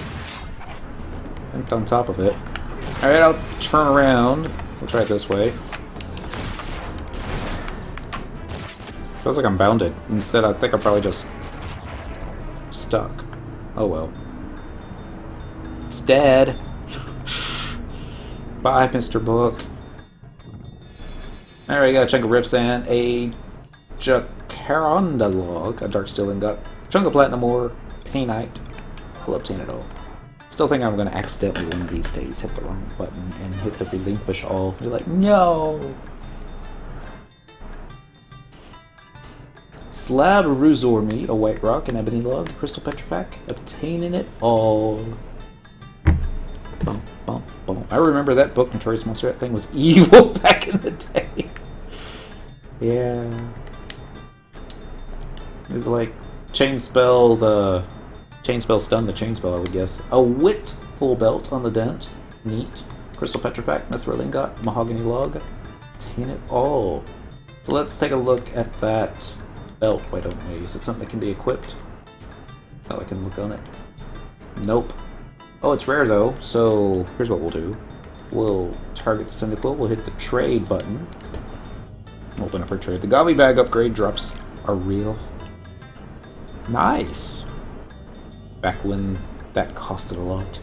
[SPEAKER 1] on top of it. Alright, I'll turn around. We'll try it this way. Feels like I'm bounded. Instead, I think I'm probably just stuck. Oh well. It's dead. Bye, Mr. Book. Alright, got a chunk of Ripsand, a Jacaranda log, a Dark Steel Ingot, chunk of Platinum Ore, Painite. I'll obtain it all. Still think I'm going to accidentally one of these days hit the wrong button and hit the relinquish all. You're like, no! Slab of Ruzor meat, a white rock, an ebony log, a crystal petrifac, obtaining it all. Bum, bum, bum. I remember that book, Notorious Monster. That thing was evil back in the day. Yeah. It was like Chain Spell, the Chain Spell stun, the Chain Spell, I would guess. A Wit full belt on the dent. Neat. Crystal petrifac, mithril ingot, mahogany log. Obtain it all. So let's take a look at that belt. Why don't we? Is it something that can be equipped? Oh, I can look on it. Nope. Oh, it's rare though, so here's what we'll do. We'll target the Cyndaquil, we'll hit the trade button. Open up our trade. The Gobby Bag upgrade drops are real. Nice! Back when that costed a lot.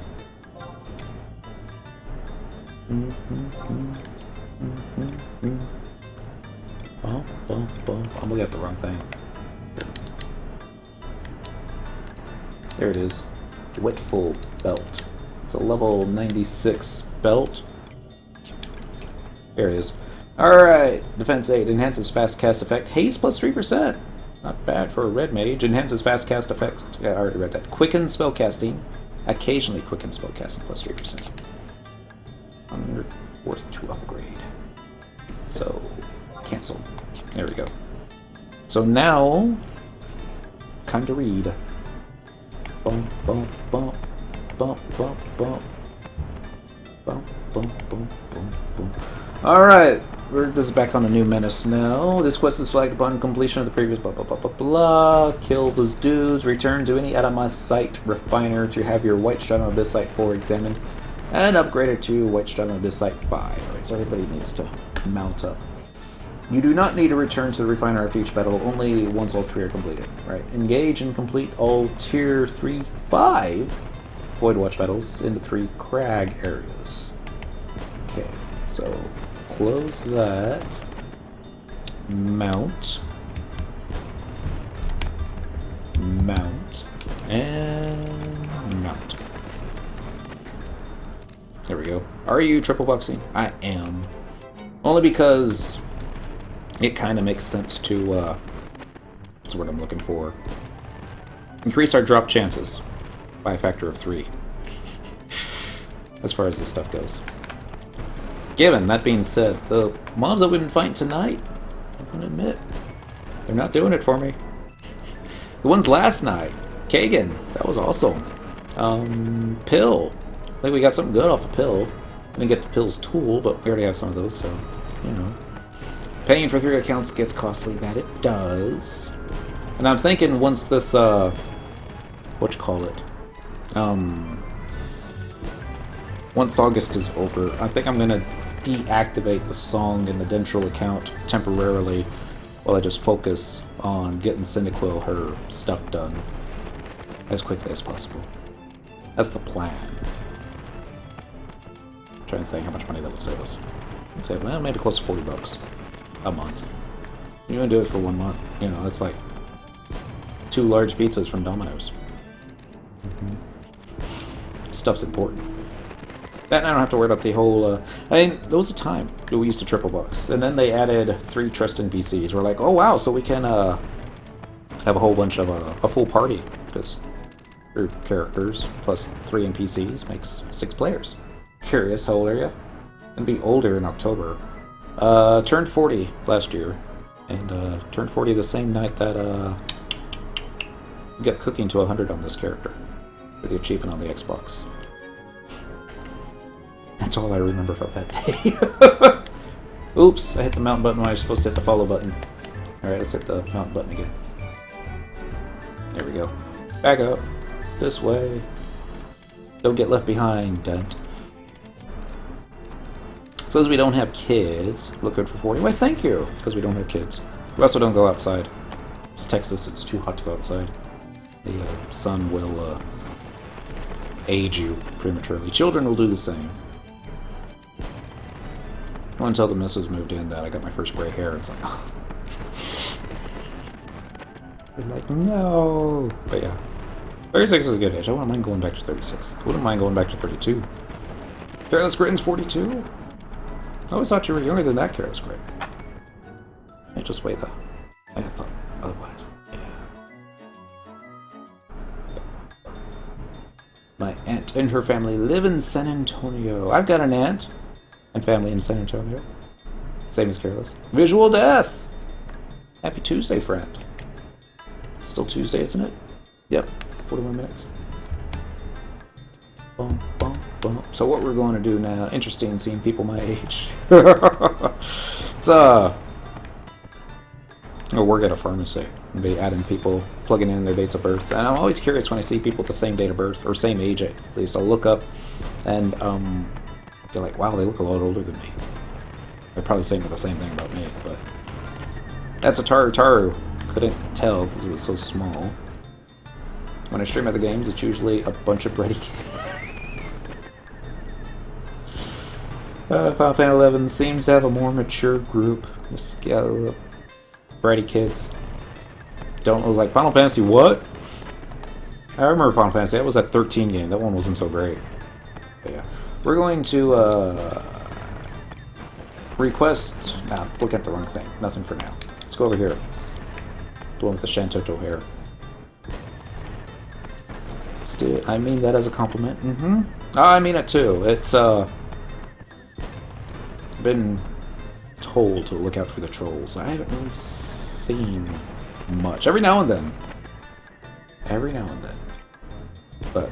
[SPEAKER 1] Oh, boom, boom. I'm looking at the wrong thing. There it is. Witful belt. It's a level 96 belt. There it is. Alright, Defense 8 enhances fast cast effect. Haste plus 3%. Not bad for a red mage. Enhances fast cast effects. Yeah, I already read that. Quicken spell casting. Occasionally quicken spell casting plus 3%. Worth to upgrade. So, cancel. There we go. So now, time to read. Bump, bump, bump, bump, bump, bump, bump, bump, bump, bump, bump. Alright, this is back on a new menace now. This quest is flagged upon completion of the previous blah blah blah blah blah. Kill those dudes, return to any Atomicite refiner to have your White Stratum Abyssite 4 examined, and upgrade it to White Stratum Abyssite 5. Alright, so everybody needs to mount up. You do not need to return to the refiner after each battle, only once all three are completed. Right. Engage and complete all tier 3-5 Voidwatch battles into 3 crag areas. Okay, so close that. Mount. Mount. And mount. There we go. Are you triple boxing? I am. Only because it kind of makes sense to, what's the word I'm looking for? Increase our drop chances by a factor of 3. As far as this stuff goes. Given, that being said, the mobs that we've been fighting tonight, I'm going to admit, they're not doing it for me. The ones last night, Kagan, that was awesome. Pill, I think we got something good off of Pill. Didn't get the Pill's tool, but we already have some of those, so, you know. Paying for 3 accounts gets costly, that it does. And I'm thinking once this, once August is over, I think I'm gonna deactivate the song in the Dentral account temporarily while I just focus on getting Cyndaquil her stuff done as quickly as possible. That's the plan. I'm trying to think how much money that would save us. I'd save, well, maybe close to $40 a month. You want to do it for 1 month, you know, it's like 2 large pizzas from Domino's. Stuff's important. That and I don't have to worry about the whole, I mean, there was a time that we used to triple box, and then they added 3 trust NPCs. We're like, oh wow, so we can have a whole bunch of, a full party, because 3 characters plus 3 NPCs makes 6 players. Curious, how old are you? Gonna be older in October. Turned 40 last year. And turned 40 the same night that we got cooking to 100 on this character. For the achievement on the Xbox. That's all I remember from that day. Oops, I hit the mountain button when I was supposed to hit the follow button. Alright, let's hit the mountain button again. There we go. Back up. This way. Don't get left behind, Dent. Says we don't have kids. Look good for 40. Why, thank you. It's because we don't have kids. We also don't go outside. It's Texas. It's too hot to go outside. The sun will age you prematurely. Children will do the same. Well, until the missus moved in that I got my first gray hair. It's like, oh. I'm like, no. But yeah. 36 is a good age. I wouldn't mind going back to 36. I wouldn't mind going back to 32. Careless Gritton's 42? I always thought you were younger than that, Careless Grit. Hey, just wait though. I thought otherwise. Yeah. My aunt and her family live in San Antonio. I've got an aunt and family in San Antonio. Same as Careless. Visual Death! Happy Tuesday, friend. Still Tuesday, isn't it? Yep. 41 minutes. Bum, bum, bum. So what we're going to do now, interesting seeing people my age. It's I'll work at a pharmacy and be adding people, plugging in their dates of birth. And I'm always curious when I see people with the same date of birth, or same age at least. I'll look up and they're like, wow, they look a lot older than me. They're probably saying the same thing about me, but that's a Taru. Couldn't tell because it was so small. When I stream other games, it's usually a bunch of bratty kids. Final Fantasy 11 seems to have a more mature group. Just bratty kids don't look like Final Fantasy. What? I remember Final Fantasy. That was that 13 game. That one wasn't so great. But yeah, we're going to request. Nah, look at the wrong thing. Nothing for now. Let's go over here. The one with the Shantoto hair. Let's do it. I mean that as a compliment. Mm-hmm. Oh, I mean it too. It's been told to look out for the trolls. I haven't really seen much. Every now and then. Every now and then. But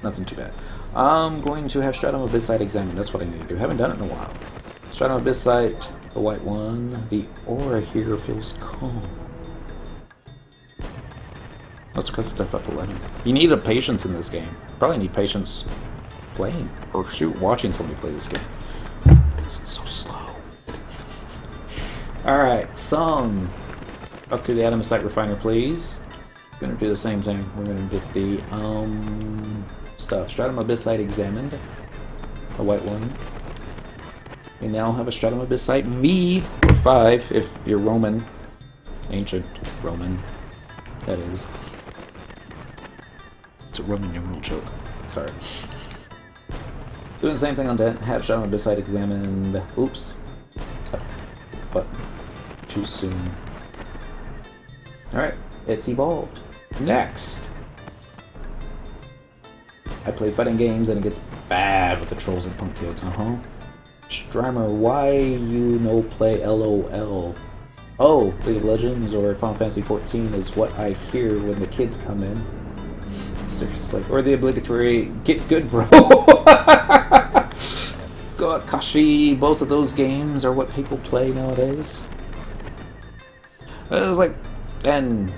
[SPEAKER 1] nothing too bad. I'm going to have Stratum Abyssite examined. That's what I need to do. Haven't done it in a while. Stratum Abyssite, the white one. The aura here feels calm. That's because it's FF11. You need a patience in this game. Probably need patience playing. Or shoot, watching somebody play this game. Because it's so slow. Alright, song. Up to the Atomicite Refiner, please. Gonna do the same thing. We're gonna get the stuff. Stratum Abyssite examined. A white one. We now have a Stratum Abyssite V or 5 if you're Roman. Ancient Roman. That is. It's a Roman numeral joke. Sorry. Doing the same thing on Dent. Have Stratum Abyssite examined. Oops. But too soon. Alright. It's evolved. Next. I play fighting games and it gets bad with the trolls and punk kids. Strimer, why you no play LOL? Oh, League of Legends or Final Fantasy 14 is what I hear when the kids come in. Seriously. Or the obligatory, get good, bro. Kashi, both of those games are what people play nowadays. It was like, and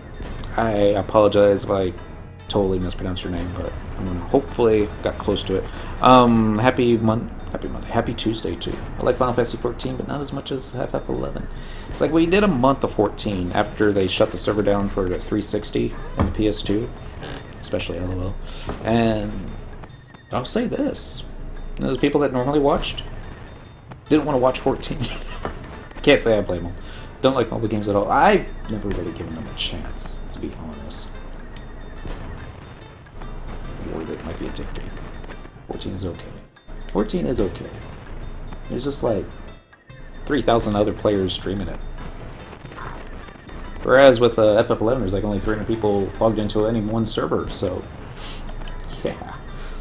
[SPEAKER 1] I apologize if I totally mispronounced your name, but I'm gonna hopefully got close to it. Happy Monday, happy Tuesday too. I like Final Fantasy 14, but not as much as FF11. It's like we did a month of 14 after they shut the server down for the 360 and the PS2, especially LOL. And I'll say this: those people that normally watched didn't want to watch 14. Can't say I blame them. Don't like mobile games at all. I've never really given them a chance, to be honest. Worried it might be addicting. 14 is okay. 14 is okay. There's just like 3,000 other players streaming it. Whereas with FF11, there's like only 300 people logged into any one server, so yeah.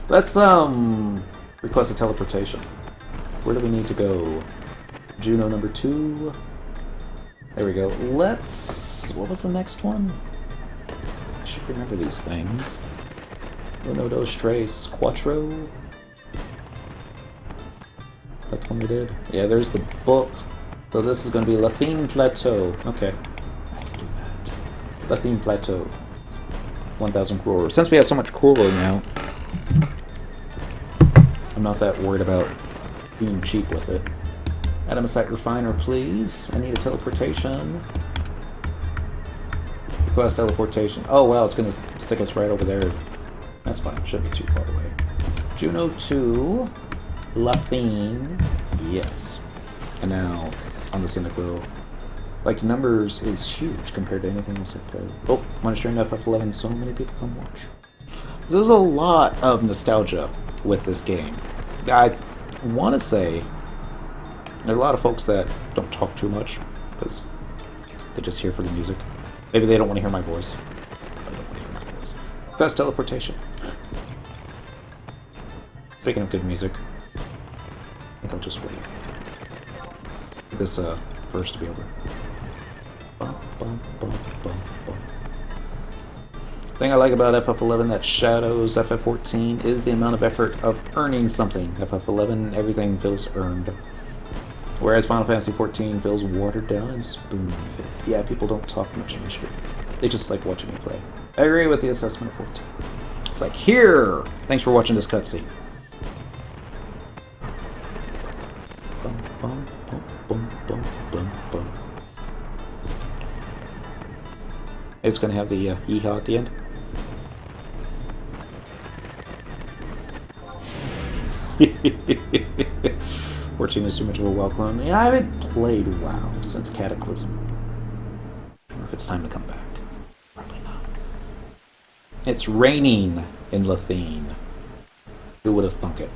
[SPEAKER 1] Let's Request a teleportation. Where do we need to go? Juno number 2. There we go. Let's... What was the next one? I should remember these things. Uno, dos, tres, cuatro. That's one we did. Yeah, there's the book. So this is going to be Lathine Plateau. Okay. I can do that. Lathine Plateau. 1,000 crore. Since we have so much crore now, I'm not that worried about being cheap with it. Atomicite refiner, please. I need a teleportation. Request teleportation. Oh wow, it's gonna stick us right over there. That's fine, shouldn't be too far away. Juno 2. Lathine. Yes. And now, on the Cynical. Like, numbers is huge compared to anything else I've played. Oh, Monster FF11, so many people come watch. There's a lot of nostalgia with this game. I want to say there are a lot of folks that don't talk too much because they're just here for the music. Maybe they don't want to hear my voice. I don't want to hear my voice. Best teleportation. Speaking of good music, I think I'll just wait for this verse to be over. Bum, bum, bum, bum, bum. The thing I like about FF11 that shadows FF14 is the amount of effort of earning something. FF11, everything feels earned. Whereas Final Fantasy XIV feels watered down and spoon-fed. Yeah, people don't talk much in the street. They just like watching me play. I agree with the assessment of 14. It's like, here! Thanks for watching this cutscene. Bum, bum, bum, bum, bum, bum, bum. It's gonna have the yeehaw at the end. 14 is too much of a WoW clone. Yeah, I haven't played WoW since Cataclysm. I wonder if it's time to come back. Probably not. It's raining in Lathine. Who would have thunk it?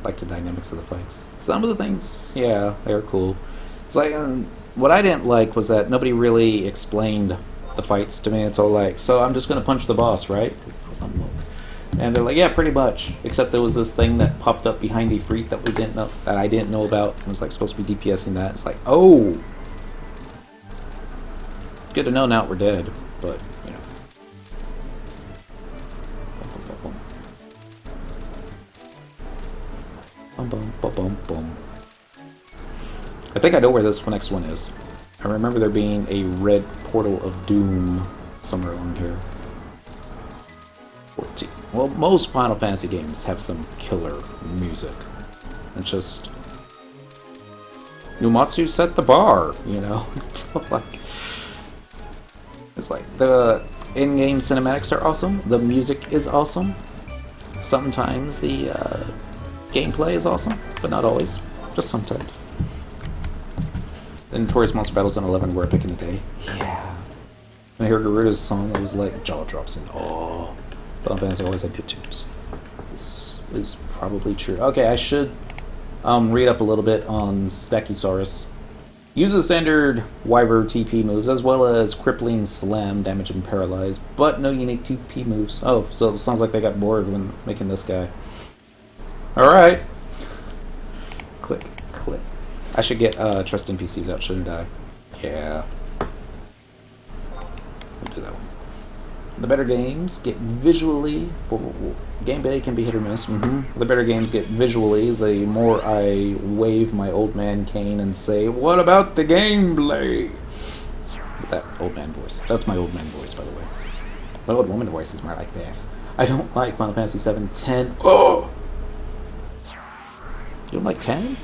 [SPEAKER 1] Like the dynamics of the fights. Some of the things, yeah, they're cool. It's like, what I didn't like was that nobody really explained the fights to me. It's all like, so I'm just gonna punch the boss, right? Because I'm woke. And they're like, yeah, pretty much. Except there was this thing that popped up behind Ifrit that we didn't know, that I didn't know about. It was like supposed to be DPSing that. It's like, oh, good to know now we're dead. But you know, bum bum bum bum bum. I think I know where this next one is. I remember there being a red portal of doom somewhere along here. 14. Well, most Final Fantasy games have some killer music. It's just... Numatsu set the bar, you know? It's like, the in-game cinematics are awesome, the music is awesome, sometimes the gameplay is awesome, but not always, just sometimes. The Notorious Monster Battles in 11 were epic in the day. Yeah. When I heard Garuda's song, it was like jaw drops in awe. Final Fantasy always had good tunes. This is probably true. Okay, I should read up a little bit on Stachysaurus. Uses standard Wyvern TP moves, as well as crippling slam, damage and paralyze, but no unique TP moves. Oh, so it sounds like they got bored when making this guy. Alright. Click, click. I should get Trust NPCs out, shouldn't I? Yeah. We'll do that one. The better games get visually... Gameplay can be hit or miss. The better games get visually, the more I wave my old man cane and say, what about the gameplay? With that old man voice. That's my old man voice, by the way. My old woman voice is more like this. I don't like Final Fantasy 7, 10. Oh! You don't like 10?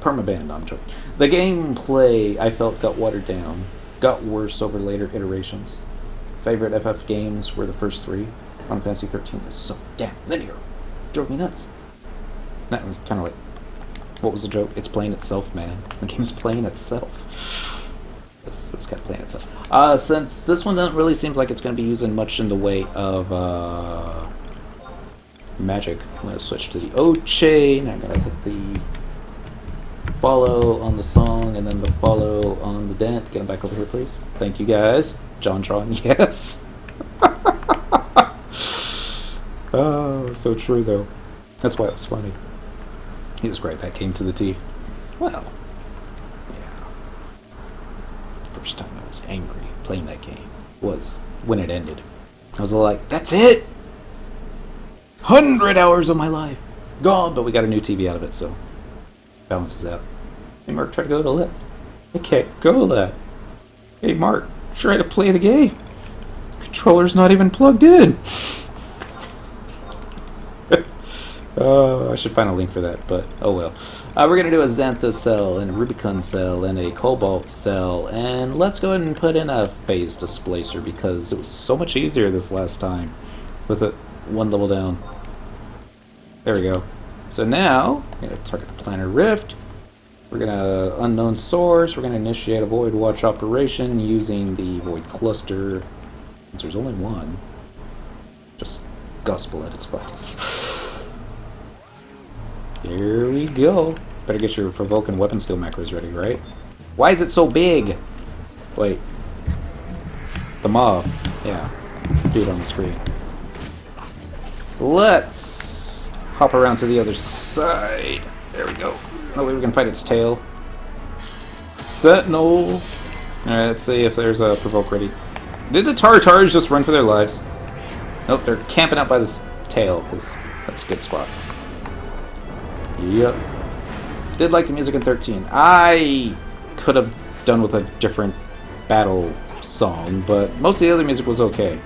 [SPEAKER 1] Permaband, I'm joking. The gameplay, I felt, got watered down. Got worse over later iterations. Favorite FF games were the first 3. Final Fantasy 13 is so damn linear. Drove me nuts. That was kind of like, what was the joke? It's playing itself, man. The game's playing itself. It's kind of playing itself. Since this one doesn't really seem like it's going to be using much in the way of magic, I'm going to switch to the O-Chain. I'm going to hit the follow on the song and then the follow on the dent. Get him back over here, please. Thank you, guys. JonTron, yes. Oh, so true, though. That's why it was funny. He described that game to the T. Well, yeah. First time I was angry playing that game was when it ended. I was like, that's it! 100 hours of my life gone! But we got a new TV out of it, so balances out. Hey, Mark, try to go to left. I can't go left. Hey, Mark, try to play the game. Controller's not even plugged in. I should find a link for that, but oh well. We're going to do a Xanthus cell, and a Rubicon cell, and a Cobalt cell, and let's go ahead and put in a phase displacer because it was so much easier this last time with it one level down. There we go. So now, we're going to target the Planar Rift. We're going to unknown source. We're going to initiate a Voidwatch operation using the Void Cluster. Since there's only one, just gospel at its finest. Here we go. Better get your provoke and weapon skill macros ready, right? Why is it so big? Wait. The mob. Yeah. Dude on the screen. Let's hop around to the other side. There we go. Oh wait, we can fight its tail. Sentinel. Alright, let's see if there's a provoke ready. Did the Tartars just run for their lives? Nope, they're camping out by this tail, because that's a good spot. Yep. Did like the music in 13. I could have done with a different battle song, but most of the other music was okay.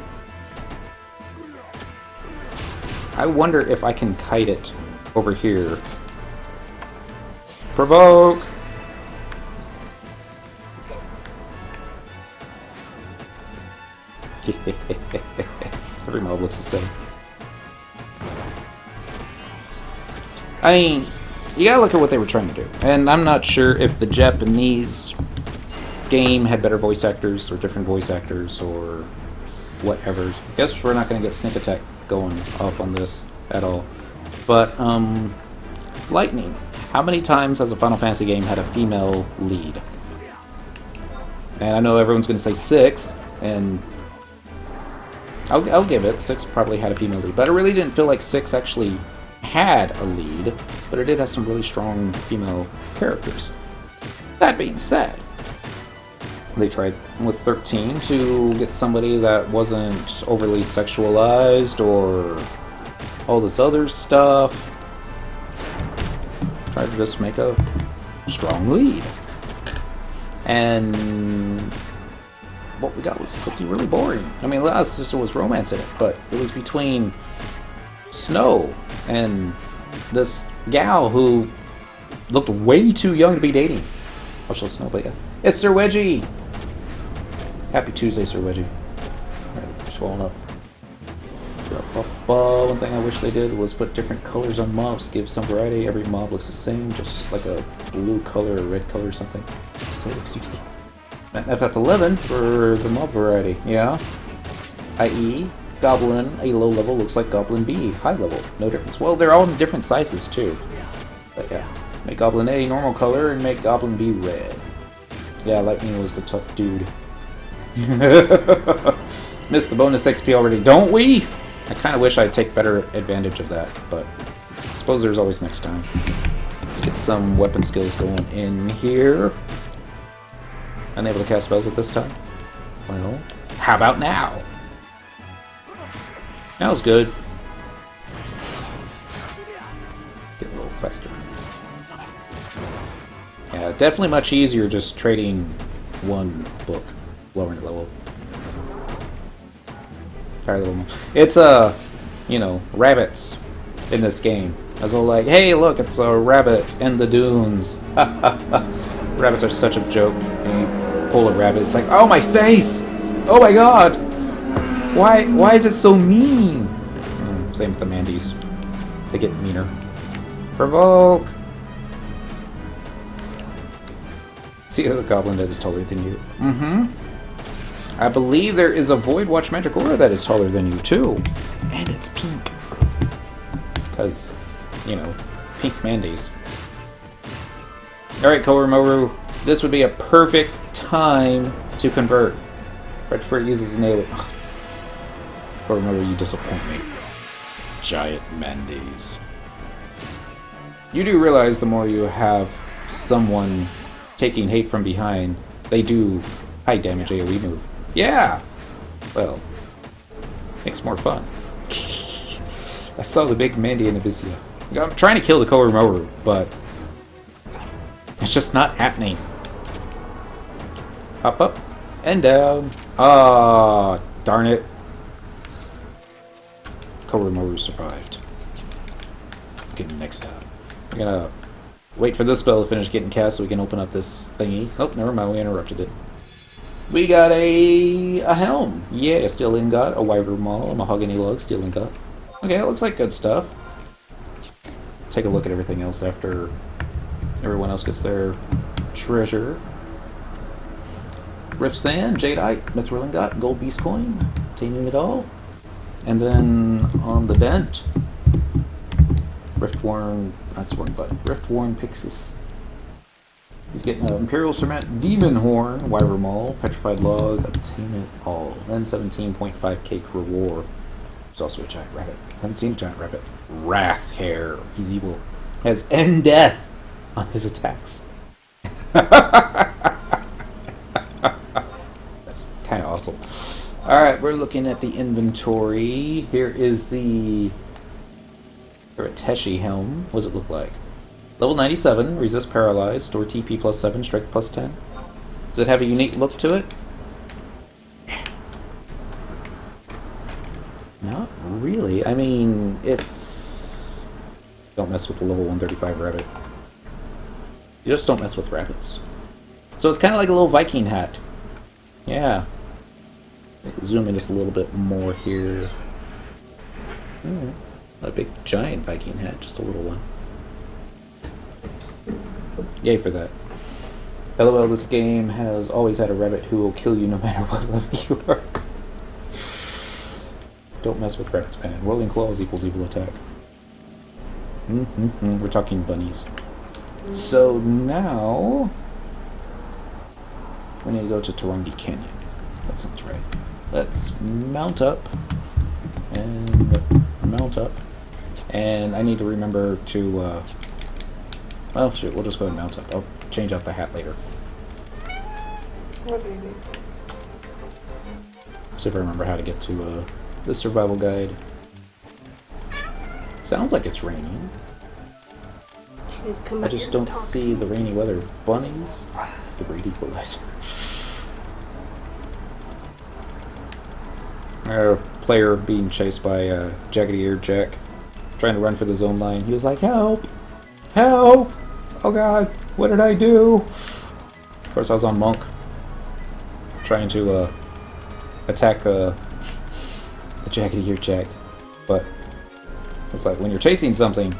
[SPEAKER 1] I wonder if I can kite it over here. Provoke! Every mob looks the same. I mean, you gotta look at what they were trying to do. And I'm not sure if the Japanese game had better voice actors or different voice actors or whatever. Guess we're not gonna get Sneak Attack going off on this at all. But, Lightning. How many times has a Final Fantasy game had a female lead? And I know everyone's gonna say 6, and I'll give it. 6 probably had a female lead, but I really didn't feel like 6 actually had a lead, but it did have some really strong female characters. That being said, they tried with 13 to get somebody that wasn't overly sexualized or all this other stuff. Tried to just make a strong lead. And what we got was something really boring. I mean, there was romance in it, but it was between Snow and this gal who looked way too young to be dating. Watch the Snow, but yeah. It's Sir Wedgie! Happy Tuesday, Sir Wedgie. Alright, scrolling up. One thing I wish they did was put different colors on mobs, give some variety. Every mob looks the same, just like a blue color or red color or something. And FF11 for the mob variety, yeah. I.e., Goblin A low level looks like Goblin B high level, no difference. Well, they're all in different sizes too. But yeah, make Goblin A normal color and make Goblin B red. Yeah, Lightning was the tough dude. Missed the bonus XP already, don't we? I kind of wish I'd take better advantage of that, but I suppose there's always next time. Let's get some weapon skills going in here. Unable to cast spells at this time? Well, how about now? Now's good. Get a little faster. Yeah, definitely much easier just trading one book, lowering the level. Higher level. It's you know, rabbits in this game. I was all like, hey, look, it's a rabbit in the dunes. Rabbits are such a joke. And you pull a rabbit, it's like, oh my face! Oh my god! Why is it so mean? Same with the Mandies. They get meaner. Provoke! See the goblin that is taller than you. Mm-hmm. I believe there is a Voidwatch Manticora that is taller than you, too. And it's pink. Because, you know, pink Mandies. Alright, Koromaru. This would be a perfect time to convert. Right before it uses nail. Koromaru, you disappoint me. Giant Mandies. You do realize the more you have someone taking hate from behind, they do high damage AoE move. Yeah! Well, makes more fun. I saw the big Mandy and Abyssia. I'm trying to kill the Koromoru, but it's just not happening. Up, and down. Ah, darn it. Koromoru survived. Get him next time. We're gonna wait for this spell to finish getting cast so we can open up this thingy. Oh, never mind, we interrupted it. We got a helm. Yeah, a steel ingot, a wyvern maul, a mahogany lug, steel ingot. Okay, it looks like good stuff. Take a look at everything else after everyone else gets their treasure. Rift Sand, Jadeite, Mithril Ingot, Gold Beast Coin, Taining it all. And then on the dent, Riftworn, that's one button, Riftworn Pixis. He's getting an Imperial Cement, Demon Horn, Wyvern Maul, Petrified Log, Obtain it all. Then 17.5k reward. There's also a giant rabbit. Haven't seen a giant rabbit. Wrath Hair. He's evil. Has end death on his attacks. That's kind of awesome. Alright, we're looking at the inventory. Here is the Teshi helm. What does it look like? Level 97, resist paralyzed, store TP plus 7, strength plus 10. Does it have a unique look to it? Not really. I mean, it's... Don't mess with the level 135 rabbit. You just don't mess with rabbits. So it's kind of like a little Viking hat. Yeah. Zoom in just a little bit more here. Not a big giant Viking hat, just a little one. Yay for that. LOL, this game has always had a rabbit who will kill you no matter what level you are. Don't mess with rabbits, man. Whirling claws equals evil attack. We're talking bunnies. So now we need to go to Tarongi Canyon. That sounds right. Let's mount up and mount up. And I need to remember to well, shoot, we'll just go ahead and mount up. I'll change out the hat later.
[SPEAKER 2] What baby?
[SPEAKER 1] See if I remember how to get to the survival guide. Sounds like it's raining. I just don't see the rainy weather. Bunnies? The great equalizer. Player being chased by Jaggedy-Eared Jack. Trying to run for the zone line. He was like, help! Help! Oh god, what did I do? Of course, I was on Monk. Trying to attack the Jaggedy-Eared Jack. But it's like, when you're chasing something, I'm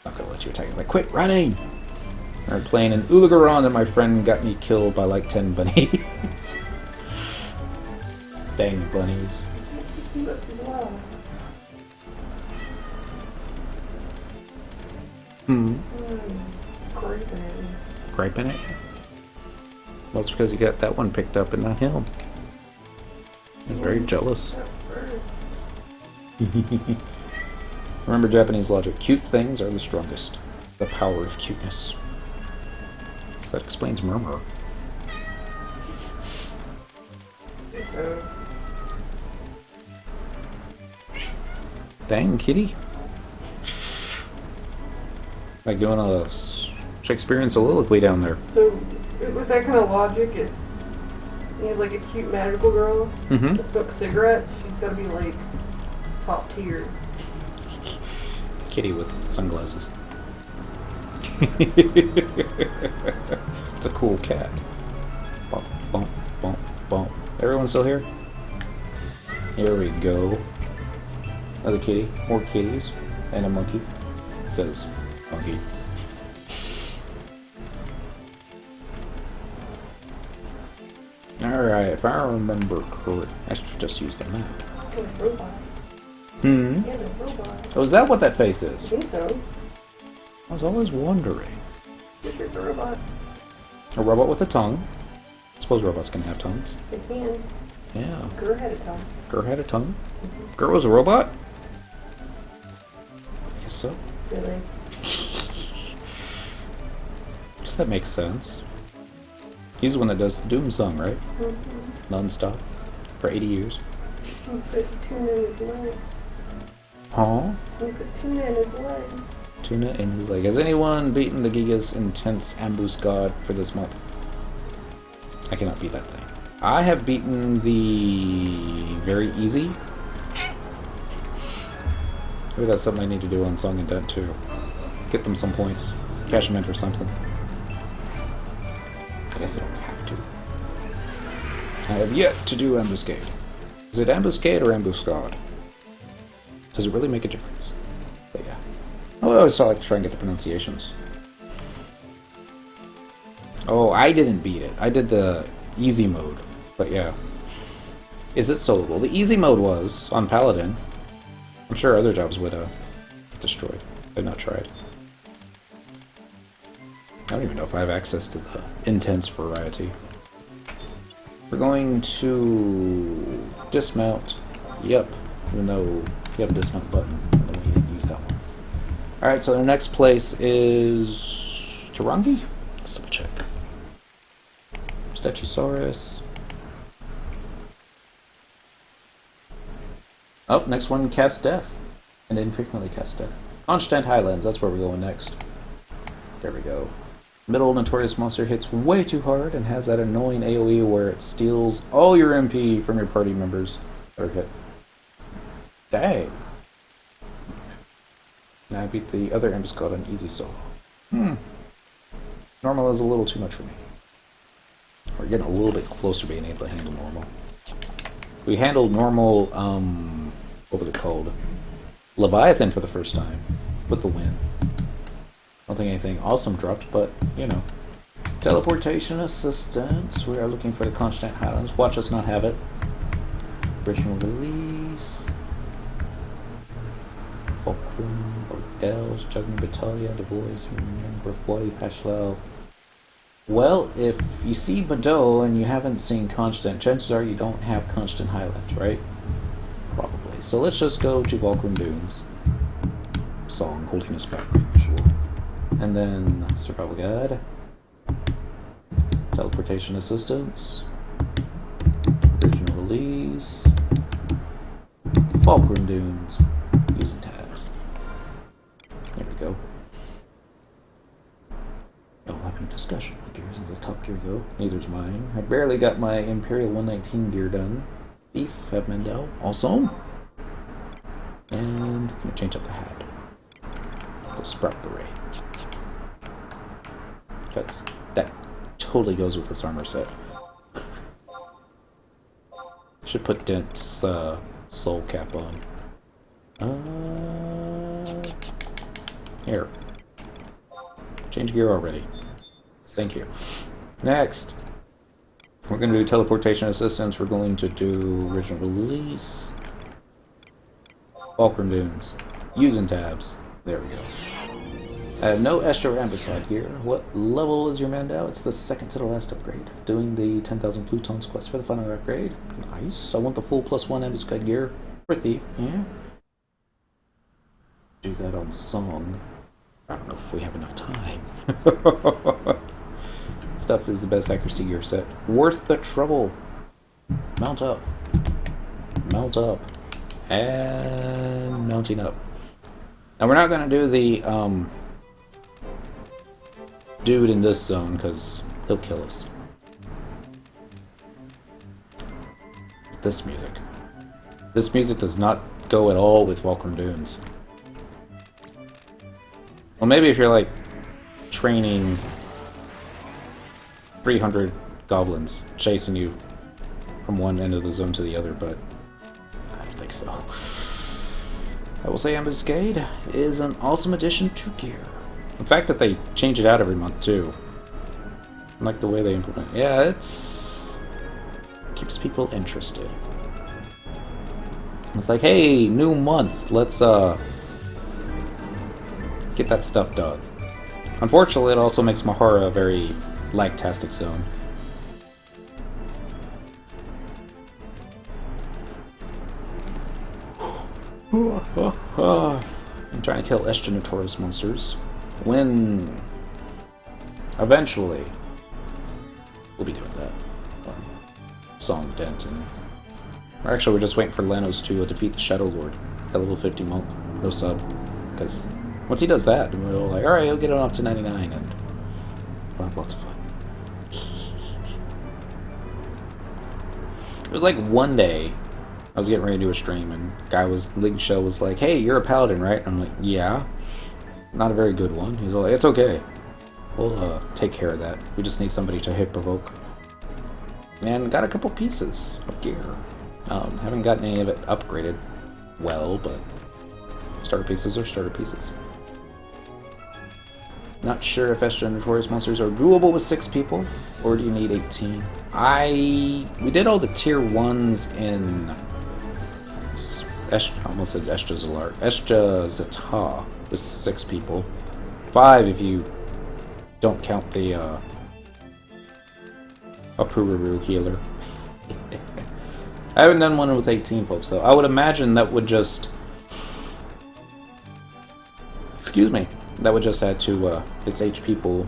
[SPEAKER 1] not gonna let you attack it. Like, quit running! I'm playing an Ulugaron and my friend got me killed by like 10 bunnies. Dang bunnies. Griping it? Well, it's because you got that one picked up and not him. I'm very jealous. Remember Japanese logic. Cute things are the strongest. The power of cuteness. That explains Murmur. Dang, kitty. Like doing a Shakespearean soliloquy down there.
[SPEAKER 2] So, with that kind of logic, if you have like a cute magical girl that smokes cigarettes, she's got to be like top tier.
[SPEAKER 1] Kitty with sunglasses. It's a cool cat. Bump, bump, bump, bump. Everyone still here? Here we go. Another kitty. More kitties. And a monkey. Because monkey. Alright, if I remember correct, I should just use the map.
[SPEAKER 2] Robot.
[SPEAKER 1] Hmm?
[SPEAKER 2] Yeah, the robot.
[SPEAKER 1] Oh, is that what that face is?
[SPEAKER 2] I think so.
[SPEAKER 1] I was always wondering.
[SPEAKER 2] It's a robot.
[SPEAKER 1] A robot with a tongue. I suppose robots can have tongues.
[SPEAKER 2] They can.
[SPEAKER 1] Yeah.
[SPEAKER 2] Gur had a tongue.
[SPEAKER 1] Gur had a tongue? Gur was a robot? I guess so.
[SPEAKER 2] Really?
[SPEAKER 1] that makes sense. He's the one that does the Doom song, right?
[SPEAKER 2] Mm-hmm.
[SPEAKER 1] Non-stop. For 80 years.
[SPEAKER 2] He put tuna in his leg.
[SPEAKER 1] Huh?
[SPEAKER 2] He put tuna in his leg.
[SPEAKER 1] Tuna in his leg. Has anyone beaten the Giga's Intense Ambuscade for this month? I cannot beat that thing. I have beaten the very easy. Maybe that's something I need to do on Song Intent too. Get them some points. Cash them in or something. I guess I don't have to. I have yet to do Ambuscade. Is it Ambuscade or Ambuscade? Does it really make a difference? But yeah. I always like to try and get the pronunciations. Oh, I didn't beat it. I did the easy mode. But yeah. Is it soloable? The easy mode was on Paladin. I'm sure other jobs would get destroyed. I've not tried. I don't even know if I have access to the intense variety. We're going to dismount. Yep. Even though you have a dismount button. I don't know why you didn't use that one. Alright, so the next place is Tarangi? Let's double check. Stegosaurus. Oh, next one, Cast Death. And infrequently Cast Death. Constant Highlands, that's where we're going next. There we go. Middle Notorious Monster hits way too hard and has that annoying AoE where it steals all your MP from your party members that are hit. Dang. Now I beat the other Ambuscade on easy solo. Normal is a little too much for me. We're getting a little bit closer to being able to handle normal. We handled normal, what was it called? Leviathan for the first time, with the win. I don't think anything awesome dropped, but, you know. Teleportation assistance. We are looking for the Constant Highlands. Watch us not have it. Original release. Fulcrum, Bordels, Juggling Battalion, Devoice, Remember, Bloody Pashlau. Well, if you see Bordeaux and you haven't seen Constant, chances are you don't have Constant Highlands, right? Probably. So let's just go to Fulcrum Dunes. Song, Holding Us Back, sure. And then Survival Guide. Teleportation Assistance. Original Release. Fulcrum Dunes. Using tabs. There we go. Y'all having a discussion. My gear's in the top gear though. Neither's mine. I barely got my Imperial 119 gear done. Beef, have Mendel. Awesome. And I'm gonna change up the hat. The Sprout Beret. Because that totally goes with this armor set. Should put Dent's soul cap on. Here. Change gear already. Thank you. Next. We're going to do teleportation assistance. We're going to do original release. Fulcrum Dunes. Using tabs. There we go. No Estro Ambuscade here. What level is your Mandau? It's the second to the last upgrade. Doing the 10,000 Plutons quest for the final upgrade. Nice. I want the full +1 Ambuscade gear. For Thief. Yeah. Do that on Song. I don't know if we have enough time. Stuff is the best accuracy gear set. Worth the trouble. Mount up. Mount up. And mounting up. Now we're not going to do the dude in this zone because he'll kill us. This music. This music does not go at all with Fulcrum Dunes. Well, maybe if you're like training 300 goblins chasing you from one end of the zone to the other, but I don't think so. I will say Ambuscade is an awesome addition to gear. The fact that they change it out every month too. I like the way they implement it. Yeah, it's keeps people interested. It's like, hey, new month, let's get that stuff done. Unfortunately, it also makes Mahara a very lag-tastic zone. I'm trying to kill Notorious monsters. When Eventually, we'll be doing that. Song Denton. Or actually, we're just waiting for Lanos to defeat the Shadow Lord. That level 50 monk. No sub. Because once he does that, we're all like, alright, he'll get it up to 99 and we'll have lots of fun. It was like one day, I was getting ready to do a stream and League Shell was like, hey, you're a paladin, right? I'm like, yeah. Not a very good one. He's all like, it's okay. We'll take care of that. We just need somebody to hit provoke. And got a couple pieces of gear. Haven't gotten any of it upgraded well, but starter pieces are starter pieces. Not sure if Estra Notorious Monsters are doable with 6 people, or do you need 18? We did all the tier 1s in Estra, I almost said Estra Zilart. Estra Zeta with 6 people. 5 if you don't count the Apururu healer. I haven't done one with 18 folks though. I would imagine that would just... Excuse me. That would just add to its HP pool.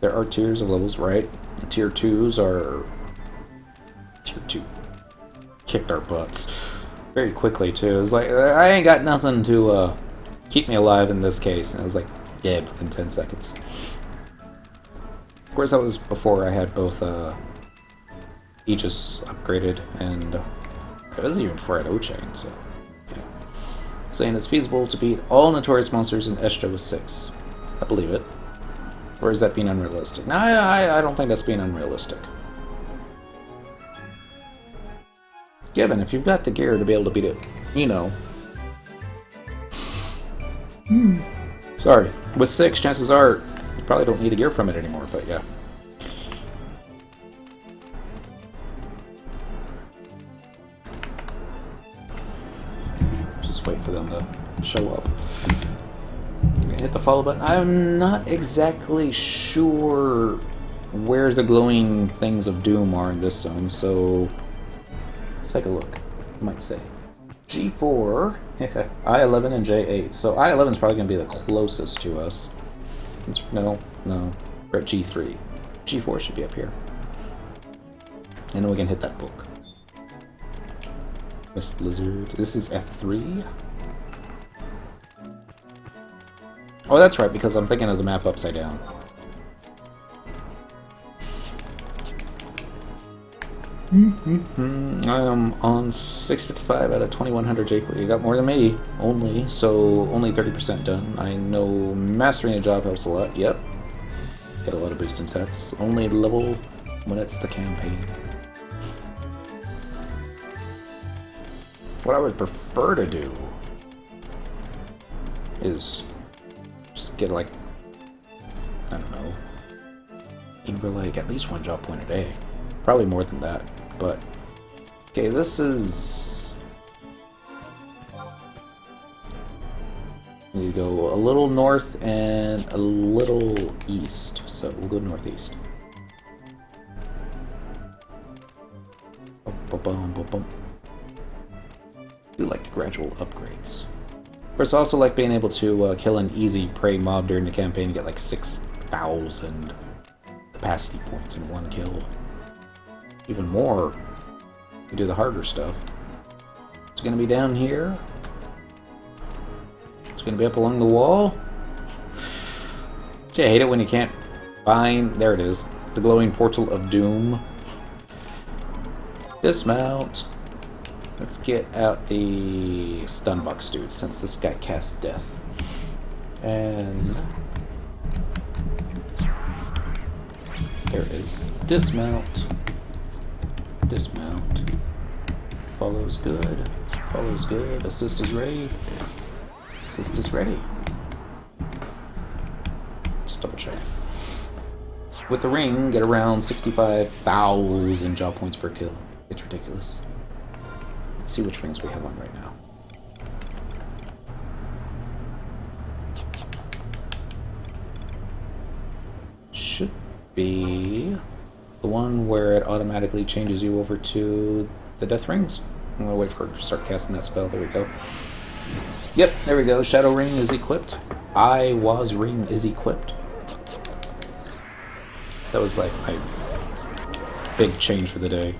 [SPEAKER 1] There are tiers of levels, right? Tier 2s are... Tier 2. Kicked our butts. Very quickly too. It was like, I ain't got nothing to keep me alive in this case. And I was like, dead within 10 seconds. Of course, that was before I had both Aegis upgraded, and it was even before I had O-Chain, so yeah. Saying it's feasible to beat all Notorious Monsters in Estra with 6. I believe it. Or is that being unrealistic? No, I don't think that's being unrealistic. Given, if you've got the gear to be able to beat it, you know. Sorry. With 6, chances are you probably don't need the gear from it anymore, but yeah. Just wait for them to show up. Hit the follow button. I'm not exactly sure where the glowing things of doom are in this zone, so let's take a look. I might say G4, I11, and J8. So I11 is probably going to be the closest to us. No, we're at G3. G4 should be up here. And then we can hit that book. Mist Lizard. This is F3. Oh, that's right, because I'm thinking of the map upside down. I am on 655 out of 2100 JP. You got more than me, only, so only 30% done. I know mastering a job helps a lot, yep. Get a lot of boost in sets. Only level when it's the campaign. What I would prefer to do is just get like, I don't know, aim for like at least 1 job point a day. Probably more than that, but okay, this is... You go a little north and a little east, so we'll go northeast. I do like the gradual upgrades. Of course, I also like being able to kill an easy prey mob during the campaign and get like 6,000 capacity points in 1 kill. Even more, you do the harder stuff. It's going to be down here. It's going to be up along the wall. Gee, I hate it when you can't find... There it is. The glowing portal of doom. Dismount. Let's get out the Stunbox dude, since this guy casts death. And... there it is. Dismount. Dismount. Follows good. Follows good. Assist is ready. Assist is ready. Just double check. With the ring, get around 65,000 job points per kill. It's ridiculous. Let's see which rings we have on right now. Should be the one where it automatically changes you over to the death rings. I'm gonna wait for it to start casting that spell. There we go. Yep, there we go. Shadow ring is equipped. Iwa's ring is equipped. That was like my big change for the day.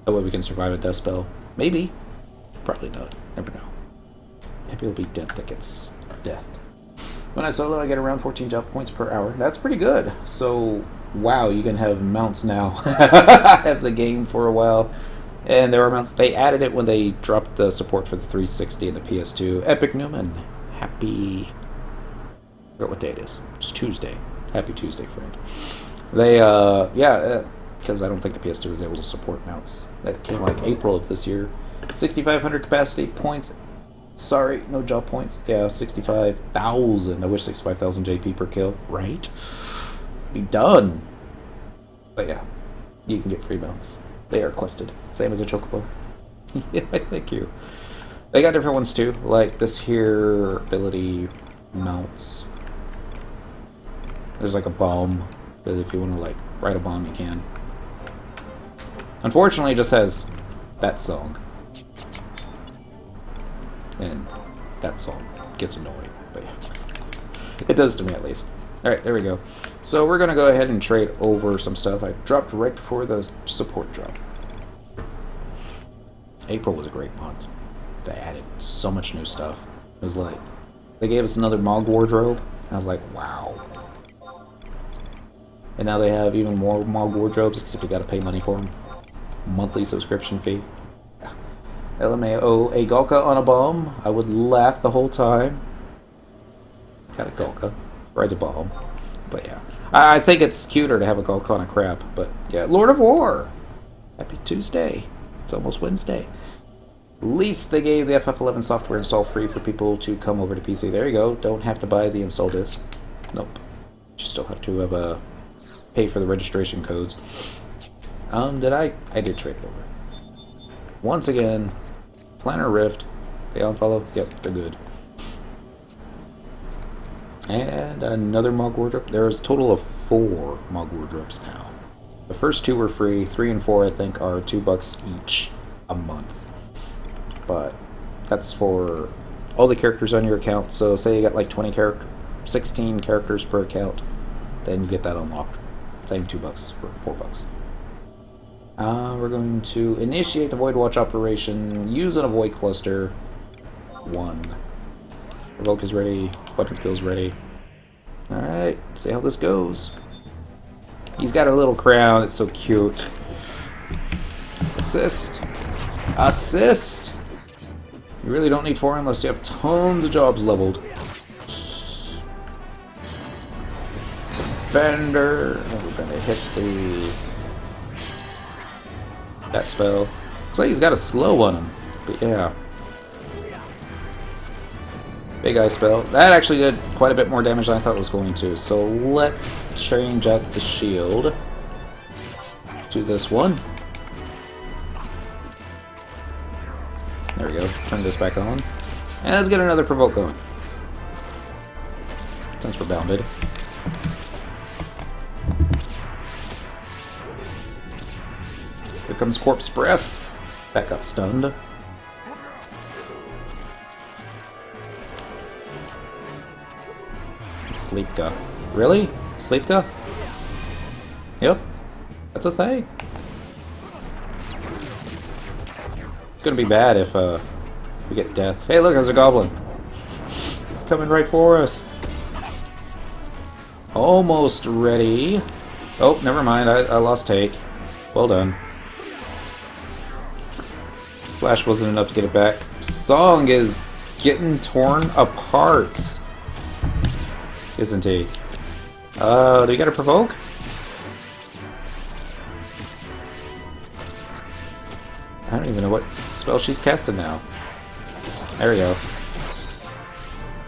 [SPEAKER 1] That way we can survive a death spell. Maybe. Probably not. Never know. Maybe it'll be death that gets death. When I solo, I get around 14 job points per hour. That's pretty good. So, wow, you can have mounts now. I have the game for a while. And there are mounts. They added it when they dropped the support for the 360 and the PS2. Epic Newman. Happy... I forgot what day it is. It's Tuesday. Happy Tuesday, friend. They, because I don't think the PS2 was able to support mounts. That came like April of this year. 6,500 capacity points. Sorry, no job points. Yeah, 65,000. I wish 65,000 JP per kill. Right? Be done. But yeah, you can get free mounts. They are quested. Same as a chocobo. Yeah, thank you. They got different ones too, like this here ability mounts. There's like a bomb, but if you want to like ride a bomb, you can. Unfortunately, it just has that song. And that song gets annoying, but yeah. It does to me at least. Alright, there we go. So we're going to go ahead and trade over some stuff I dropped right before the support drop. April was a great month. They added so much new stuff. It was like, they gave us another Mog wardrobe. I was like, wow. And now they have even more Mog wardrobes, except you gotta pay money for them. Monthly subscription fee. LMAO, a Galka on a bomb. I would laugh the whole time. Got a Galka. Rides a bomb. But yeah. I think it's cuter to have a Galka on a crab. But yeah, Lord of War. Happy Tuesday. It's almost Wednesday. At least they gave the FF11 software install free for people to come over to PC. There you go. Don't have to buy the install disc. Nope. You still have to have pay for the registration codes. I did trade it over. Once again, Planner Rift. They unfollow? Yep, they're good. And another Mog wardrobe. There's a total of 4 Mog wardrobes now. The first 2 were free. 3 and 4, I think, are $2 each a month. But that's for all the characters on your account. So say you got like 16 characters per account, then you get that unlocked. Same $2 for $4. We're going to initiate the Voidwatch operation using a Void Cluster 1. Revoke is ready. Weapon skill is ready. Alright, see how this goes. He's got a little crown. It's so cute. Assist. Assist! You really don't need 4 unless you have tons of jobs leveled. Defender. And we're gonna hit that spell. Looks like he's got a slow on him. But yeah. Big Eye spell. That actually did quite a bit more damage than I thought it was going to. So let's change out the shield to this one. There we go. Turn this back on. And let's get another provoke going. Since we're bounded. Here comes Corpse Breath. That got stunned. Sleepka. Really? Sleepka? Yep. That's a thing. It's gonna be bad if we get death. Hey look, there's a goblin. It's coming right for us. Almost ready. Oh, never mind. I lost take. Well done. Flash wasn't enough to get it back. Song is getting torn apart. Isn't he? Do you got a provoke? I don't even know what spell she's casting now. There we go.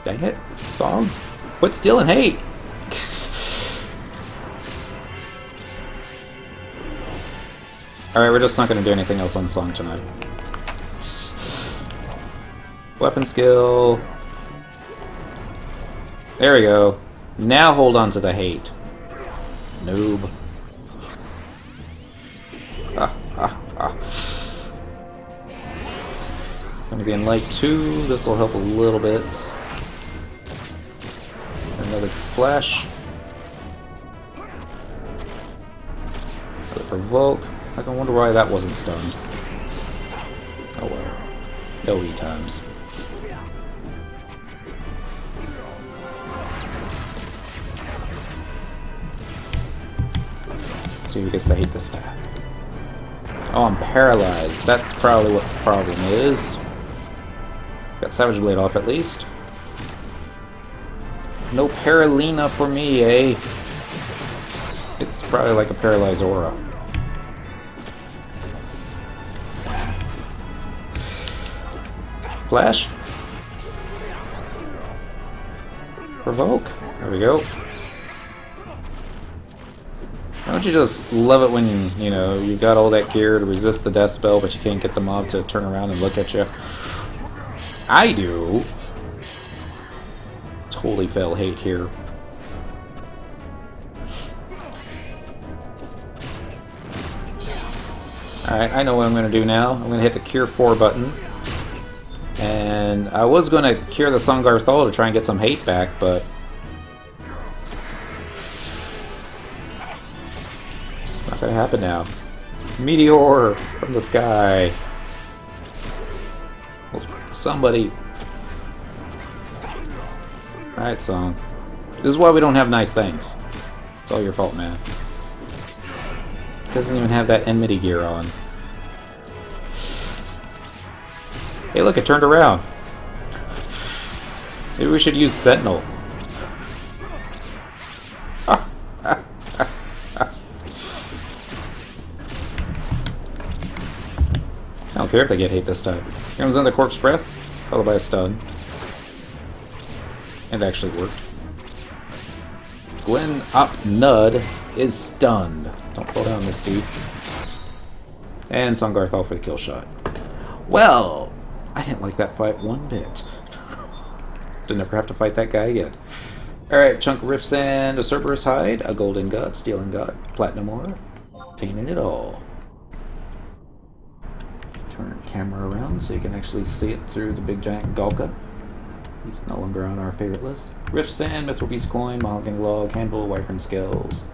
[SPEAKER 1] Dang it. Song? Quit stealing hate! Alright, we're just not going to do anything else on Song tonight. Weapon skill. There we go. Now hold on to the hate. Noob. Comes in light 2. This will help a little bit. Another flash. provoke. I can wonder why that wasn't stunned. Oh well. No E times. See who gets to hate this stat. Oh, I'm paralyzed. That's probably what the problem is. Got Savage Blade off at least. No Paralina for me, eh? It's probably like a paralyzed aura. Flash. Provoke. There we go. Don't you just love it when, you know, you've got all that gear to resist the death spell, but you can't get the mob to turn around and look at you? I do. Totally fell hate here. Alright, I know what I'm going to do now. I'm going to hit the Cure 4 button. And I was going to cure the Songarthol to try and get some hate back, but it's not going to happen now. Meteor from the sky. Somebody. Alright, Song. This is why we don't have nice things. It's all your fault, man. Doesn't even have that enmity gear on. Hey, look, it turned around. Maybe we should use Sentinel. I don't care if they get hate this time. Here comes another Corpse Breath, followed by a stun. It actually worked. Gwen Op Nud is stunned. Don't fall down, this dude. And Songarthol for the kill shot. Well, I didn't like that fight one bit. Didn't ever have to fight that guy again. Alright, Chunk of Rift Sand, a Cerberus Hide, a Golden Gut, Steel and Gut, Platinum Ore. Obtaining it all. Turn the camera around so you can actually see it through the big giant Galka. He's no longer on our favorite list. Rift Sand, Mithril Beast Coin, Mahogany Log, Handful, Wyvern Scales.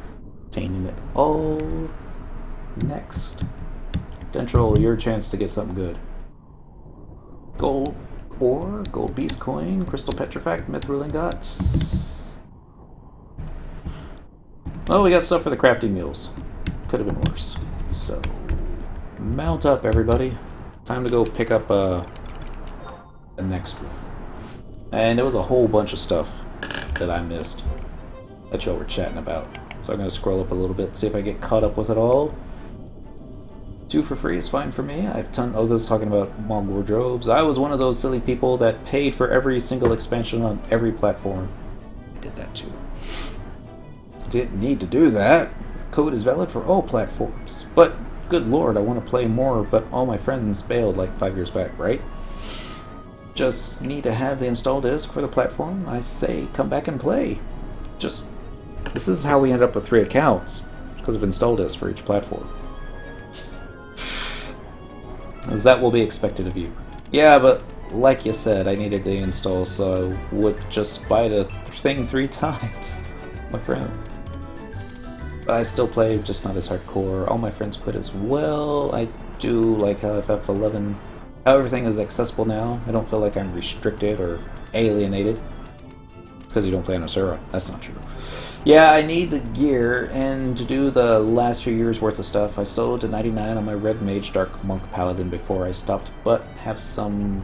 [SPEAKER 1] Obtaining it all. Next. Dentrol, your chance to get something good. Gold Ore, Gold Beast Coin, Crystal Petrifact, Mithril Ingot. Well, we got stuff for the crafting mules. Could have been worse. So, mount up, everybody. Time to go pick up the next one. And there was a whole bunch of stuff that I missed that y'all were chatting about. So I'm going to scroll up a little bit, see if I get caught up with it all. 2 for free is fine for me. I've oh, this is talking about mob wardrobes. I was one of those silly people that paid for every single expansion on every platform. I did that too. Didn't need to do that. Code is valid for all platforms. But, good lord, I want to play more, but all my friends bailed like 5 years back, right? Just need to have the install disk for the platform. I say, come back and play. Just, this is how we end up with 3 accounts, because of install disk for each platform. As that will be expected of you. Yeah, but like you said, I needed the install, so I would just buy the thing 3 times. My friend. But I still play, just not as hardcore. All my friends quit as well. I do like how FF11, how everything is accessible now. I don't feel like I'm restricted or alienated. Because you don't play on a server. That's not true. Yeah, I need the gear, and to do the last few years worth of stuff, I soloed to 99 on my Red Mage Dark Monk Paladin before I stopped, but have some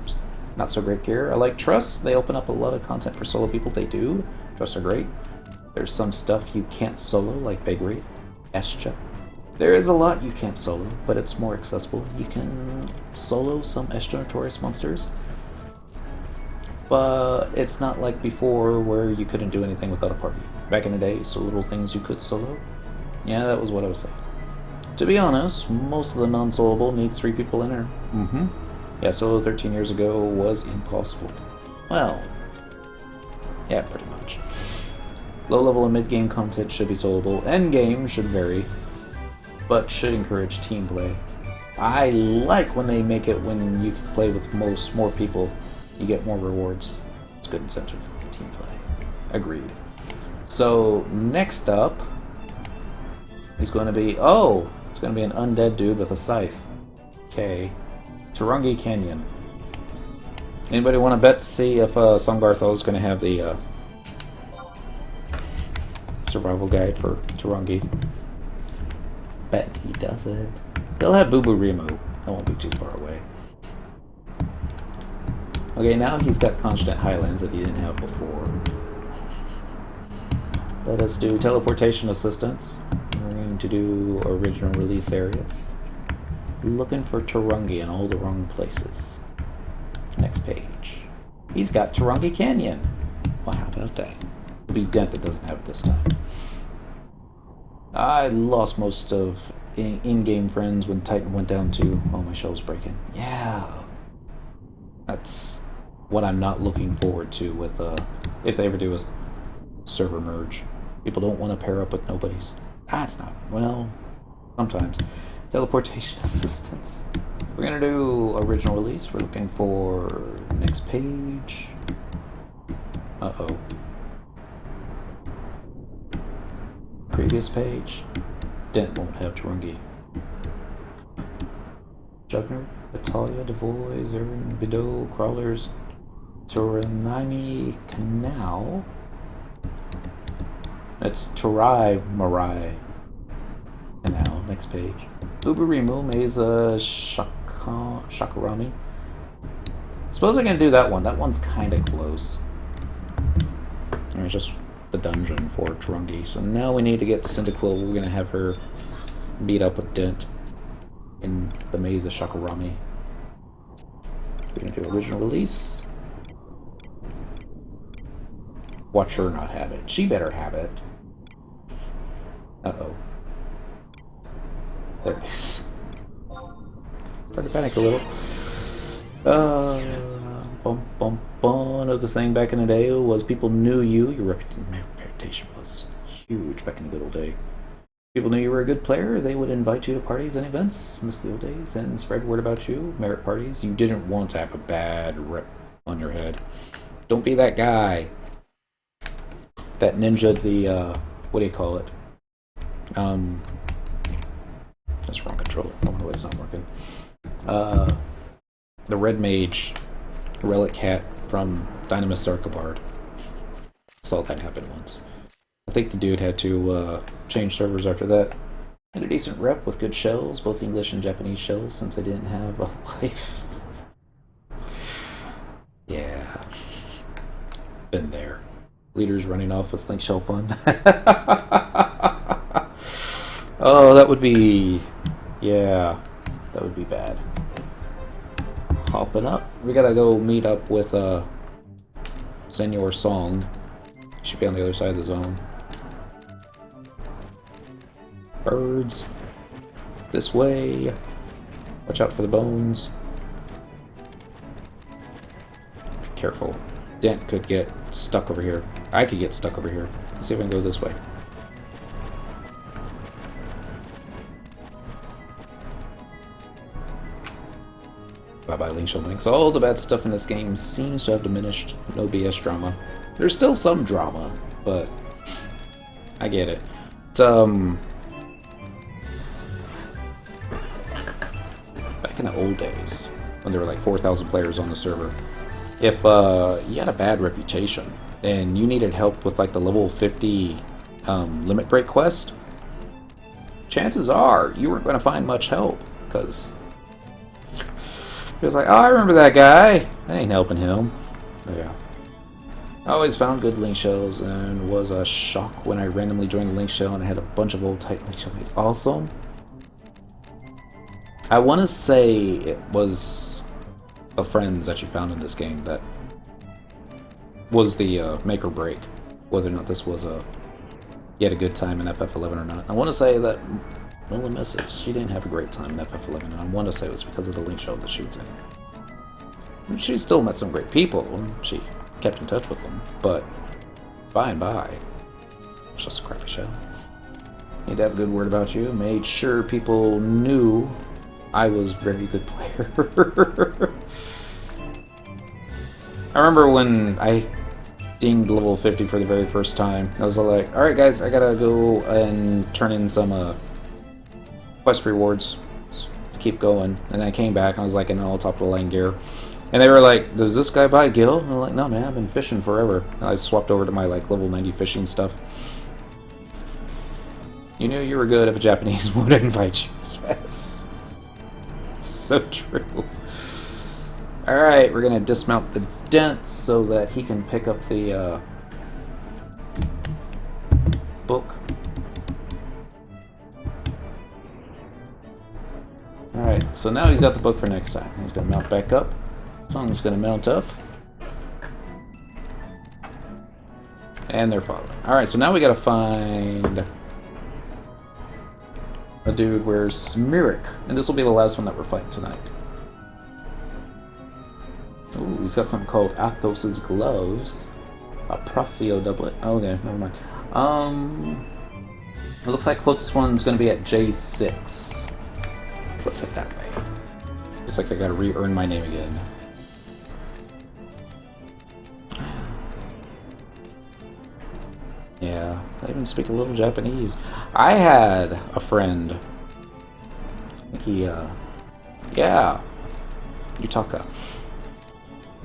[SPEAKER 1] not so great gear. I like Trusts. They open up a lot of content for solo people. They do. Trusts are great. There's some stuff you can't solo, like Big Rate, Escha. There is a lot you can't solo, but it's more accessible. You can solo some Escha Notorious monsters, but it's not like before where you couldn't do anything without a party. Back in the day, so little things you could solo. Yeah, that was what I was saying. To be honest, most of the non-soloable needs 3 people in there. Yeah, solo 13 years ago was impossible. Well, yeah, pretty much. Low-level and mid-game content should be soloable. Endgame should vary, but should encourage team play. I like when they make it when you can play with more people. You get more rewards. It's good incentive for team play. Agreed. So, next up is going to be... Oh! It's gonna be an undead dude with a scythe. Okay. Tarangi Canyon. Anybody want to bet to see if Songartho is going to have the survival guide for Tarangi? Bet he doesn't. He'll have Boo Boo Rimu. That won't be too far away. Okay, now he's got Constant Highlands that he didn't have before. Let us do teleportation assistance. We're going to do original release areas. Looking for Tarangi in all the wrong places. Next page. He's got Tarangi Canyon. Well, how about that? It'll be Dent that doesn't have it this time. I lost most of in-game friends when Titan went down to... Oh, my shell's breaking. Yeah. That's what I'm not looking forward to with... if they ever do a server merge. People don't want to pair up with nobodies. That's not... Well, sometimes. Teleportation assistance. We're gonna do original release. We're looking for next page. Uh-oh. Previous page. Dent won't have Tarangi. Juggernaut, Italia, Devoy, Zerrin, Bidot, Crawlers, Turanami Canal. That's Turai Marai Canal. Next page. Uberimu, Mesa, Shakurami. Suppose I can do that one. That one's kind of close. It's just the dungeon for Tarangi. So now we need to get Cyndaquil. We're going to have her beat up with Dent in the Maze of Shakurami. We're going to do original release. Watch her not have it. She better have it. Uh-oh. There it is. Start to panic a little. Another thing back in the day was people knew you. Your reputation was huge back in the good old day. People knew you were a good player. They would invite you to parties and events. Miss the old days and spread word about you. Merit parties. You didn't want to have a bad rep on your head. Don't be that guy. That ninja, the what do you call it? That's wrong controller. I don't know why it's not working. The Red Mage Relic Cat from Dynamis Sarkabard. Saw that happen once. I think the dude had to change servers after that. Had a decent rep with good shells, both English and Japanese shells, since they didn't have a life. Yeah. Been there. Leaders running off with Link Shell Fun. Oh, that would be... Yeah, that would be bad. Hopping up. We gotta go meet up with Senor Song. Should be on the other side of the zone. Birds. This way. Watch out for the bones. Be careful. Dent could get stuck over here. I could get stuck over here. Let's see if I can go this way. Bye-bye, Link Shell Links. All the bad stuff in this game seems to have diminished. No BS drama. There's still some drama, but I get it. It's, back in the old days, when there were like 4,000 players on the server, if you had a bad reputation and you needed help with like the level 50 limit break quest, chances are you weren't going to find much help, because it was like, oh, I remember that guy. I ain't helping him. Yeah. I always found good Link Shells and was a shock when I randomly joined the Link Shell and I had a bunch of old Titan Link Shell mates. Also, I want to say it was the friends that you found in this game that was the make or break, whether or not this was you had a good time in FF11 or not. I want to say that Nola Misses, she didn't have a great time in FF11, and I want to say it was because of the Link Shell that she was in. And she still met some great people, and she kept in touch with them, but by and by, it's just a crappy shell. Need to have a good word about you, made sure people knew I was a very good player. I remember when I dinged level 50 for the very first time, I was like, alright guys, I gotta go and turn in some quest rewards. Let's keep going. And I came back and I was like in all top of the line gear. And they were like, does this guy buy gil? And I'm like, no man, I've been fishing forever. And I swapped over to my like level 90 fishing stuff. You knew you were good if a Japanese would invite you. Yes. So true. Alright, we're gonna dismount the dent so that he can pick up the book. Alright, so now he's got the book for next time. He's gonna mount back up. Song's gonna mount up. And they're following. Alright, so now we gotta find a dude where's Smirik. And this will be the last one that we're fighting tonight. Ooh, he's got something called Athos's Gloves. A Procio doublet. Oh, okay, never mind. It looks like closest one's gonna be at J6. Let's head that way. It's like I gotta re-earn my name again. Yeah, I even speak a little Japanese. I had a friend. I think he, yeah. Utaka.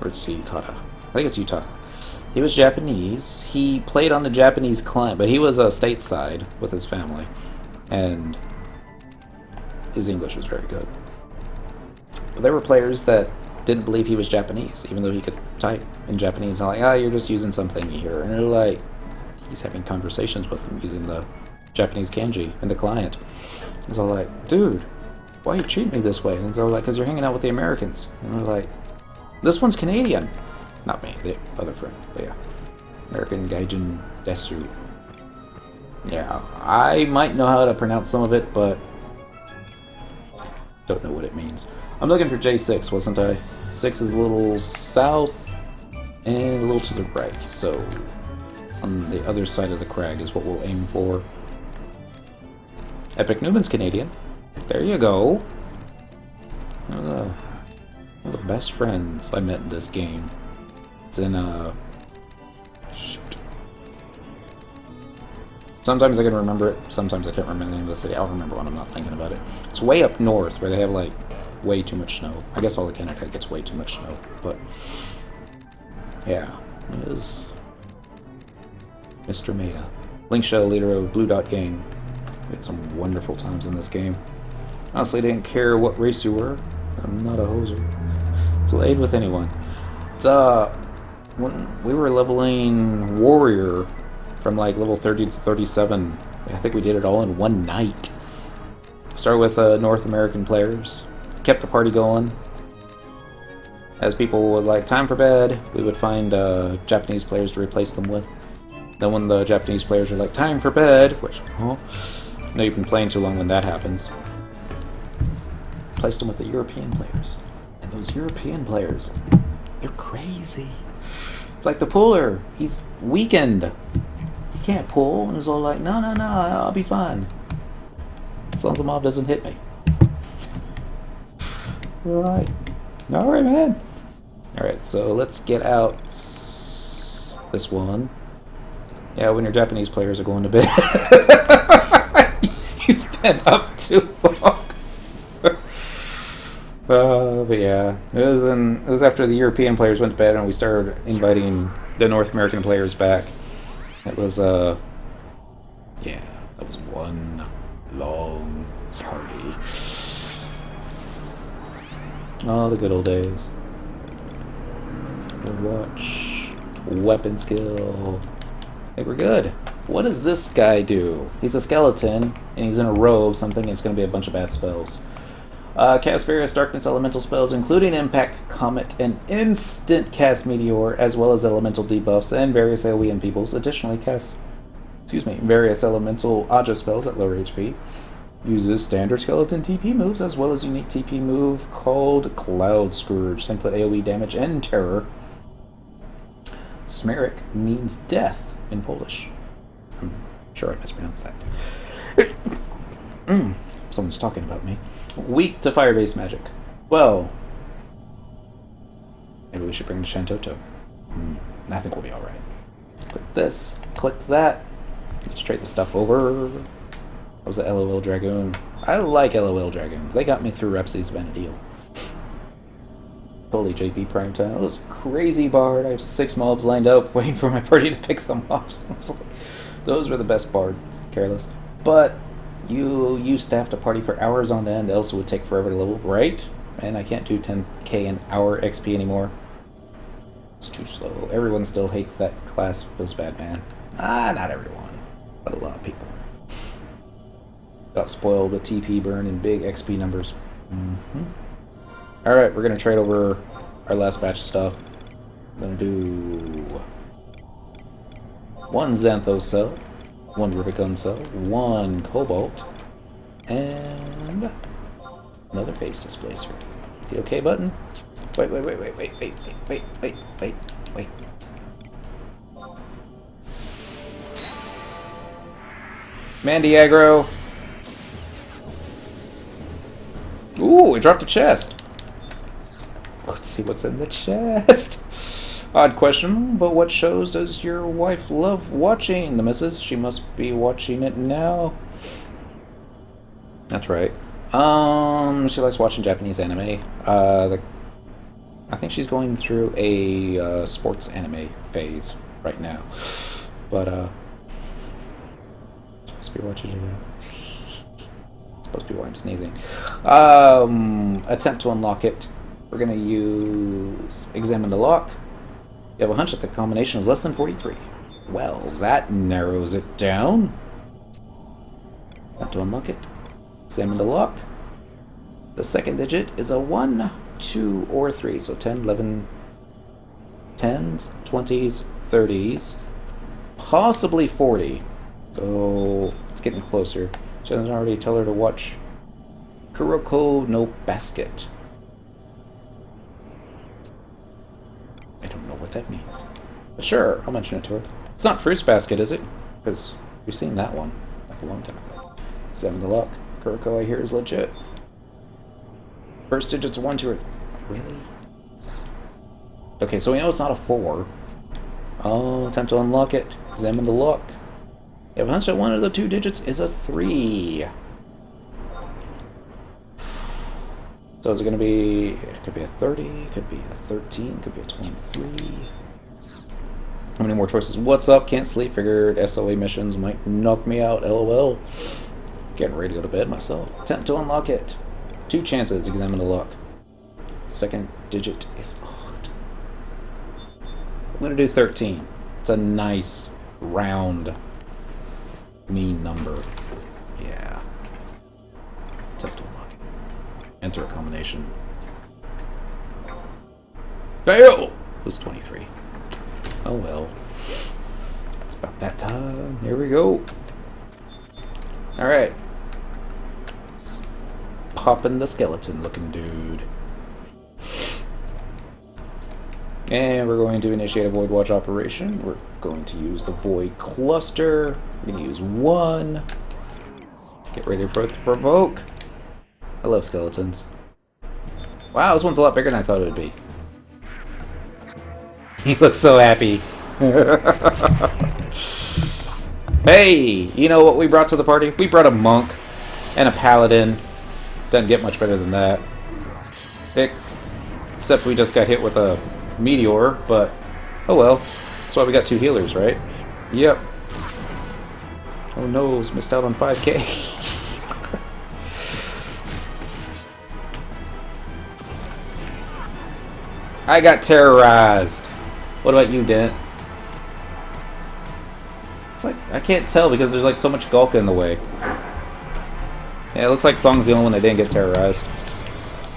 [SPEAKER 1] Or it's Yukata. I think it's Utaka. He was Japanese. He played on the Japanese client, but he was stateside with his family. And his English was very good. But there were players that didn't believe he was Japanese, even though he could type in Japanese. And I'm like, you're just using something here. And they're like, he's having conversations with him using the Japanese kanji in the client. And so I'm like, dude, why you treat me this way? And so I'm like, because you're hanging out with the Americans. And they're like, this one's Canadian. Not me, the other friend. But yeah. American Gaijin Desu. Yeah, I might know how to pronounce some of it, but don't know what it means. I'm looking for J6, wasn't I? 6 is a little south and a little to the right, so on the other side of the crag is what we'll aim for. Epic Newman's Canadian. There you go. One of the best friends I met in this game. It's in, shoot. Sometimes I can remember it, sometimes I can't remember the name of the city. I'll remember when I'm not thinking about it. It's way up north where they have, like, way too much snow. I guess all the Canada gets way too much snow, but yeah. It is Mr. Maida. Link Shell, leader of Blue Dot Gang. We had some wonderful times in this game. Honestly, didn't care what race you were. I'm not a hoser. Played with anyone. It's, when we were leveling Warrior from like level 30 to 37, I think we did it all in one night. Started with North American players, kept the party going. As people would like time for bed, we would find Japanese players to replace them with. Then when the Japanese players were like, time for bed, which, oh, I know you've been playing too long when that happens. Placed them with the European players. And those European players, they're crazy. It's like the puller, he's weakened. He can't pull, and he's all like, no, I'll be fine. As long as the mob doesn't hit me. Alright, man. Alright, so let's get out this one. Yeah, when your Japanese players are going to bed. You've been up too long. But yeah, it was after the European players went to bed and we started inviting the North American players back. It was yeah, that was one long party. Oh, the good old days. Voidwatch, weapon skill. I think we're good. What does this guy do? He's a skeleton and he's in a robe. Something. It's going to be a bunch of bad spells. Cast various darkness elemental spells, including Impact, Comet, and Instant Cast Meteor, as well as elemental debuffs and various AoE and peoples. Additionally, cast, various elemental Aja spells at lower HP. Uses standard skeleton TP moves, as well as unique TP move called Cloud Scourge. Same foot AoE damage and terror. Smirik means death in Polish. I'm sure I mispronounced that. Someone's talking about me. Weak to fire-based magic. Well, maybe we should bring the Shantoto. I think we'll be alright. Click this, click that. Let's trade the stuff over. That was the LOL Dragoon. I like LOL Dragoons. They got me through Repsi's Vanadil. Holy JP Primetime. It was crazy bard. I have 6 mobs lined up waiting for my party to pick them off. So I was like, those were the best bards. Careless. But you used to have to party for hours on end, else it would take forever to level, right? And I can't do 10k an hour XP anymore. It's too slow. Everyone still hates that class. Feels bad, man. Not everyone, but a lot of people. Got spoiled with TP burn and big XP numbers. Alright, we're gonna trade over our last batch of stuff. I'm gonna do 1 Xanthos cell, 1 Rubicon cell, 1 Cobalt, and another phase displacer. The OK button. Wait. Mandy aggro. Ooh, it dropped a chest. Let's see what's in the chest. Odd question, but what shows does your wife love watching? The missus? She must be watching it now. That's right. She likes watching Japanese anime. I think she's going through a sports anime phase right now. But she must be watching it now. Supposed to be why I'm sneezing. Attempt to unlock it. We're going to use Examine the Lock. You have a hunch that the combination is less than 43. Well, that narrows it down. Attempt to unlock it. Examine the lock. The second digit is a 1, 2, or 3. So 10, 11, 10s, 20s, 30s. Possibly 40. So it's getting closer. She doesn't already tell her to watch Kuroko no Basket. I don't know what that means. But sure, I'll mention it to her. It's not Fruits Basket, is it? Because we've seen that one like a long time ago. 7 to luck. Kuroko, I hear, is legit. First digit's 1, 2, or 3. Really? Okay, so we know it's not a 4. Oh, attempt to unlock it. Examine the lock. You have a hunch that one of the 2 digits is a 3. So is it going to be... It could be a 30, it could be a 13, it could be a 23. How many more choices? What's up? Can't sleep. Figured SOA missions might knock me out. LOL. Getting ready to go to bed myself. Attempt to unlock it. 2 chances. Examine the lock. Second digit is odd. I'm going to do 13. It's a nice, round, mean number. Yeah. Attempt to unlock it. Enter a combination. Fail! It was 23. Oh well. It's about that time. Here we go. Alright. Popping the skeleton looking dude. And we're going to initiate a Voidwatch operation. We're going to use the Void Cluster. We're going to use 1. Get ready for it to provoke. I love skeletons. Wow, this one's a lot bigger than I thought it would be. He looks so happy. Hey, you know what we brought to the party? We brought a monk and a paladin. Doesn't get much better than that. Except we just got hit with a meteor, but oh well. That's why we got 2 healers, right? Yep. Oh no, missed out on 5k. I got terrorized. What about you, Dent? It's like, I can't tell because there's like so much Gulka in the way. Yeah, it looks like Song's the only one that didn't get terrorized.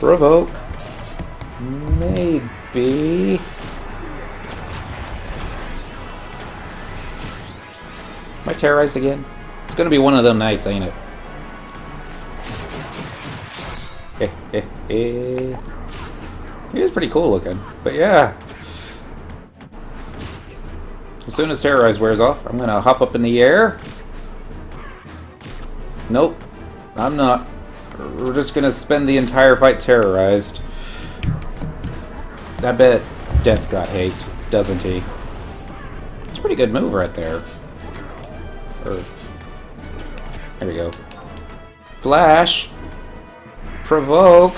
[SPEAKER 1] Provoke. Maybe. Am I terrorized again? It's gonna be one of them nights, ain't it? He is pretty cool looking, but yeah. As soon as Terrorize wears off, I'm gonna hop up in the air. Nope, I'm not. We're just gonna spend the entire fight terrorized. I bet Dent's got hate, doesn't he? It's a pretty good move right there. There we go. Flash. Provoke.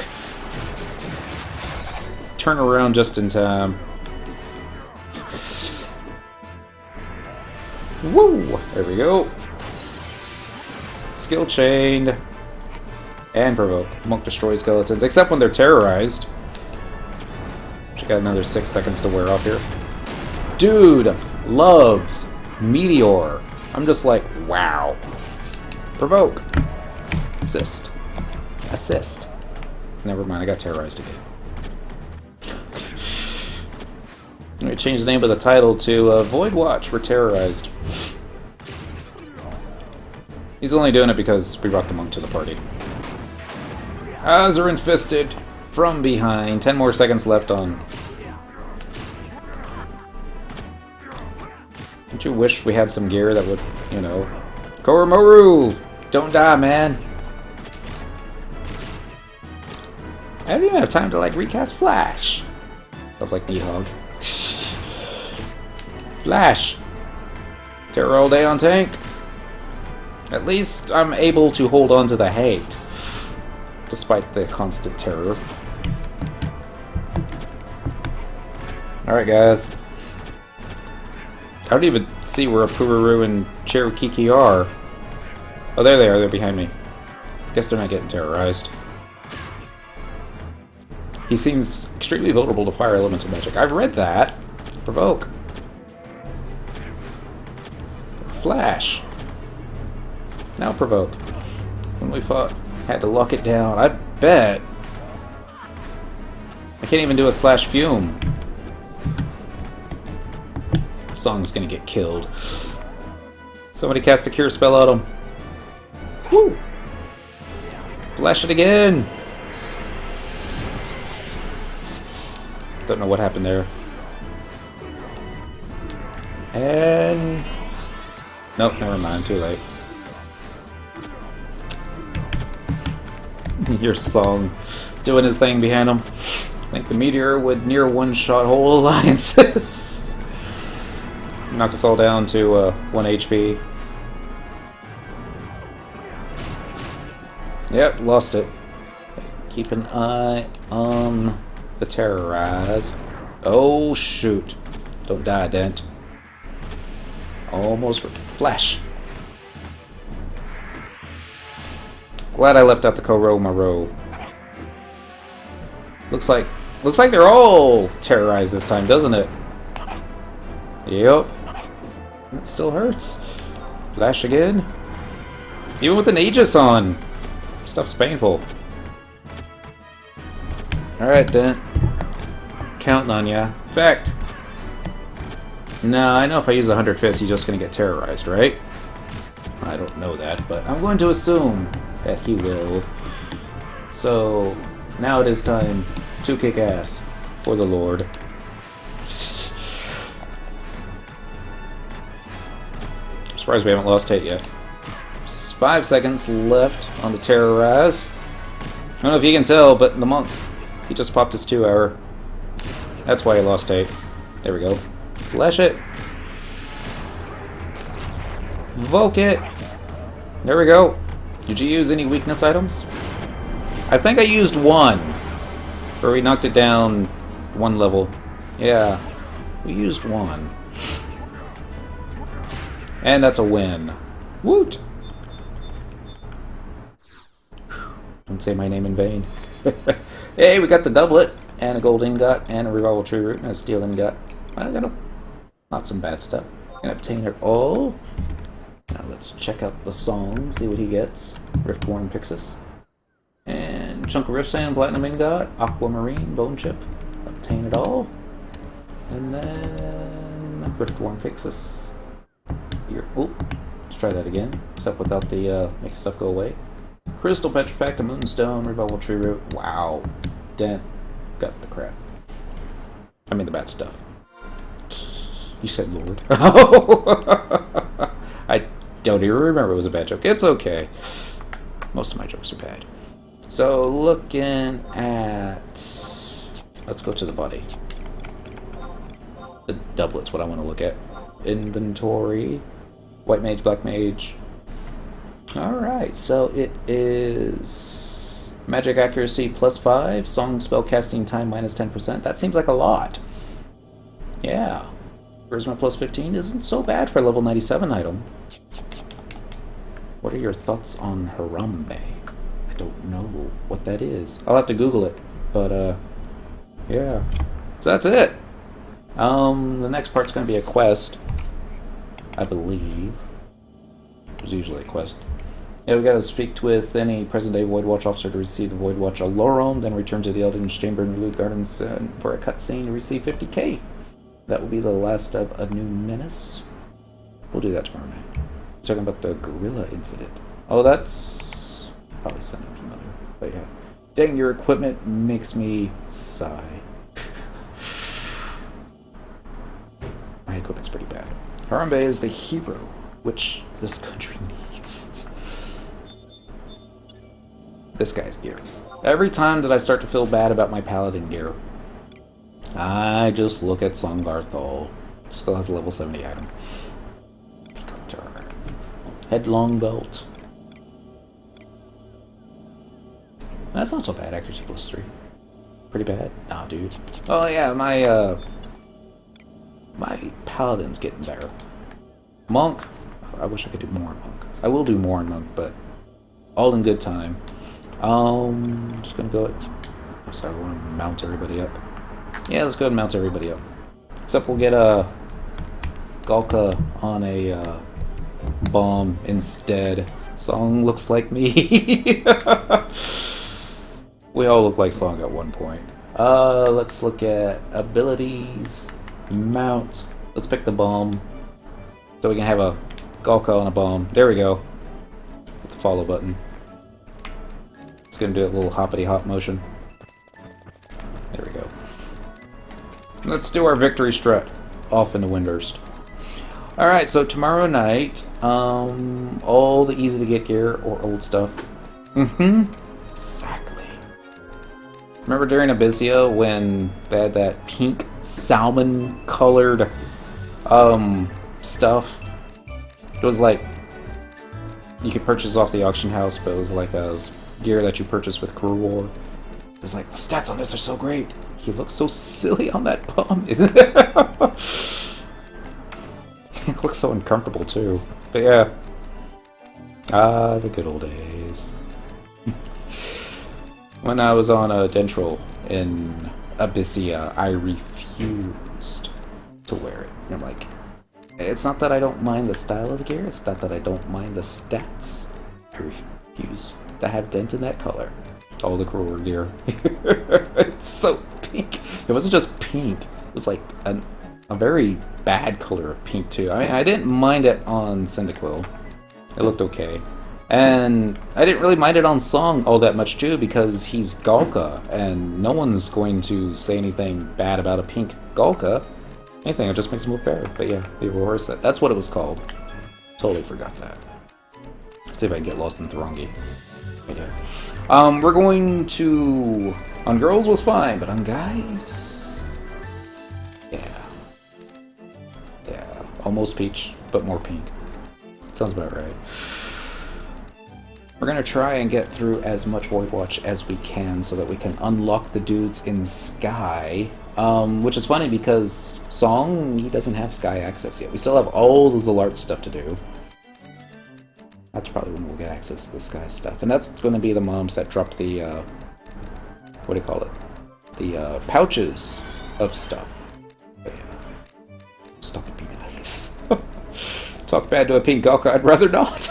[SPEAKER 1] Turn around just in time. Woo! There we go. Skill chained. And provoke. Monk destroy skeletons, except when they're terrorized. Which I got another 6 seconds to wear off here. Dude loves Meteor. I'm just like, wow. Provoke. Assist. Assist. Never mind, I got terrorized again. I'm going to change the name of the title to Voidwatch. We're terrorized. He's only doing it because we brought the monk to the party. Eyes are infested from behind. 10 more seconds left on. Don't you wish we had some gear that would, you know... Koromoru! Don't die, man! I don't even have time to, like, recast Flash. That was like Nidhogg. Flash! Terror all day on tank. At least I'm able to hold on to the hate. Despite the constant terror. Alright, guys. I don't even see where Apururu and Cherokee are. Oh, there they are. They're behind me. Guess they're not getting terrorized. He seems extremely vulnerable to fire elemental magic. I've read that. Provoke. Flash. Now provoke. When we fought, had to lock it down. I bet. I can't even do a slash fume. Song's gonna get killed. Somebody cast a cure spell on him. Woo! Flash it again! Don't know what happened there. And... nope, never mind, too late. Your song doing his thing behind him. I think the meteor would near one-shot whole alliances. Knock us all down to 1 HP. Yep, lost it. Keep an eye on the terrorize. Oh, shoot. Don't die, Dent. Almost. Flash. Glad I left out the Koromoru. Looks like they're all terrorized this time, doesn't it? Yep. It still hurts. Flash again. Even with an Aegis on. Stuff's painful. Alright, Dent. Counting on ya. Fact. Nah, I know if I use 100 fists, he's just gonna get terrorized, right? I don't know that, but I'm going to assume that he will. So, now it is time to kick ass for the Lord. I'm surprised we haven't lost hate yet. 5 seconds left on the terrorize. I don't know if you can tell, but the monk, he just popped his 2-hour. That's why he lost hate. There we go. Flash it. Voke it. There we go. Did you use any weakness items? I think I used one. Where we knocked it down 1 level. Yeah. We used one. And that's a win. Woot! Don't say my name in vain. Hey, we got the doublet, and a gold ingot, and a revival tree root, and a steel ingot. I got not some bad stuff. And obtain it all. Now let's check out the song, see what he gets. Riftborn Pixis. And chunk of rift sand, platinum ingot, aquamarine, bone chip. Obtain it all. And then Riftborn Pixis. Here. Oh, let's try that again. Except without the make stuff go away. Crystal Petrifact, a Moonstone, Revival Tree Root. Wow. Dent. Got the crap. I mean the bad stuff. You said Lord. I don't even remember it was a bad joke. It's okay. Most of my jokes are bad. So, looking at... let's go to the body. The doublet's what I want to look at. Inventory. White Mage, Black Mage. Alright, so it is magic accuracy +5, song spell casting time -10%. That seems like a lot. Yeah. Charisma +15 isn't so bad for a level 97 item. What are your thoughts on Harambe? I don't know what that is. I'll have to Google it. But, yeah. So that's it. The next part's going to be a quest. I believe. There's usually a quest. Yeah, we gotta speak with any present-day Voidwatch officer to receive the Voidwatch Alorum, then return to the Elden's Chamber in the Loot Gardens for a cutscene to receive 50k. That will be the last of A New Menace. We'll do that tomorrow night. We're talking about the gorilla incident. Oh, that's probably something familiar. But yeah. Dang, your equipment makes me sigh. My equipment's pretty bad. Harambe is the hero, which this country needs. This guy's gear. Every time that I start to feel bad about my paladin gear, I just look at Songarthol. Still has a level 70 item. Headlong belt. That's not so bad, accuracy +3. Pretty bad. Nah, dude. Oh yeah, my paladin's getting better. Monk. I wish I could do more on Monk. I will do more on Monk, but all in good time. Just gonna go. I'm sorry, I want to mount everybody up. Yeah, let's go ahead and mount everybody up. Except we'll get a Galka on a bomb instead. Song looks like me. We all look like Song at one point. Let's look at abilities. Mount. Let's pick the bomb. So we can have a Galka on a bomb. There we go. With the follow button. It's gonna do a little hoppity hop motion. There we go. Let's do our victory strut. Off in the Windurst. Alright, so tomorrow night, all the easy to get gear or old stuff. Exactly. Remember during Abyssea when they had that pink salmon colored stuff? It was like you could purchase off the auction house, but it was like a gear that you purchased with Crew War. It was like, the stats on this are so great. He looks so silly on that bomb. It looks so uncomfortable too. But yeah. Ah, the good old days. When I was on a Dentrol in Abyssea, I refused to wear it. I'm like, it's not that I don't mind the style of the gear, it's not that I don't mind the stats. I refuse to have dent in that color. Oh, the Crew War gear. It's so pink. It wasn't just pink. It was like a very bad color of pink too. I mean, I didn't mind it on Cyndaquil. It looked okay. And I didn't really mind it on Song all that much too, because he's Galka, and no one's going to say anything bad about a pink Galka. Anything, it just makes him look better. But yeah, the Aurora set. That's what it was called. Totally forgot that. Let's see if I can get lost in Throngi. But yeah. We're going to... On girls was fine, but on guys... Yeah. Yeah, almost peach, but more pink. Sounds about right. We're gonna try and get through as much Voidwatch as we can so that we can unlock the dudes in Sky. Which is funny because Song, he doesn't have Sky access yet. We still have all the Zilart stuff to do. That's probably when we'll get access to the Sky stuff. And that's gonna be the moms that dropped the, what do you call it? The, pouches of stuff. But yeah. Stop it being nice. Talk bad to a pink Galka, I'd rather not.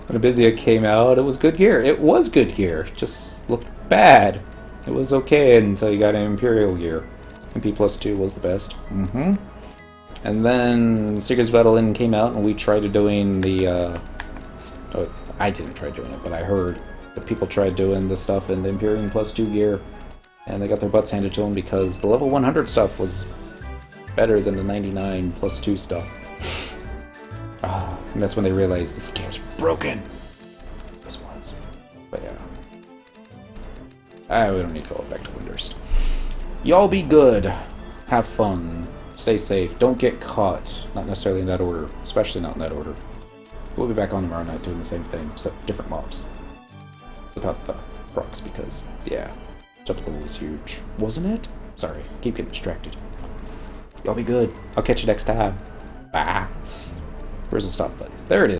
[SPEAKER 1] When Abyssea came out, it was good gear. It was good gear, just looked bad. It was okay until you got an Imperial gear. MP +2 was the best. And then Seeker's Vedalin came out, and we tried doing the, I didn't try doing it, but I heard that people tried doing the stuff in the Imperium +2 gear, and they got their butts handed to them because the level 100 stuff was better than the 99 +2 stuff. And that's when they realized this game's broken. This was. But yeah. We don't need to go back to Windurst. Y'all be good. Have fun. Stay safe. Don't get caught. Not necessarily in that order. Especially not in that order. We'll be back on tomorrow night doing the same thing, except different mobs. Without the procs, because, yeah, jump level was huge. Wasn't it? Sorry, keep getting distracted. Y'all be good. I'll catch you next time. Bye. Where's the stop button? There it is.